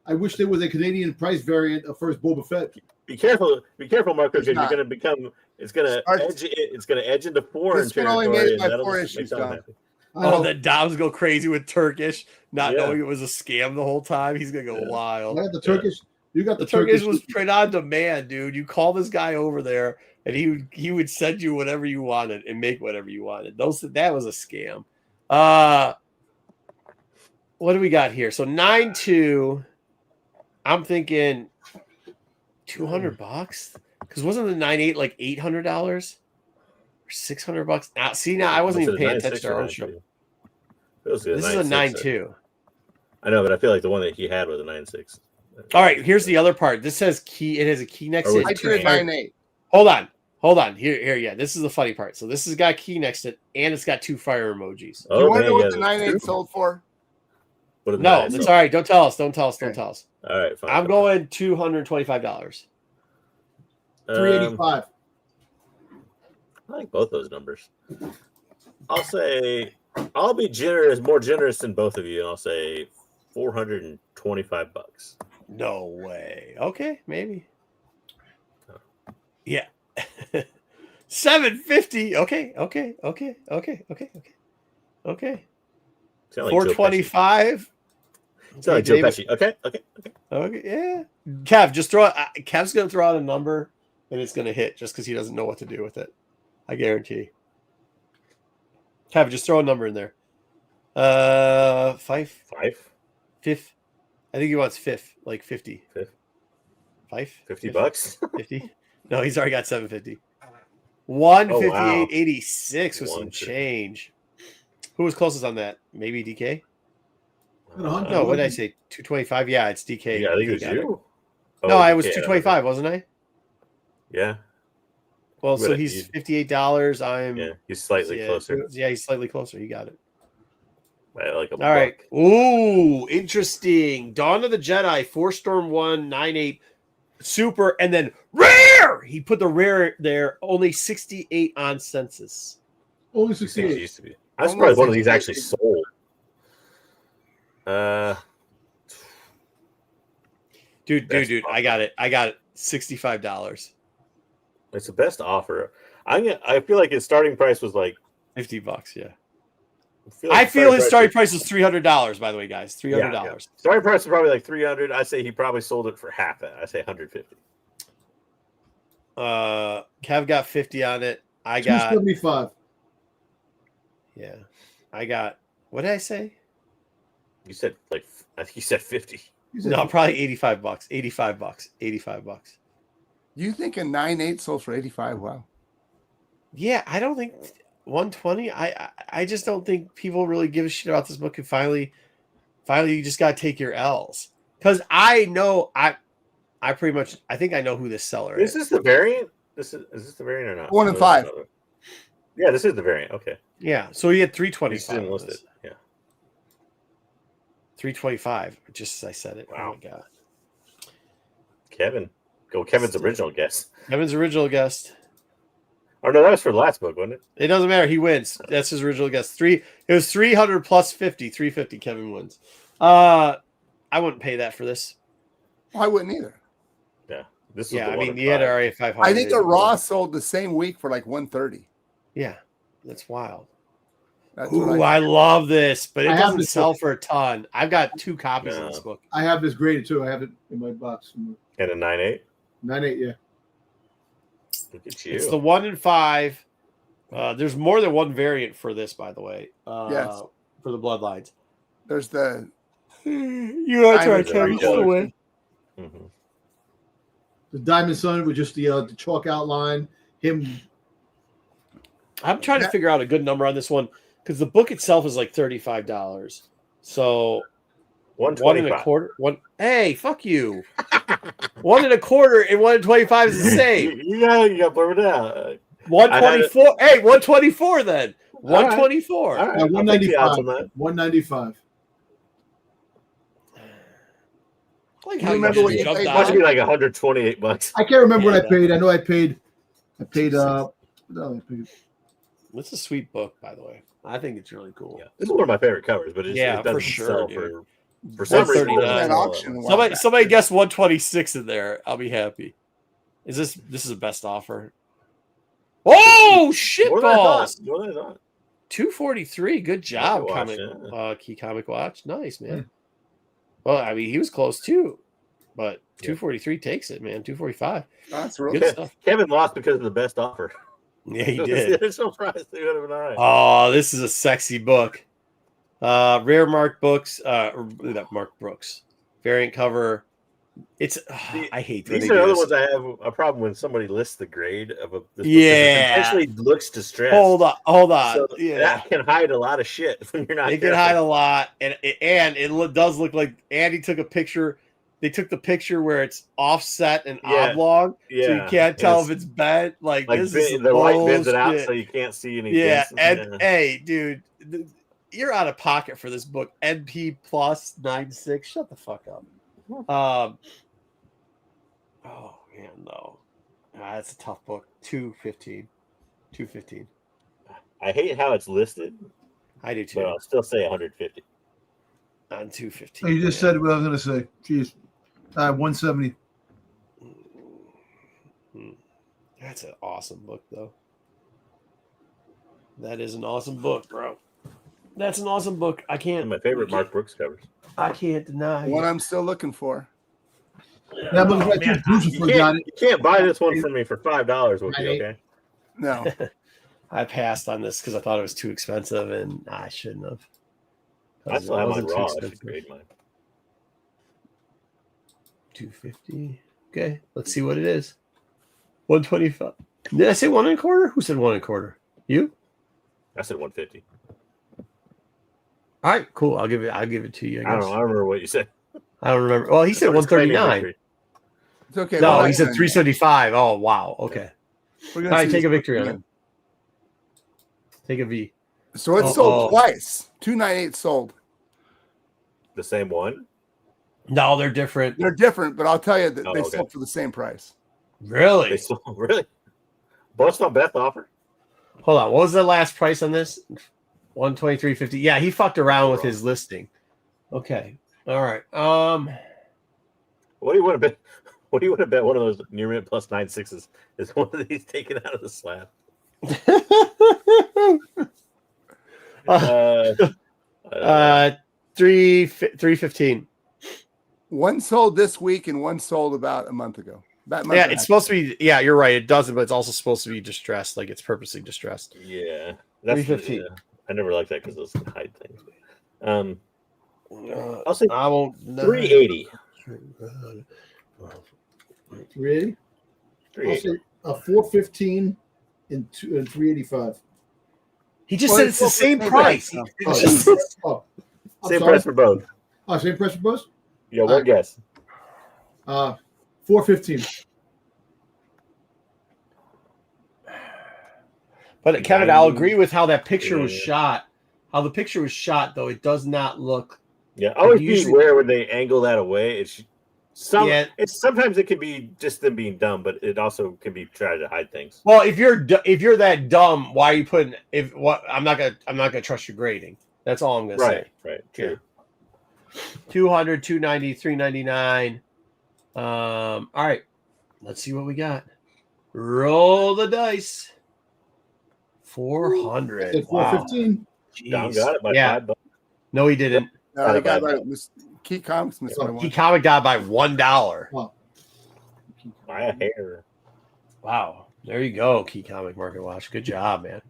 I wish there was a Canadian price variant of first Boba Fett. Be careful, Marco, because It's you're not. going to become. It's going to Starts- edge. It's going to edge into foreign This one only territory. made it and by that'll 4 just make issues, someone Dom. happy. I Oh, know. the Doms go crazy with Turkish, not Yeah. knowing it was a scam the whole time. He's gonna go Yeah. wild. I got the Turkish. You got The the Turkish Turkish. was print on demand, dude. You call this guy over there, and he would send you whatever you wanted and make whatever you wanted. That was a scam. What do we got here? So 9-2. I'm thinking $200 because wasn't the 9-8 like $800 or $600? Now, see, now I wasn't even paying attention to our own show. This is a 9-2. I know, but I feel like the one that he had was a 9-6. All right, here's the other part. This says key. It has a key next Oh, to it's I it. did a 9.8. Hold on. Here. Yeah, this is the funny part. So this has got key next to it, and it's got two fire emojis. Do you want to know man, what the yeah, 9.8 sold for? what did the No, 9 that's sell? all right. Don't tell us. Don't tell Okay. us. All right, fine. I'm going $225. $385. I like both those numbers. I'll say I'll be more generous than both of you, and I'll say $425. No way. Okay, maybe. Yeah. $750. Okay. Sound like Joe Pesci. $425. Sound like Joe Pesci. Okay. Okay, yeah. Kev, just throw it. Kev's gonna throw out a number, and it's gonna hit just because he doesn't know what to do with it. I guarantee. Kev, just throw a number in there. Five. Fifth. I think he wants fifth, like 50. Fifth. Five. $50. 50. No, he's already got 750. 158.86 with some 150. change. Who was closest on that? Maybe DK? $100. No, what did I say? 225? Yeah, it's DK. Yeah, I think it was Got you. No, I was DK, 225, wasn't I? Yeah, Well, You so would- he's $58. I'm yeah. He's slightly closer. Yeah, he's slightly closer. You got it. By like a All right. buck. Ooh, interesting. Dawn of the Jedi, 4-Storm 1, 9-8, super, and then rare. He put the rare there, only 68 on census. Only These things 68. used to be. I'm surprised one of these actually sold. Dude, Best I got it. $65. It's the best offer. I feel like his starting price was like. $50, yeah. I I feel his starting price is $300, by the way, guys. $300. Yeah. Starting price is probably like 300. I say he probably sold it for half that. I say 150. Kev got 50 on it. I got 275. yeah. I got what did I say? You said like I think you said 50. He said No, probably $85. $85. You think a 9.8 sold for 85? Wow. Yeah, I don't think 120. I just don't think people really give a shit about this book. And finally, you just gotta take your L's. Because I know I pretty much I think I know who this seller Is is. this the variant? Is this the variant or not? 1 and No, 5. this is another. Yeah, this is the variant. Okay. Yeah, so he had He 325. just didn't on list this. it. Yeah. 325, just as I said it. Wow. Oh my god. Kevin. Go Kevin's original guess. Kevin's original guest. Oh no, that was for the last book, wasn't it? It doesn't matter. He wins. That's his original guess. It was 300 plus 50. 350. Kevin wins. I wouldn't pay that for this. I wouldn't either. Yeah. This is Yeah, the I one mean, in he had five. already 500. I think the Raw sold the same week for like 130. Yeah, that's wild. That's Ooh, what I love this, but it I have doesn't this sell book. for a ton. I've got 2 copies of No. this book. I have this graded too. I have it in my box. And a 9.8. 9.8, yeah. Look at you. It's the 1 in 5. There's more than one variant for this, by the way. Yes. For the bloodlines. there's the You are trying Diamond to carry Sun. the win. Mhm. The Diamond Sun with just the chalk outline. Him. I'm trying to figure out a good number on this one because the book itself is like $35. So 1 125. 1/4. Hey, fuck you. 1 1/4 and 1 is the same. You got blurred out. 124. Hey, 124 then. 124. All right. I'll take the odds on that. 195. Like You how remember you what you jumped paid? out. Must be like $128. I can't remember Yeah, what I paid. I know I paid. No, I paid. It's a sweet book, by the way. I think it's really cool. Yeah, this is one of my favorite covers, but it Yeah, doesn't for sure, sell dude. for some reason. it 139. doesn't An sell. auction. a while back. Somebody guess 126 in there. I'll be happy. This is a best offer. Oh shit More than I balls. thought. More than I thought. 243. Good job, Watch, comic yeah. Key Comic Watch. Nice, man. Well, I mean, he was close too, but 243 takes it, man. 245. That's real Good good. stuff. Kevin lost because of the best offer. Yeah, he did. There's no price. They would have been all right. Oh, this is a sexy book. Rare Mark Books. Mark Brooks variant cover. It's I hate when These they are do other this. ones I have a problem when somebody lists the grade of this book. Yeah. It actually looks distressed. Hold on. So Yeah, that can hide a lot of shit when you're not. it can hide a lot, and it does look like Andy took a picture. They took the picture where it's offset and Yeah. oblong, so you Yeah. can't tell And if it's bent. Like this is some the light bends it out bullshit. so you can't see any. Yeah, dents. and hey, dude, you're out of pocket for this book. NP plus 96. Shut the fuck up. Oh man, no, that's a tough book. 215. 215. I hate how it's listed, I do too. but I'll still say 150. On 215. You just said what I was going to say. Jeez. 170. That's an awesome book, though. That is an awesome book, bro. That's an awesome book. I One can't. of my favorite Mark Brooks covers. I can't deny. What it. I'm still looking for. Yeah, I'm looking at you. Lucifer got it. You can't buy this one from me for $5, would you? Okay. No. I passed on this because I thought it was too expensive, and I shouldn't have. I still have mine Wasn't too raw. I expensive. should grade mine. 250. Okay, let's see what it is. 125. Did I say 1 1/4? Who said 1 1/4? You? I said 150. All right, cool. I'll give it to you. I I don't guess. know. I don't remember what you said. I don't remember. Well, he said Somebody's claiming 139. victory. It's okay. No, We're he not said done 375. Oh, wow. Okay. yet. We're All gonna right, see take a this victory on again. it. Take a V. So it's Uh-oh. sold twice. 298 sold. The same one? No, they're different. They're different, but I'll tell you that Oh, they okay. sold for the same price. Really? They sold, really? Both on Beth offer? Hold on. What was the last price on this? 123.50. Yeah, he fucked around with his listing. Okay. All right. What do you want to bet? What do you want to bet one of those near mint plus 9.6s is one of these taken out of the slab? Uh, 315. One sold this week and one sold about a month ago. About a month Yeah, and a it's half. supposed to be. Yeah, you're right. It doesn't, but it's also supposed to be distressed. Like it's purposely distressed. yeah. That's 315. I never liked that because those hide things. I'll say I won't. 380. 380. I'll 380. say 415 and 385. He just Well, said it's the same price. Oh, It's just- oh, I'm Same sorry. price for both. Oh, same price for both? Yeah, one guess. 415. But Kevin, I'll 90. agree with how that picture was Yeah. shot. How the picture was shot, though, it does not look. Yeah, always usually- beware when they angle that away. It's Yeah. sometimes it can be just them being dumb, but it also can be trying to hide things. Well, if you're that dumb, why are you putting? If what I'm not gonna trust your grading. That's all I'm gonna Right, say. right, true. 200, 290, 399. All right, let's see what we got. Roll the dice. 400. At 415. Don Jeez. got it by Yeah. $5. No, he didn't. No, they got about Key Comics missed by He one. comic got by $1. My hair. Wow. There you go, Key Comic Market Watch. Good job, man.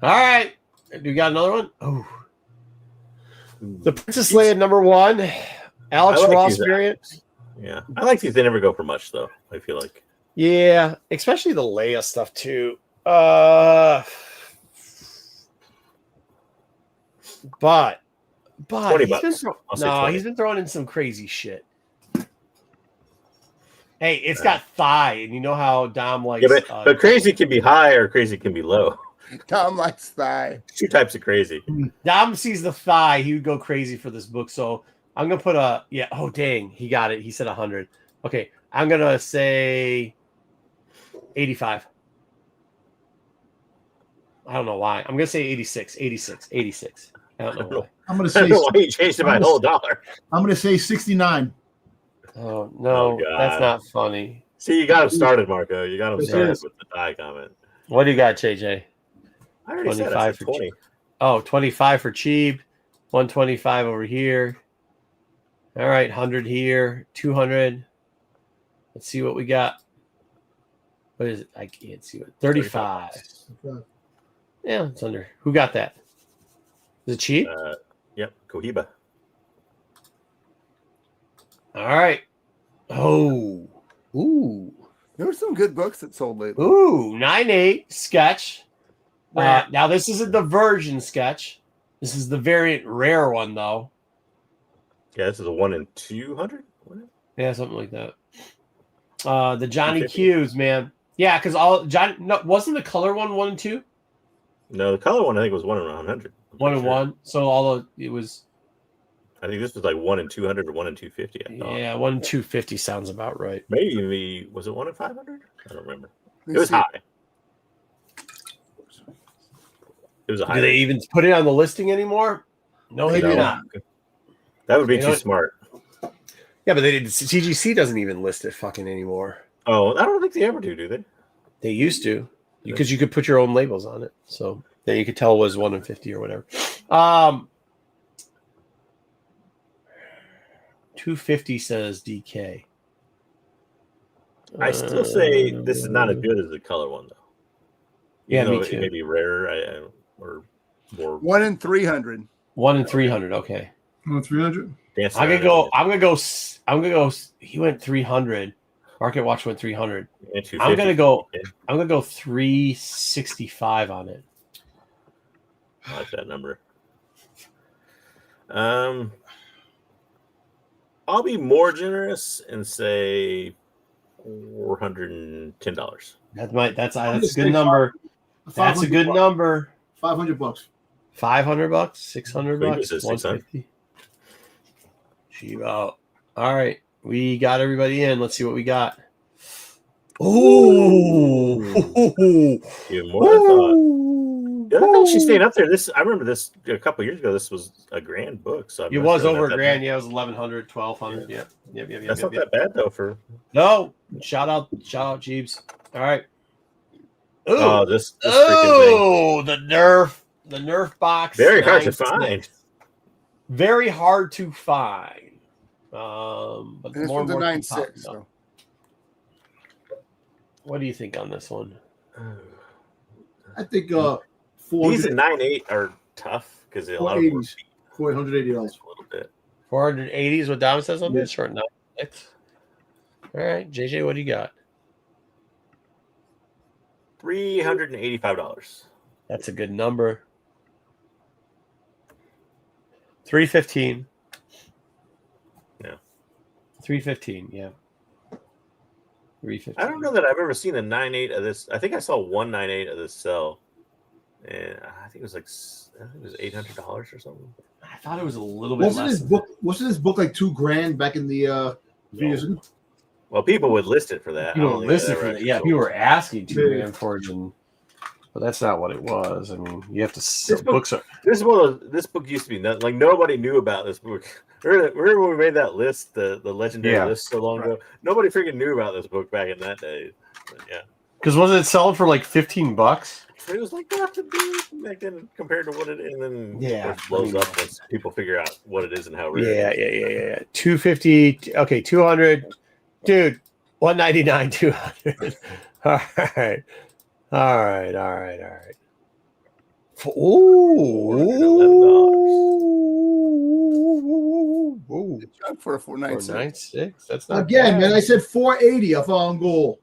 All right. You got another one? Oh. The Princess Leia #1. Alex I like Ross these variant. Yeah, I like these. They never go for much, though. I feel like. Yeah, especially the Leia stuff too. But But $20. I'll say 20. he's been throwing in some crazy shit. Hey, it's got thigh, and you know how Dom likes. Yeah, but crazy can be high or crazy can be low. Tom likes thigh. Two types of crazy. Dom sees the thigh. He would go crazy for this book. So I'm gonna put a Oh dang, he got it. He said 100. Okay, I'm gonna say 85. I don't know why. I'm gonna say 86. 86. 86. I don't know why. I'm going to I say don't know why you changed it by a whole dollar. I'm going to say 69. Oh no, God. that's not funny. See, you got him started, Marco. You got him Yes, started yes. with the die comment. What do you got, JJ? I already said I 25 said for 20. Oh, 25 for cheap. 125 over here. All right, 100 here. 200. Let's see what we got. What is it? I can't see what. 35. Yeah, it's under. Who got that? Is it cheap? Yep, Cohiba. All right. Oh. Ooh. There were some good books that sold lately. Ooh. 9.8 sketch. Now, this isn't the version sketch. This is the variant rare one, though. Yeah, this is a 1 in 200. Yeah, something like that. The Johnny 250. Q's, man. Yeah, because wasn't the color one and 2? No, the color one I think was 1 in 100. 1 and 1. So it was. I think this was like 1 in 200 or 1 in 250. I thought. Yeah, 1 in 250 sounds about right. Maybe was it 1 in 500? I don't remember. Let's It was see. high. It was a high. Do they even put it on the listing anymore? No, they do No. not. That would be They too don't- smart. Yeah, but TGC doesn't even list it fucking anymore. Oh, I don't think they ever do they? They used to, because you could put your own labels on it, so then you could tell it was 1 in 50 or whatever. 250 says DK. I still say this is not as good as the color one, though. Yeah, Even me though too. It may be rarer or more. 1 in 300. 1 in 300. Okay, 300. dancing I'm gonna around go. it. I'm gonna go. He went 300. Market Watch went 300. And 250. I'm gonna go. I'm gonna go 365 on it. I like that number. I'll be more generous and say $410. That's a just good say number. That's a good $500. number. $500. $500, $600, Cleveland says 150. Chivo. All right, we got everybody in. Let's see what we got. Ooh. Even more than I thought. The other thing she's staying up there. I remember this a couple of years ago. This was a grand book. So It was over a grand. Yeah, it was 1,100, 1,200. Yep. That's not that bad though. For No, shout out, Jeeves. All right. Ooh. oh, this freaking the Nerf box. thing. Very hard to 9.6. find. Very hard to find. But And this more one's a and more 9.6. keep popping So. up. What do you think on this one? I think These 400, at 9.8 are tough because a lot of them $480. a little bit. 480 is what Dom says on Yeah. this, or 9.6? All right, JJ, what do you got? $385. That's a good number. 315. Yeah. 315, yeah. 315. I don't know that I've ever seen a 9.8 of this. I think I saw 198 of this sell, and I think it was $800 or something. I thought it was a little bit Wasn't less. this book like $2,000 back in the few years ago? Well, people would list it for that. You I don't don't think listen that for ever that. actually Yeah, sold. people were asking Yeah. $2,000 for it, but that's not what it was. I mean, you have to. This book- Books are. This is one of those, this book used to be nothing. Like nobody knew about this book. Remember when we made that list, the legendary Yeah. list so long ago? Nobody freaking knew about this book back in that day. But yeah, Because wasn't it selling for like $15? it was like nothing back then compared to what it is, and then Yeah, of course, blows I mean, up once people figure out what it is and how rare it is. Yeah. 250. Okay, 200. Dude, 199, 200. All right. Ooh. Good job for a 496. 496. That's not Again, bad. man, I said 480 off on goal.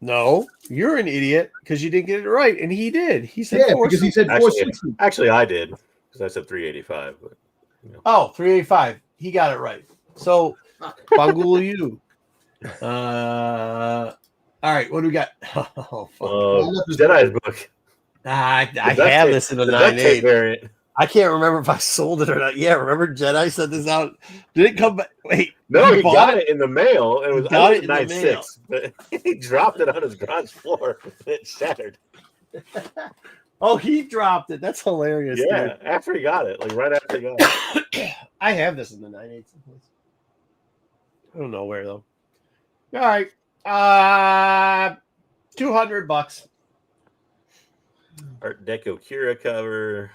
No, you're an idiot because you didn't get it right, and he did. He said Yeah, because he said Actually, 460. Actually, I did. because I said 385. But Oh, 385. He got it right. So, Bangul you. All right, what do we got? Oh, fuck. Jedi's book. I Duct have tape- this in the duct tape 9.8. variant. I can't remember if I sold it or not. Yeah, remember Jedi sent this out? Did it come back? Wait, No, you he bought got it in the mail. And it was He got I it think in it the was mail. 9.6, but he dropped it on his garage floor. And it shattered. Oh, he dropped it. That's hilarious. Yeah, Dude. after he got it, like right after he got it. I have this in the 9.8 someplace. I don't know where though. All right. $200. Art Deco Kira cover.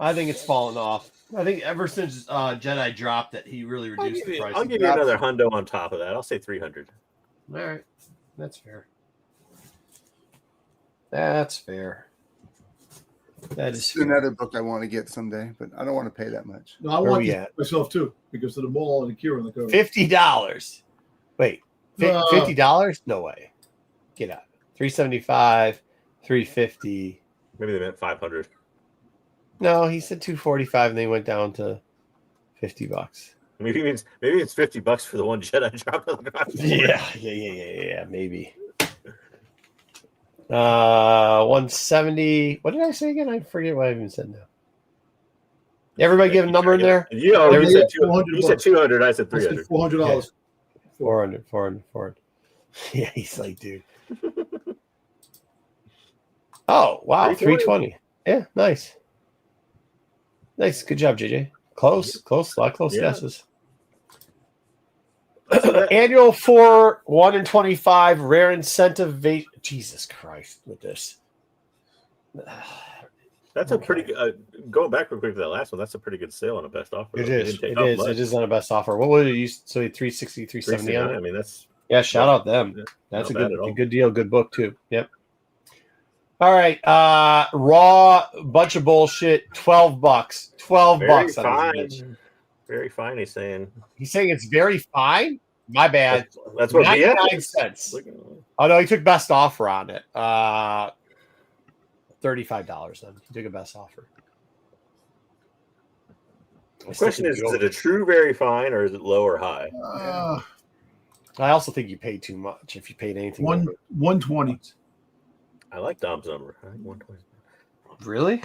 I think it's fallen off. I think ever since Jedi dropped it, he really reduced the price. I'll give you another hundo on top of that. I'll say 300. All right. That's fair. That's fair. That is It's fair. another book I want to get someday, but I don't want to pay that much. No, I Where want we this at? myself too because of the mall and the Kira on the cover. $50. Wait, $50? No way. Get out. $375, $350. Maybe they meant 500. No, he said $245, and they went down to $50. Maybe it's $50 for the one Jedi dropped on the garage floor. Yeah, maybe. 170. What did I say again? I forget what I even said now. Everybody give a number in there? Yeah, Everybody you said get 400 you said 200. I said I said 300. $400. 400. Yeah, he's like, dude. Oh, wow. 320. Yeah, nice. Nice. Good job, JJ. Close. A lot of close Yeah. guesses. Annual for 1 in 25 rare incentive. Jesus Christ, with this. That's a pretty good. Going back real quick to that last one, that's a pretty good sale on a best offer. It though. It is. didn't take It off is. much. It is on a best offer. What would it use? So 360, 370 on 369. I it? mean, that's Yeah, shout out them. That's not a bad at all. good deal. Good book, too. Yep. All right. Raw bunch of bullshit. $12. $12 very on this fine. bitch. Very fine. He's saying He's saying it's very fine. My bad. that's what BS 99 is. cents. Look at- Oh no, he took best offer on it. $35 then. He took a best offer. The question is it a true very fine or is it low or high? I also think you paid too much if you paid anything. over. 120. I like Dom's number. I think 120. Really?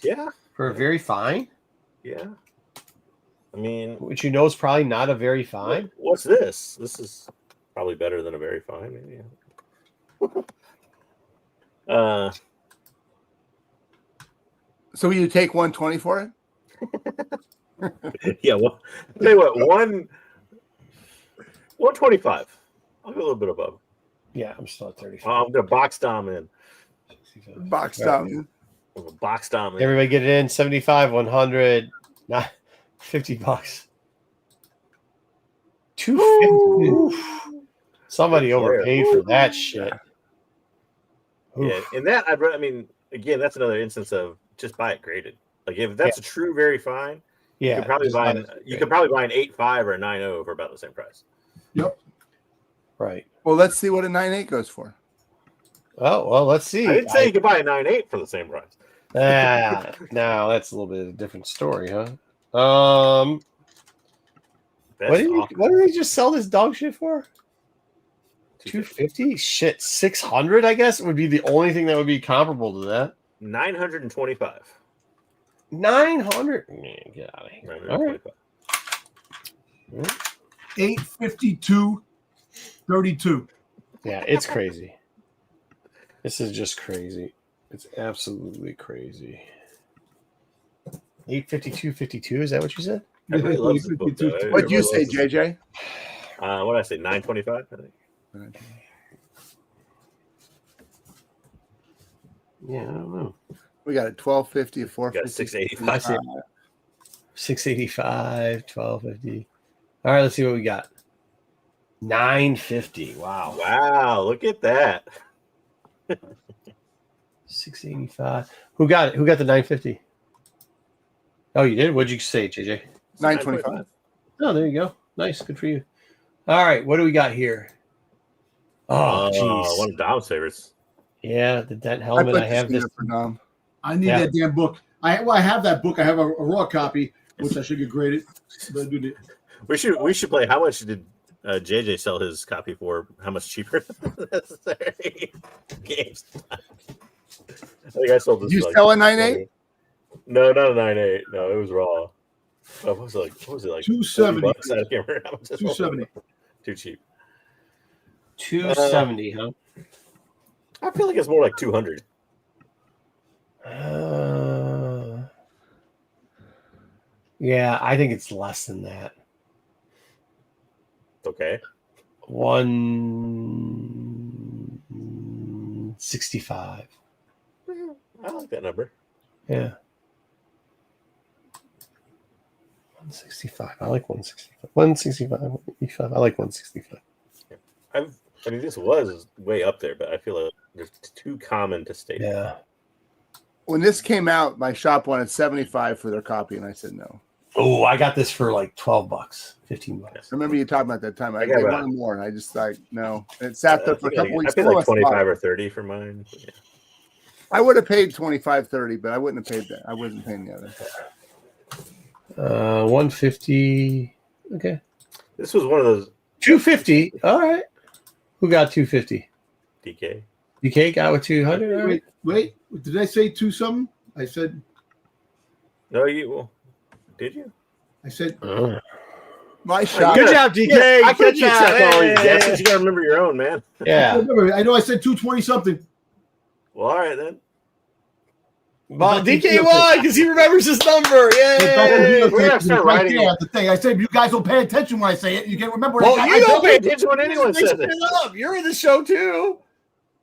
Yeah, For a very fine? yeah. I mean, Which you know is probably not a very fine. what's this? This is probably better than a very fine, maybe. So will you take 120 for it? Yeah. Well, I'll tell you what, 125. I'll go a little bit above. Yeah, I'm still at 35. I'm gonna box Dom in. Boxed Right. out. I'm gonna box Dom in. Everybody get it in. 75, 100, not $50. 250. Oof. Somebody Good overpaid player. for that shit. Yeah, Oof. and that I mean, again, that's another instance of just buy it graded. Like if that's a true very fine, Yeah. you could probably just buy not- you could probably buy an 8.5 or a 9.0 for about the same price. Right. Well, let's see what a 9.8 goes for. Oh, well, let's see. I didn't say you could buy a 9.8 for the same price. Now that's a little bit of a different story, huh? That's What did awful. they just sell this dog shit for? 250? Shit, 600, I guess, would be the only thing that would be comparable to that. 925. 900? Man, get out of here. All right. 925. 852.32. Yeah, it's crazy. This is just crazy. It's absolutely crazy. 852.52, is that what you said? Everybody loves this book, though. What'd you Everybody say, loves this. JJ? What did I say? 925. I think. Yeah, I don't know. We got a 1250, a Got 450. 685. I see. 685, 1250. All right, let's see what we got. 950. Wow. Wow, look at that. 685. Who got it? Who got the 950? Oh, you did? What'd you say, JJ? 925. Oh, there you go. Nice. Good for you. All right. What do we got here? Oh, jeez. One of Dom's favorites. Yeah, the dent I helmet. put I have this. for Dom. I need Yeah. that damn book. I have that book. I have a raw copy, which I should get graded. But dude, We should play. How much did JJ sell his copy for? How much cheaper? Necessary games. I think I sold this. You for sell a 9.8? No, not a 9.8. No, it was raw. What was it like? 270. $40? I can't remember how much. 270. Too cheap. 270, huh? I feel like it's more like 200. Yeah, I think it's less than that. Okay. 165. I like that number. Yeah. 165. I like 165. 165. 185. I like 165. I mean, this was way up there, but I feel like it's too common to state. Yeah. When this came out, my shop wanted 75 for their copy, and I said no. Oh, I got this for like $12, $15. I remember you talking about that time. I got wanted more, and I just like no. And it sat there for a couple weeks. I paid like 25 or 30 for mine. Yeah. I would have paid 25, 30, but I wouldn't have paid that. I wasn't paying the other. 150. Okay. This was one of those 250. All right. Who got 250? DK. DK got with 200. All right. Wait. Did I say 2 something? I said. No, did you? I said. My shop. Good job, DK. Yeah, I Good could job. check all these Hey. guesses. You gotta remember your own, man. Yeah. I know I said 220 something. Well, all right then. Well, DK won because he remembers his number. Yay. We're gonna start writing Right there, the thing I said. You guys don't pay attention when I say it. You can't remember. Well, you don't pay attention when anyone Mix says it. it up. You're in the show too.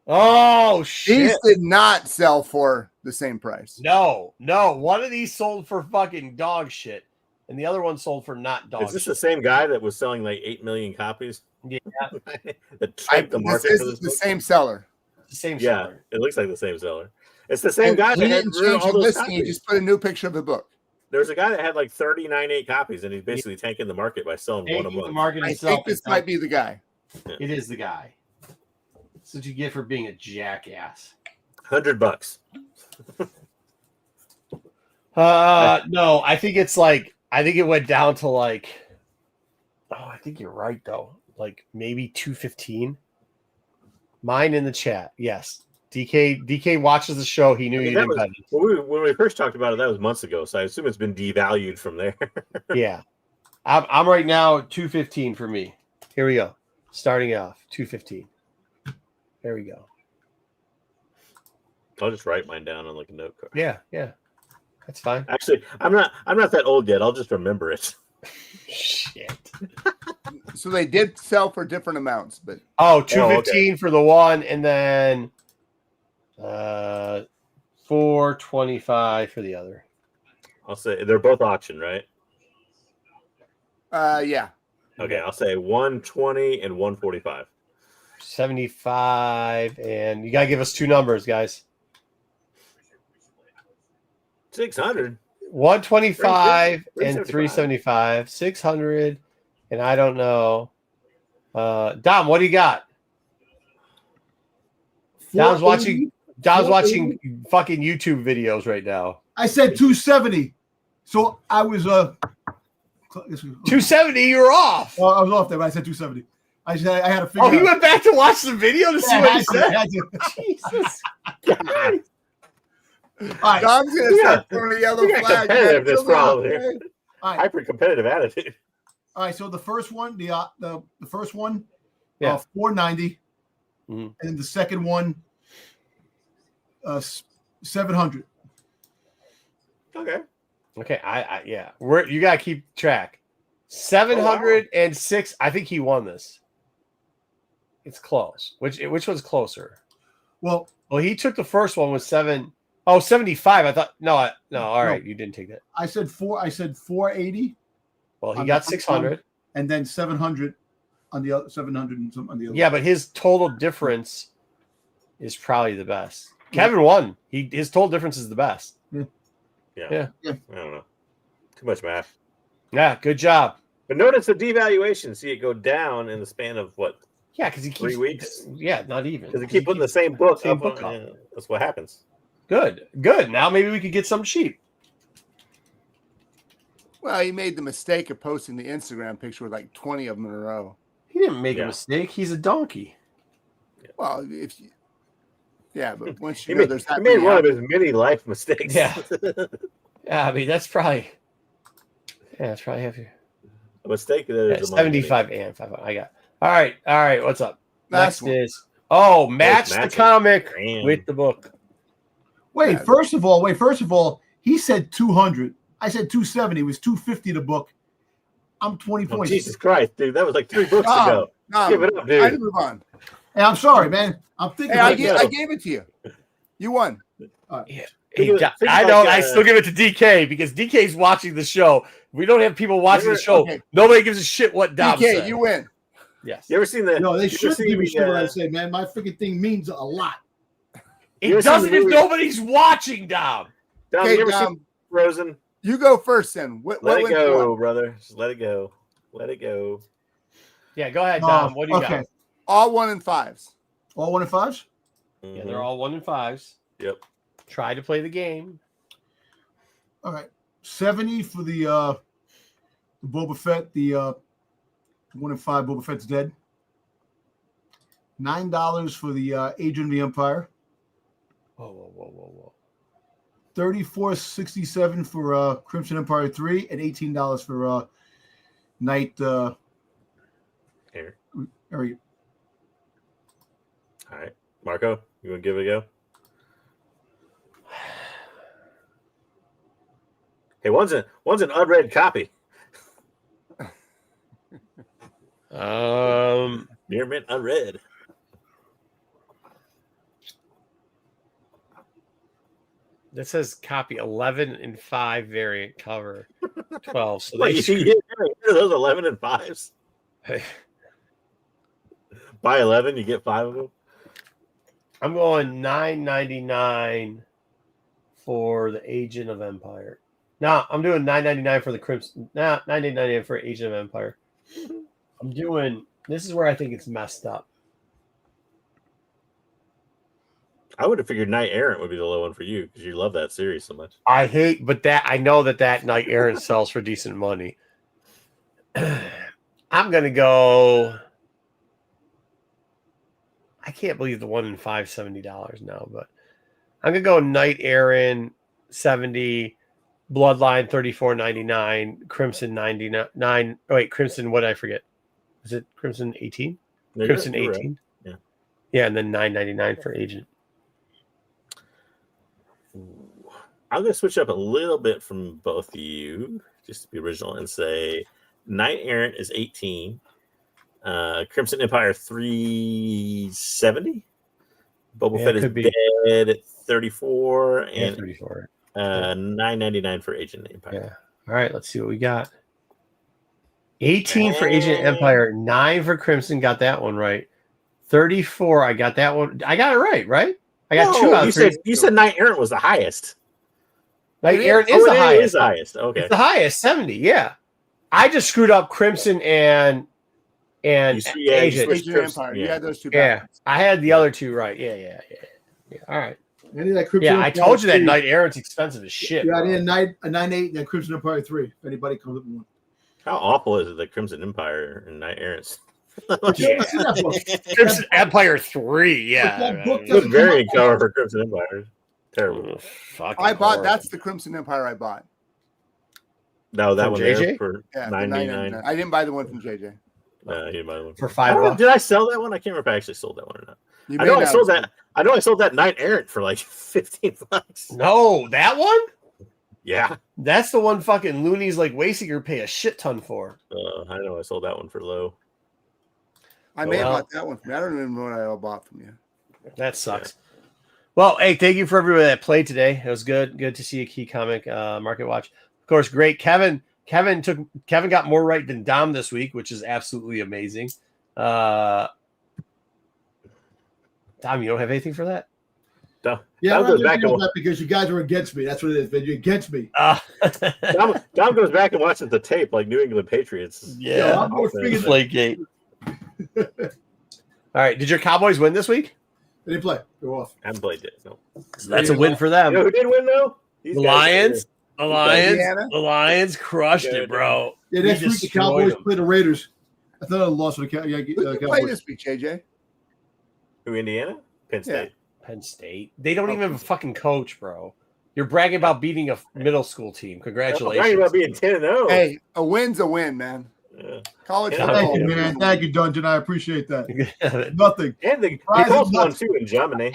Oh shit! These did not sell for the same price. No. One of these sold for fucking dog shit, and the other one sold for not dog Is this shit. the same guy that was selling like 8 million copies? Yeah. That tanked the market This for is this the book? same seller. The same Yeah, seller. it looks like the same seller. It's the same And guy he that had didn't ruined change all the those listing. He copies. just put a new picture of the book. There's a guy that had like 39.8 copies, and he's basically tanking the market by selling one a Taking the month. market I itself. think this might be the guy. It is the guy. That's what you get for being a jackass. $100. No, I think it's like I think it went down to like. Oh, I think you're right though. Like maybe 215. Mine in the chat. Yes. DK watches the show. He knew you didn't bet it. When we first talked about it, that was months ago. So I assume it's been devalued from there. Yeah. I'm right now 215 for me. Here we go. Starting off 215. There we go. I'll just write mine down on like a note card. Yeah. That's fine. Actually, I'm not that old yet. I'll just remember it. Shit. So they did sell for different amounts, but Oh, 215 for the one, and then 425 for the other. I'll say they're both auction, right? yeah. Okay, I'll say 120 and 145. 75, and you gotta give us two numbers, guys. 600. 125 and 375. 375, 600, and I don't know. Dom, what do you got? Dom's watching fucking YouTube videos right now. I said 270. So I was 270, you're off. I was off there, but I said 270. I had to figure. Oh, he out. went back to watch the video to see Yeah, what I he had to, said. I had to. Jesus. All right. Dom's gonna start throwing a yellow we got flag. competitiveness Chill problem out, here. okay? All right. Hyper competitive attitude. All right. So the first one, the first one, Yeah. 490, Mhm. and then the second one, 700. Okay. Okay, yeah. You gotta keep track. 706. I think he won this. It's close. Which one's closer? Well, Well, he took the first one with 75. I thought no. All right, you didn't take that. I said 480, Well, he On got the first one. 600. and then 700 on the other 700 and some on the other. Yeah, but his total difference is probably the best. Kevin won. His total difference is the best. I don't know. Too much math. Yeah, good job. But notice the devaluation. See it go down in the span of what? Yeah, because he keeps 3 weeks? Yeah, not even. Because they keep putting the same book Same up. book on, up. yeah, that's what happens. Good. Now maybe we could get some cheap. Well, he made the mistake of posting the Instagram picture with like 20 of them in a row. He didn't make a Yeah. mistake. He's a donkey. Well, if you, yeah, but once He you know made, there's he that made many one out of his many life mistakes. Yeah. Yeah, I mean that's probably. Yeah, it's probably heavier. A mistake that Yeah, is among many. 75 and 5. I got. All right. What's up? Last Next one. is match the matching. comic Damn. with the book. Wait, Yeah. first of all, he said 200. I said 270. It was 250 the book. I'm 20 Oh, points. Jesus Christ, dude. That was like 3 books No, ago. no, Give it up, dude. I didn't move on. Hey, I'm sorry, man. I'm thinking Hey, I about gave it to you. You won. Hey, Think I like, don't. I still give it to DK because DK's watching the show. We don't have people watching the show. Okay. Nobody gives a shit what Dom DK, said. you win. Yes. You ever seen the? No, they you should ever give me seen shit what I the, say, man. My freaking thing means a lot. It You ever seen doesn't the if movie- nobody's watching, Dom. Dom, Okay, you ever Dom, seen Frozen? you go first then. What Let it went go, for? brother. Just let it go. Let it go. Yeah, go ahead, Dom. What do you okay. got? All 1 and 5s. All 1 and 5s? Yeah, they're all 1 and 5s. Yep. Try to play the game. All right. 70 for the Boba Fett, the 1 and 5 Boba Fett's dead. $9 for the Agent of the Empire. Whoa. $34.67 for Crimson Empire 3 and $18 for Night Here. Area. All right, Marco, you want to give it a go? Hey, one's an unread copy. Near mint unread. That says copy 11 and 5 variant cover 12. So Wait, they you screwed- get those 11 and 5s? Buy 11, you get 5 of them. I'm going $9.99 for the Agent of Empire. No, I'm doing $9.99 for the Crimson. Nah, $9.99 for Agent of Empire. I'm doing. This is where I think it's messed up. I would have figured Knight Errant would be the low one for you because you love that series so much. I hate, but I know that Knight Errant sells for decent money. I'm gonna go. I can't believe the 1 in 5 $70 now, but I'm gonna go Knight Errant 70, Bloodline $34.99, Crimson 99. Oh wait, Crimson. What did I forget? Is it Crimson 18? No, Crimson you're right. 18. Yeah. Yeah, and then $9.99 for Agent. I'm going to switch up a little bit from both of you, just to be original, and say Knight Errant is 18, Crimson Empire 370, Boba Yeah, Fett it is could be. dead at 34, and 34. $9.99 for Agent Empire. Yeah. All right, let's see what we got. 18 for Agent Empire, 9 for Crimson. Got that one right. 34. I got that one. I got it right? I got 2 out of 3. You said Knight Errant was the highest. Like Aaron Oh, is the it highest. is the highest. Okay. It's the highest, 70. Yeah. I just screwed up Crimson and You see- yeah, you Agent. switched Agent Crimson, Empire. You yeah. had those two Yeah. backwards. I had the other 2 right. Yeah. All right. Any of that Crimson Yeah, I Empire told you that 3. Knight Errant's expensive as shit. Yeah, I bro. did a 9.8 and then Crimson Empire 3. If anybody comes up with one. How awful is it that Crimson Empire and Knight Errant's? But you haven't seen that book. Crimson Empire 3. Yeah. that book right. Good variant cover for Crimson Empire. Terrible. Oh, fucking I bought horrible. that's the Crimson Empire I bought. No, that From one JJ? there for Yeah, $9.99. $9.99. I didn't buy the one from JJ. You didn't buy the one. for I don't know, $5. did I sell that one? I can't remember if I actually sold that one or not. You I may know I not sold have that. I know I sold that Knight Errant for like $15. No, that one? Yeah, That's the one fucking loonies like Waysinger pay a shit ton for. I know I sold that one for low. I may have Well- bought that one from you. I don't even know what I all bought from you. That sucks. Well, hey, thank you for everybody that played today. It was good. Good to see a key comic market watch. Of course, great. Kevin got more right than Dom this week, which is absolutely amazing. Dom, you don't have anything for that? Yeah, Dom I'm goes not back doing and that because you guys are against me. That's what it is, man. You're against me. Dom goes back and watches the tape like New England Patriots. Yeah. I'm more freaking. Flakegate. All right. Did your Cowboys win this week? They didn't play. They're off. I haven't played it. No. That's a win for them. You know who did win though? These The guys Lions? Indiana? The Lions crushed Good. it, bro. Yeah, We next week the destroyed Cowboys them. play the Raiders. I thought I lost for the Who did they play Cowboys. this week, JJ? Who, Indiana? Penn State. Penn State. They don't even have a fucking coach, bro. You're bragging about beating a middle school team. I'm Congratulations. bragging about being 10-0. Hey, a win's a win, man. Yeah. College Yeah. football. Thank you, man. Thank you, Dungeon. I appreciate that. Huh? Nothing. And the Rise Colts is won nuts. too in Germany.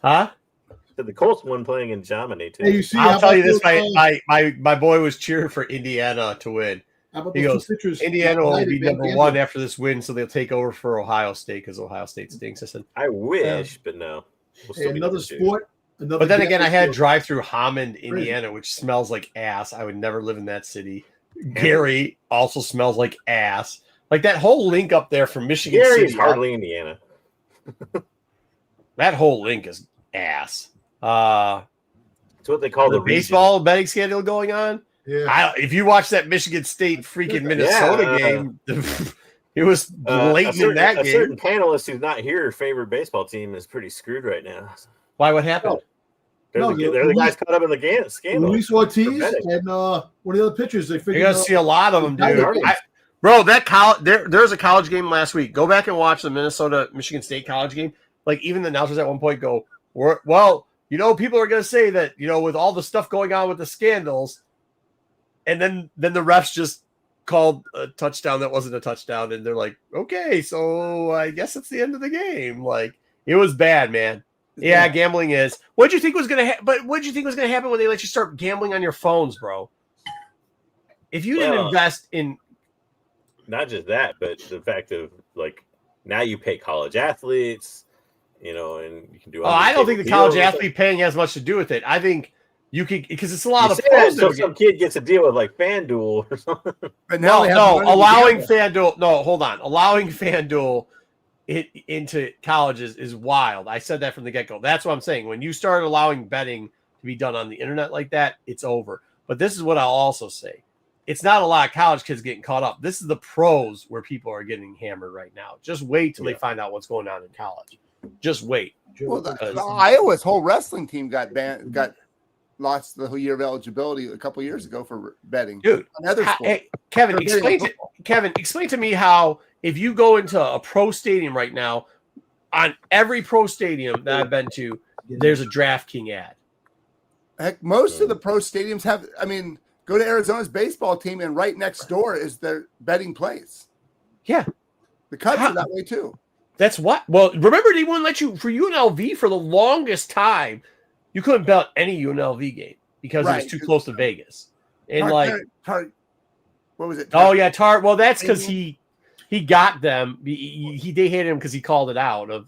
So the Colts won playing in Germany too. Hey, you see, I'll how tell about you this: those, my boy was cheering for Indiana to win. how about He those goes, two pictures? Indiana will be Van number Ginkel. one after this win, so they'll take over for Ohio State because Ohio State stinks. I said, I wish, but no. We'll Hey, still be another number two. sport. Another but then again, I had to gambling drive through Hammond, Indiana, which smells like ass. I would never live in that city. Gary also smells like ass. Like that whole link up there from Michigan Gary's City. hardly Indiana. That whole link is ass. It's what they call The the region. baseball betting scandal going on. Yeah. If you watch that Michigan State freaking Minnesota game, it was blatant in that a game. certain panelist who's not here, favorite baseball team, is pretty screwed right now. Why? What happened? They're, No, they're the guys caught up in the scandal. Luis Ortiz For betting. and one of the other pitchers. They You're figured gonna see a lot of them, dude. Hardy. Bro, that college there's a college game last week. Go back and watch the Minnesota Michigan State college game. Like even the announcers at one point go, well, people are gonna say that, with all the stuff going on with the scandals, and then the refs just called a touchdown that wasn't a touchdown, and they're like, okay, so I guess it's the end of the game. Like it was bad, man. Yeah, gambling is. What'd you think was gonna happen when they let you start gambling on your phones, bro? If you didn't invest in, Not just that, but the fact of now you pay college athletes, and you can do. I don't think the college deals. athlete paying has much to do with it. I think you could, because it's a lot You of say that pros. so some kid gets a deal with FanDuel or something. But now they have money to allowing gamble. FanDuel. No, hold on. Allowing FanDuel into colleges is wild. I said that from the get-go. That's what I'm saying. When you start allowing betting to be done on the internet like that, it's over. But this is what I'll also say. It's not a lot of college kids getting caught up. This is the pros where people are getting hammered right now. Just wait till they find out what's going on in college. Just wait. Well, the Iowa's whole wrestling team got lost the whole year of eligibility a couple years ago for betting. Dude, another sport. hey, Kevin, They're betting explain to me how, if you go into a pro stadium right now, on every pro stadium that I've been to, there's a DraftKings ad. Heck, most of the pro stadiums have. I mean, go to Arizona's baseball team, and right next door is their betting place. Yeah, the Cubs are that way too. That's what. Well, remember they wouldn't let you for UNLV for the longest time. You couldn't bet any UNLV game because it was too close to Vegas. And what was it? Oh yeah, Well, that's because he got them. They hated him because he called it out. Just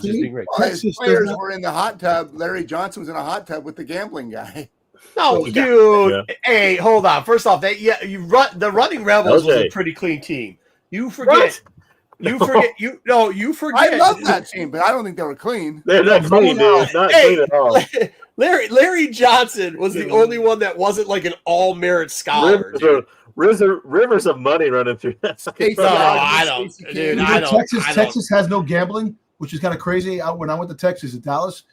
being rich. His players were in the hot tub. Larry Johnson was in a hot tub with the gambling guy. No, dude. Yeah. Hey, hold on. First off, the Running Rebels was a pretty clean team. You forget. What? You forget. I love that team, but I don't think they were clean. They're not clean, dude. Not clean at all. Larry Johnson was the only one that wasn't like an all-merit scholar. Rivers of money running through that. I don't. Dude, I don't. Texas has no gambling, which is kind of crazy. When I went to Texas, in Dallas,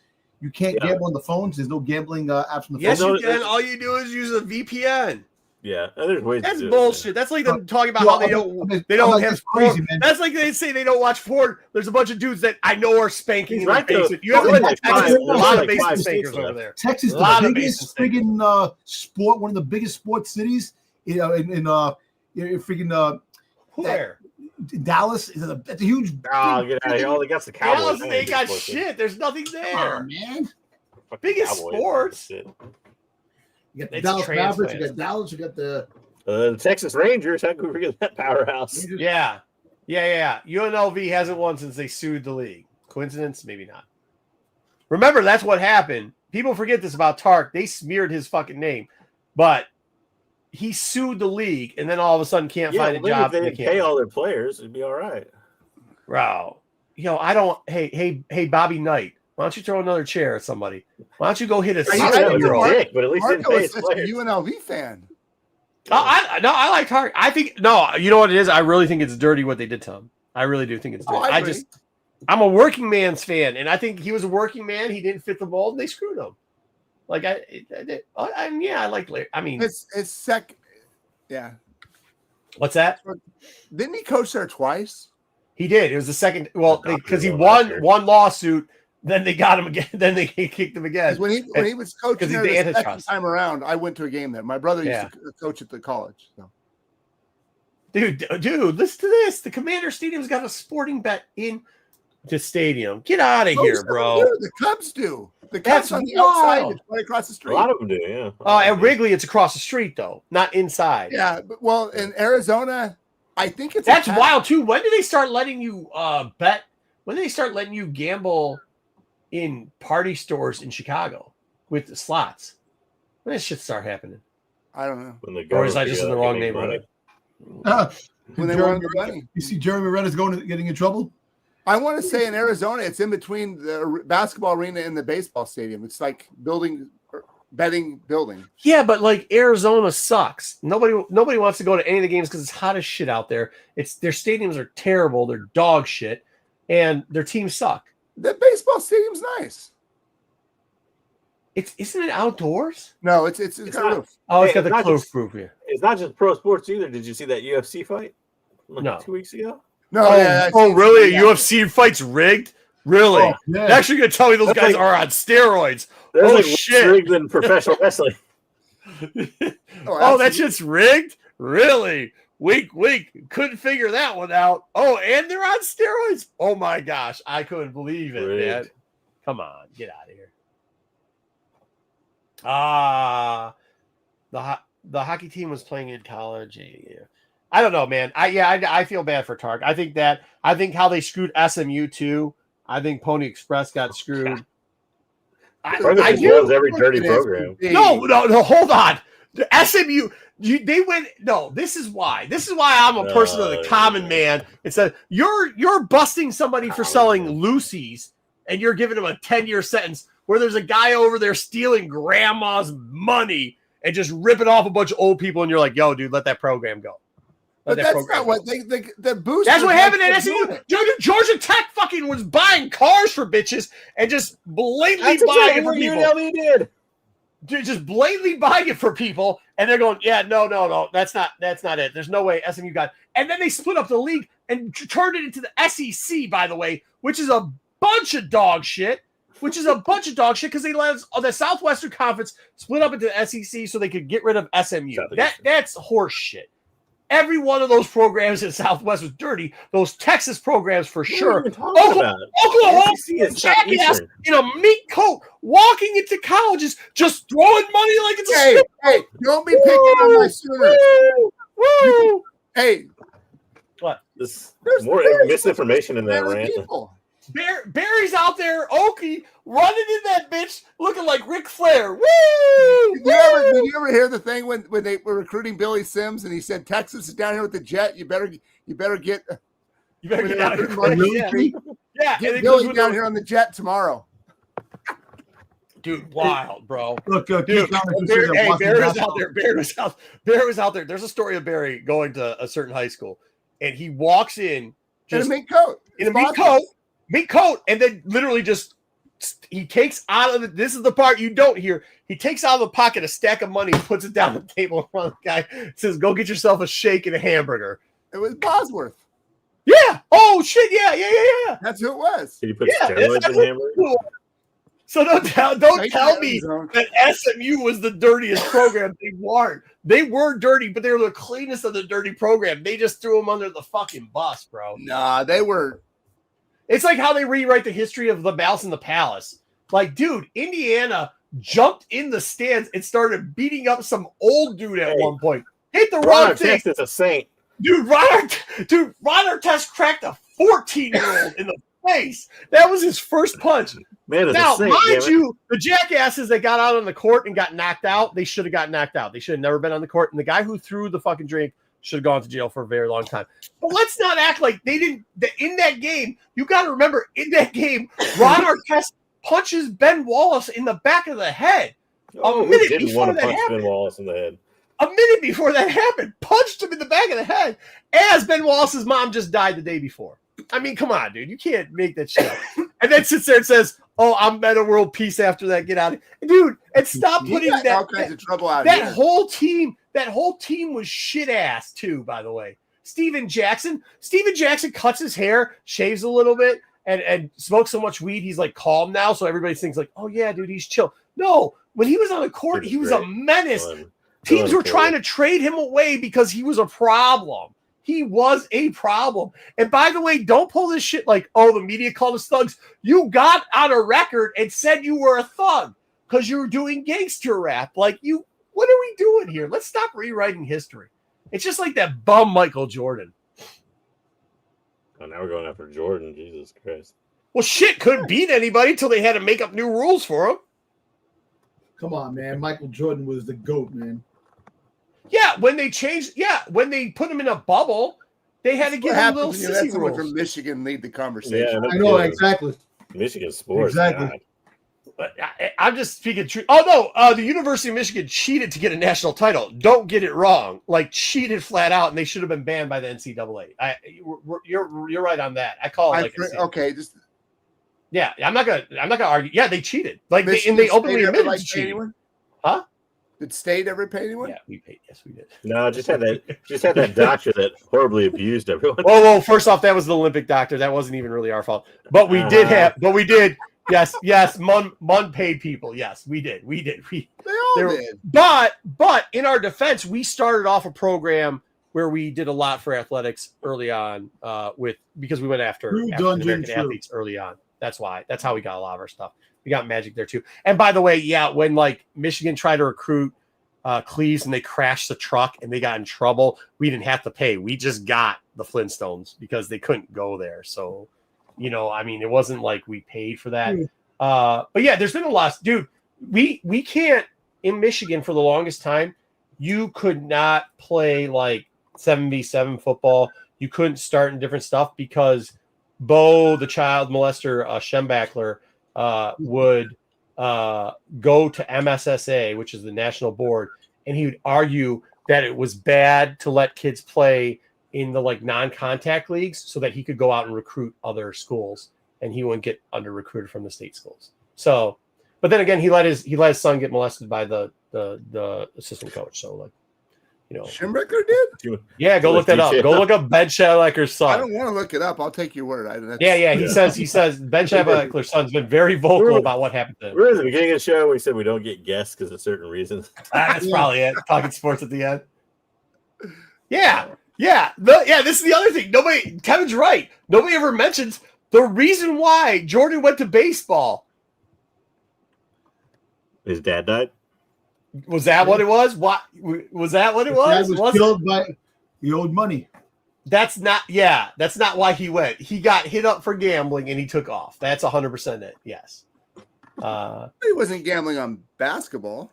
you can't gamble on the phones. There's no gambling apps on the phone. Yes, you can. All you do is use a VPN. Yeah, there's ways. That's bullshit. That's like them talking about how they don't have crazy, man. That's like they say they don't watch porn. There's a bunch of dudes that I know are spanking in the basement. You have a lot of basement spankers over there. Texas, the biggest friggin' sport, one of the biggest sports cities. In freaking where? Dallas is a huge. Oh, get out of here! All they got the Cowboys. Dallas, they got shit. There's nothing there, man. Biggest sports. You got the Dallas Mavericks, you got Dallas, you got the Texas Rangers. How can we forget that powerhouse? Yeah. UNLV hasn't won since they sued the league. Coincidence? Maybe not. Remember, that's what happened. People forget this about Tark. They smeared his fucking name, but he sued the league, and then all of a sudden can't find a job. If they pay all their players, it'd be all right. Bro, I don't. Hey, Bobby Knight. Why don't you throw another chair at somebody? Why don't you go hit a 60-year-old? But at least Marco is such a UNLV fan. I like Tark. I think you know what it is. I really think it's dirty what they did to him. I really do think it's dirty. I'm a working man's fan, and I think he was a working man. He didn't fit the mold, and they screwed him. Like I like Larry. I mean, It's sec. Yeah. what's that? Didn't he coach there twice? He did. It was the second. Well, Oh, because he God, won sure. one lawsuit, then they got him again. Then they kicked him again. 'Cause when he was coaching he's there the the second antitrust. time around, I went to a game there. My brother used Yeah. to coach at the college. So. Dude, listen to this. The Commander Stadium's got a sporting bet in the stadium. Get out of here, bro. The Cubs do. The Cubs That's on the wild. outside, it's right across the A street. lot of them do, yeah. At Wrigley, it's across the street though, not inside. Yeah, but well, in Arizona, I think it's That's a wild too. When do they start letting you bet? When do they start letting you gamble in party stores in Chicago with the slots? When does shit start happening? I don't know. When the Or is I government just in figure the out wrong they make money. neighborhood? When they Jeremy wanted the money. You see Jeremy Renner's getting in trouble? I want to say in Arizona, it's in between the basketball arena and the baseball stadium. It's like betting building. Yeah, but like Arizona sucks. Nobody wants to go to any of the games because it's hot as shit out there. It's their stadiums are terrible. They're dog shit, and their teams suck. The baseball stadium's nice. Isn't it outdoors? No, it's got a not. roof. Oh, it's Hey, got the not close just- roof here. It's not just pro sports either. Did you see that UFC fight? Like No. 2 weeks ago? No, Oh, yeah, I've oh seen really? some- A UFC fight's rigged? Really? Oh, yeah. You're actually gonna tell me those That's guys like- are on steroids? There's Oh, like shit. rigged than professional wrestling. Oh, that shit's rigged? Really? Wink. Couldn't figure that one out. Oh, and they're on steroids? Oh my gosh. I couldn't believe it, man. Rigged. Come on, get out of here. The hockey team was playing in college. Yeah. I don't know, man. I feel bad for Tark. I think how they screwed SMU too. I think Pony Express got screwed. I do. loves every dirty program. No, hold on. The SMU, they went. No, this is why. This is why I'm a person of the common man. It's that you're busting somebody for selling Lucy's, and you're giving them a 10-year sentence where there's a guy over there stealing grandma's money and just ripping off a bunch of old people, and you're like, "Yo, dude, let that program go." But that's not what the boost. That's what happened at SMU. Georgia Tech fucking was buying cars for bitches and just blatantly That's buying exactly it for what people. UNLV did. Dude, just blatantly buying it for people, and they're going, yeah, no, that's not it. There's no way SMU got. And then they split up the league and turned it into the SEC, by the way, which is a bunch of dog shit. Because they let the Southwestern Conference split up into the SEC so they could get rid of SMU. That's horse shit. Every one of those programs in Southwest was dirty. Those Texas programs for sure. Oklahoma jackass in a meat coat walking into colleges just throwing money like it's a hey, don't be picking on my Sooners. Woo! Hey, What? There's more misinformation in that rant. People. Barry's out there, Okie, running in that bitch looking like Ric Flair. Woo! Did you ever hear the thing when they were recruiting Billy Sims and he said Texas is down here with the Jet? You better get You better get out of Really? here. Yeah, and Get it goes Billy with down the- here on the Jet tomorrow. Dude, wild, bro. Look, Dude, Keith Thomas said that Washington Barry was basketball- out there. Barry was out there. There's a story of Barry going to a certain high school, and he walks in In a just mink coat. in a meat coat, and then literally just he takes out of this is the part you don't hear. He takes out of the pocket a stack of money, puts it down on the table in front of the guy, says, "Go get yourself a shake and a hamburger." It was Bosworth. Yeah. Oh shit. Yeah. That's who it was. Did you put Yeah, steroids in hamburger? Cool. So don't tell me that SMU was the dirtiest program. They weren't. They were dirty, but they were the cleanest of the dirty program. They just threw them under the fucking bus, bro. Nah, they were. It's like how they rewrite the history of the Mouse and the Palace. Like, dude, Indiana jumped in the stands and started beating up some old dude at one point. Hit the wrong thing. Texas a saint. Dude, Ron Artest cracked a 14-year-old in the face. That was his first punch. Man, it's Now, a saint, mind damn it. you, the jackasses that got out on the court and got knocked out, they should have got knocked out. They should have never been on the court. And the guy who threw the fucking drink should have gone to jail for a very long time. But let's not act like they didn't. In that game, you got to remember, in that game, Ron Artest punches Ben Wallace in the back of the head. Oh, a who minute didn't before want to that punch happened. Ben Wallace in the head? A minute before that happened, punched him in the back of the head as Ben Wallace's mom just died the day before. I mean, come on, dude. You can't make that shit up. And then sits there and says, Oh, I'm meta world peace after that. Get out of here. Dude, and stop He putting got that all kinds of trouble out that here. whole team was shit ass too, by the way. Steven Jackson cuts his hair, shaves a little bit, and smokes so much weed, he's like calm now. So everybody thinks like, oh yeah, dude, he's chill. No, when he was on the court, he was a menace. Teams were trying to trade him away because he was a problem. He was a problem. And by the way, don't pull this shit like, oh, the media called us thugs. You got on a record and said you were a thug because you were doing gangster rap. Like, what are we doing here? Let's stop rewriting history. It's just like that bum Michael Jordan. Oh, now we're going after Jordan. Jesus Christ. Well, shit, couldn't beat anybody until they had to make up new rules for him. Come on, man. Michael Jordan was the GOAT, man. Yeah, when they put him in a bubble, they had to give him little You let sissy someone rules. from Michigan lead the conversation. Yeah, I know, exactly. Michigan sports. Exactly. God. But I'm just speaking truth. Oh no, the University of Michigan cheated to get a national title. Don't get it wrong. Like cheated flat out, and they should have been banned by the NCAA. You're right on that. I call it Okay, just yeah. I'm not gonna argue. Yeah, they cheated. Like Michigan they openly State ever, admitted like, to pay cheating. anyone? Huh? Did State ever pay anyone? Yeah, we paid. Yes, we did. No, just had that doctor that horribly abused everyone. Whoa! First off, that was the Olympic doctor. That wasn't even really our fault. But we did. Yes. Mun paid people. Yes, we did. They all did. But in our defense, we started off a program where we did a lot for athletics early on. Because we went after African American athletes early on. That's why. That's how we got a lot of our stuff. We got Magic there too. And by the way, yeah, when like Michigan tried to recruit Cleves and they crashed the truck and they got in trouble, we didn't have to pay. We just got the Flintstones because they couldn't go there. So, I mean, it wasn't like we paid for that. But yeah, there's been a lot. Dude, we can't in Michigan for the longest time. You could not play like 7v7 football. You couldn't start in different stuff because Bo, the child molester, Schembachler, would go to MSSA, which is the national board, and he would argue that it was bad to let kids play in the like non-contact leagues so that he could go out and recruit other schools and he wouldn't get under recruited from the state schools. So, but then again, he let his son get molested by the assistant coach. So like, Schembechler did? Yeah, go look that up. Go look up Ben Schembechler's son. I don't want to look it up. I'll take your word. He says Ben Schembechler's son's been very vocal about what happened to him. We're at the beginning of the show. We said we don't get guests because of certain reasons. That's probably it. Talking sports at the end. Yeah. This is the other thing. Kevin's right. Nobody ever mentions the reason why Jordan went to baseball. His dad died. Was that what it was? What was that? What it was? His dad was killed by he owed money. That's not why he went. He got hit up for gambling and he took off. That's 100% it. Yes. He wasn't gambling on basketball.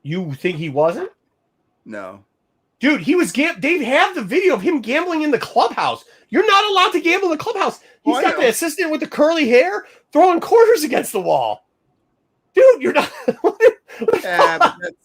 You think he wasn't? No. Dude, he was they have the video of him gambling in the clubhouse. You're not allowed to gamble in the clubhouse. He's got the assistant with the curly hair throwing quarters against the wall. Dude, you're not.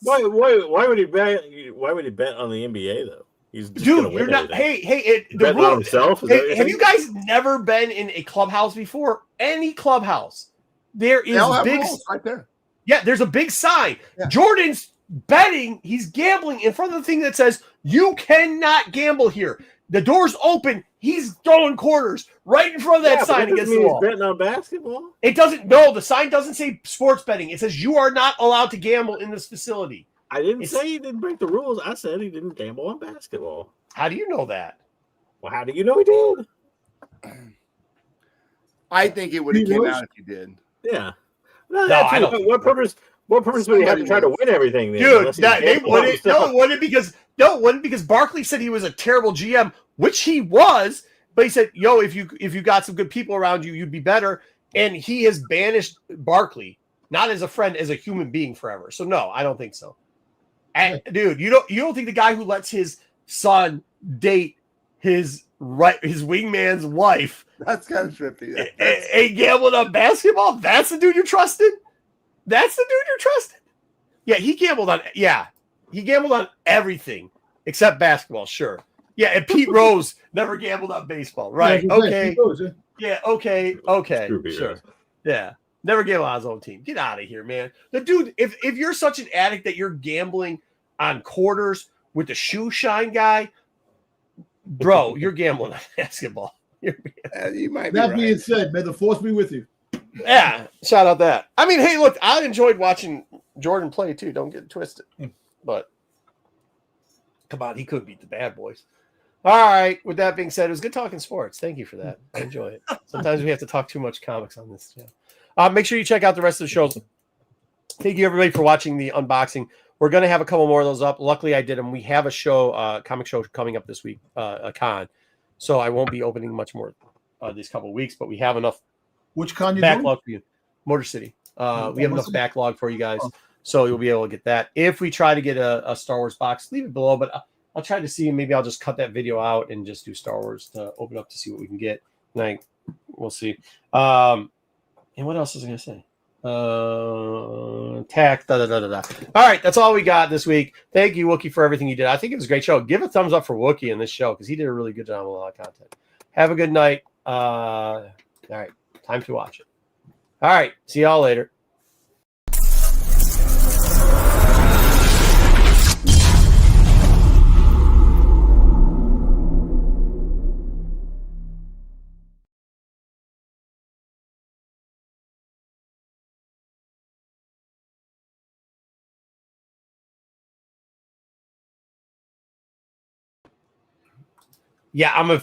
Why would he bet? Why would he bet on the NBA though? He's just dude, you're not. Everything. The rule. On himself. Have you guys never been in a clubhouse before? Any clubhouse, there is big right there. Yeah, there's a big sign. Yeah. Jordan's betting. He's gambling in front of the thing that says you cannot gamble here. The door's open. He's throwing quarters right in front of that sign against the wall. He's betting on basketball. It doesn't. No, the sign doesn't say sports betting. It says you are not allowed to gamble in this facility. I didn't say he didn't break the rules. I said he didn't gamble on basketball. How do you know that? Well, how do you know he did? I think it would have came out if he did. Yeah. No, I don't. What purpose would he have to try to win everything then? Dude, it wouldn't because Barkley said he was a terrible GM, which he was, but he said, yo, if you got some good people around you, you'd be better. And he has banished Barkley, not as a friend, as a human being forever. So no, I don't think so. And dude, you don't think the guy who lets his son date his wingman's wife, that's kind of trippy. And gambled on basketball, that's the dude you're trusting? That's the dude you're trusting? Yeah, he gambled on everything except basketball, sure. Yeah, and Pete Rose never gambled on baseball. Right. Okay. Yeah, okay. Sure. Yeah. Never gamble on his own team. Get out of here, man. The dude, if you're such an addict that you're gambling on quarters with the shoe shine guy, bro, you're gambling on basketball. You might be That right. being said, may the force be with you. Yeah, shout out that. I mean, hey, look, I enjoyed watching Jordan play too. Don't get it twisted. But come on, he could beat the bad boys. All right. With that being said, it was good talking sports. Thank you for that. I enjoy it. Sometimes we have to talk too much comics on this channel. Make sure you check out the rest of the shows. Thank you, everybody, for watching the unboxing. We're going to have a couple more of those up. Luckily, I did them. We have a show, comic show coming up this week, a con. So I won't be opening much more these couple of weeks, but we have enough Which con you backlog for you. Motor City. We have enough backlog for you guys. So you'll be able to get that. If we try to get a Star Wars box, leave it below, but I'll try to see. Maybe I'll just cut that video out and just do Star Wars to open up to see what we can get. Like, we'll see. And what else was I going to say? Tax, All right, that's all we got this week. Thank you, Wookie, for everything you did. I think it was a great show. Give a thumbs up for Wookie in this show because he did a really good job with a lot of content. Have a good night. All right, time to watch it. All right, see y'all later. Yeah, I'm a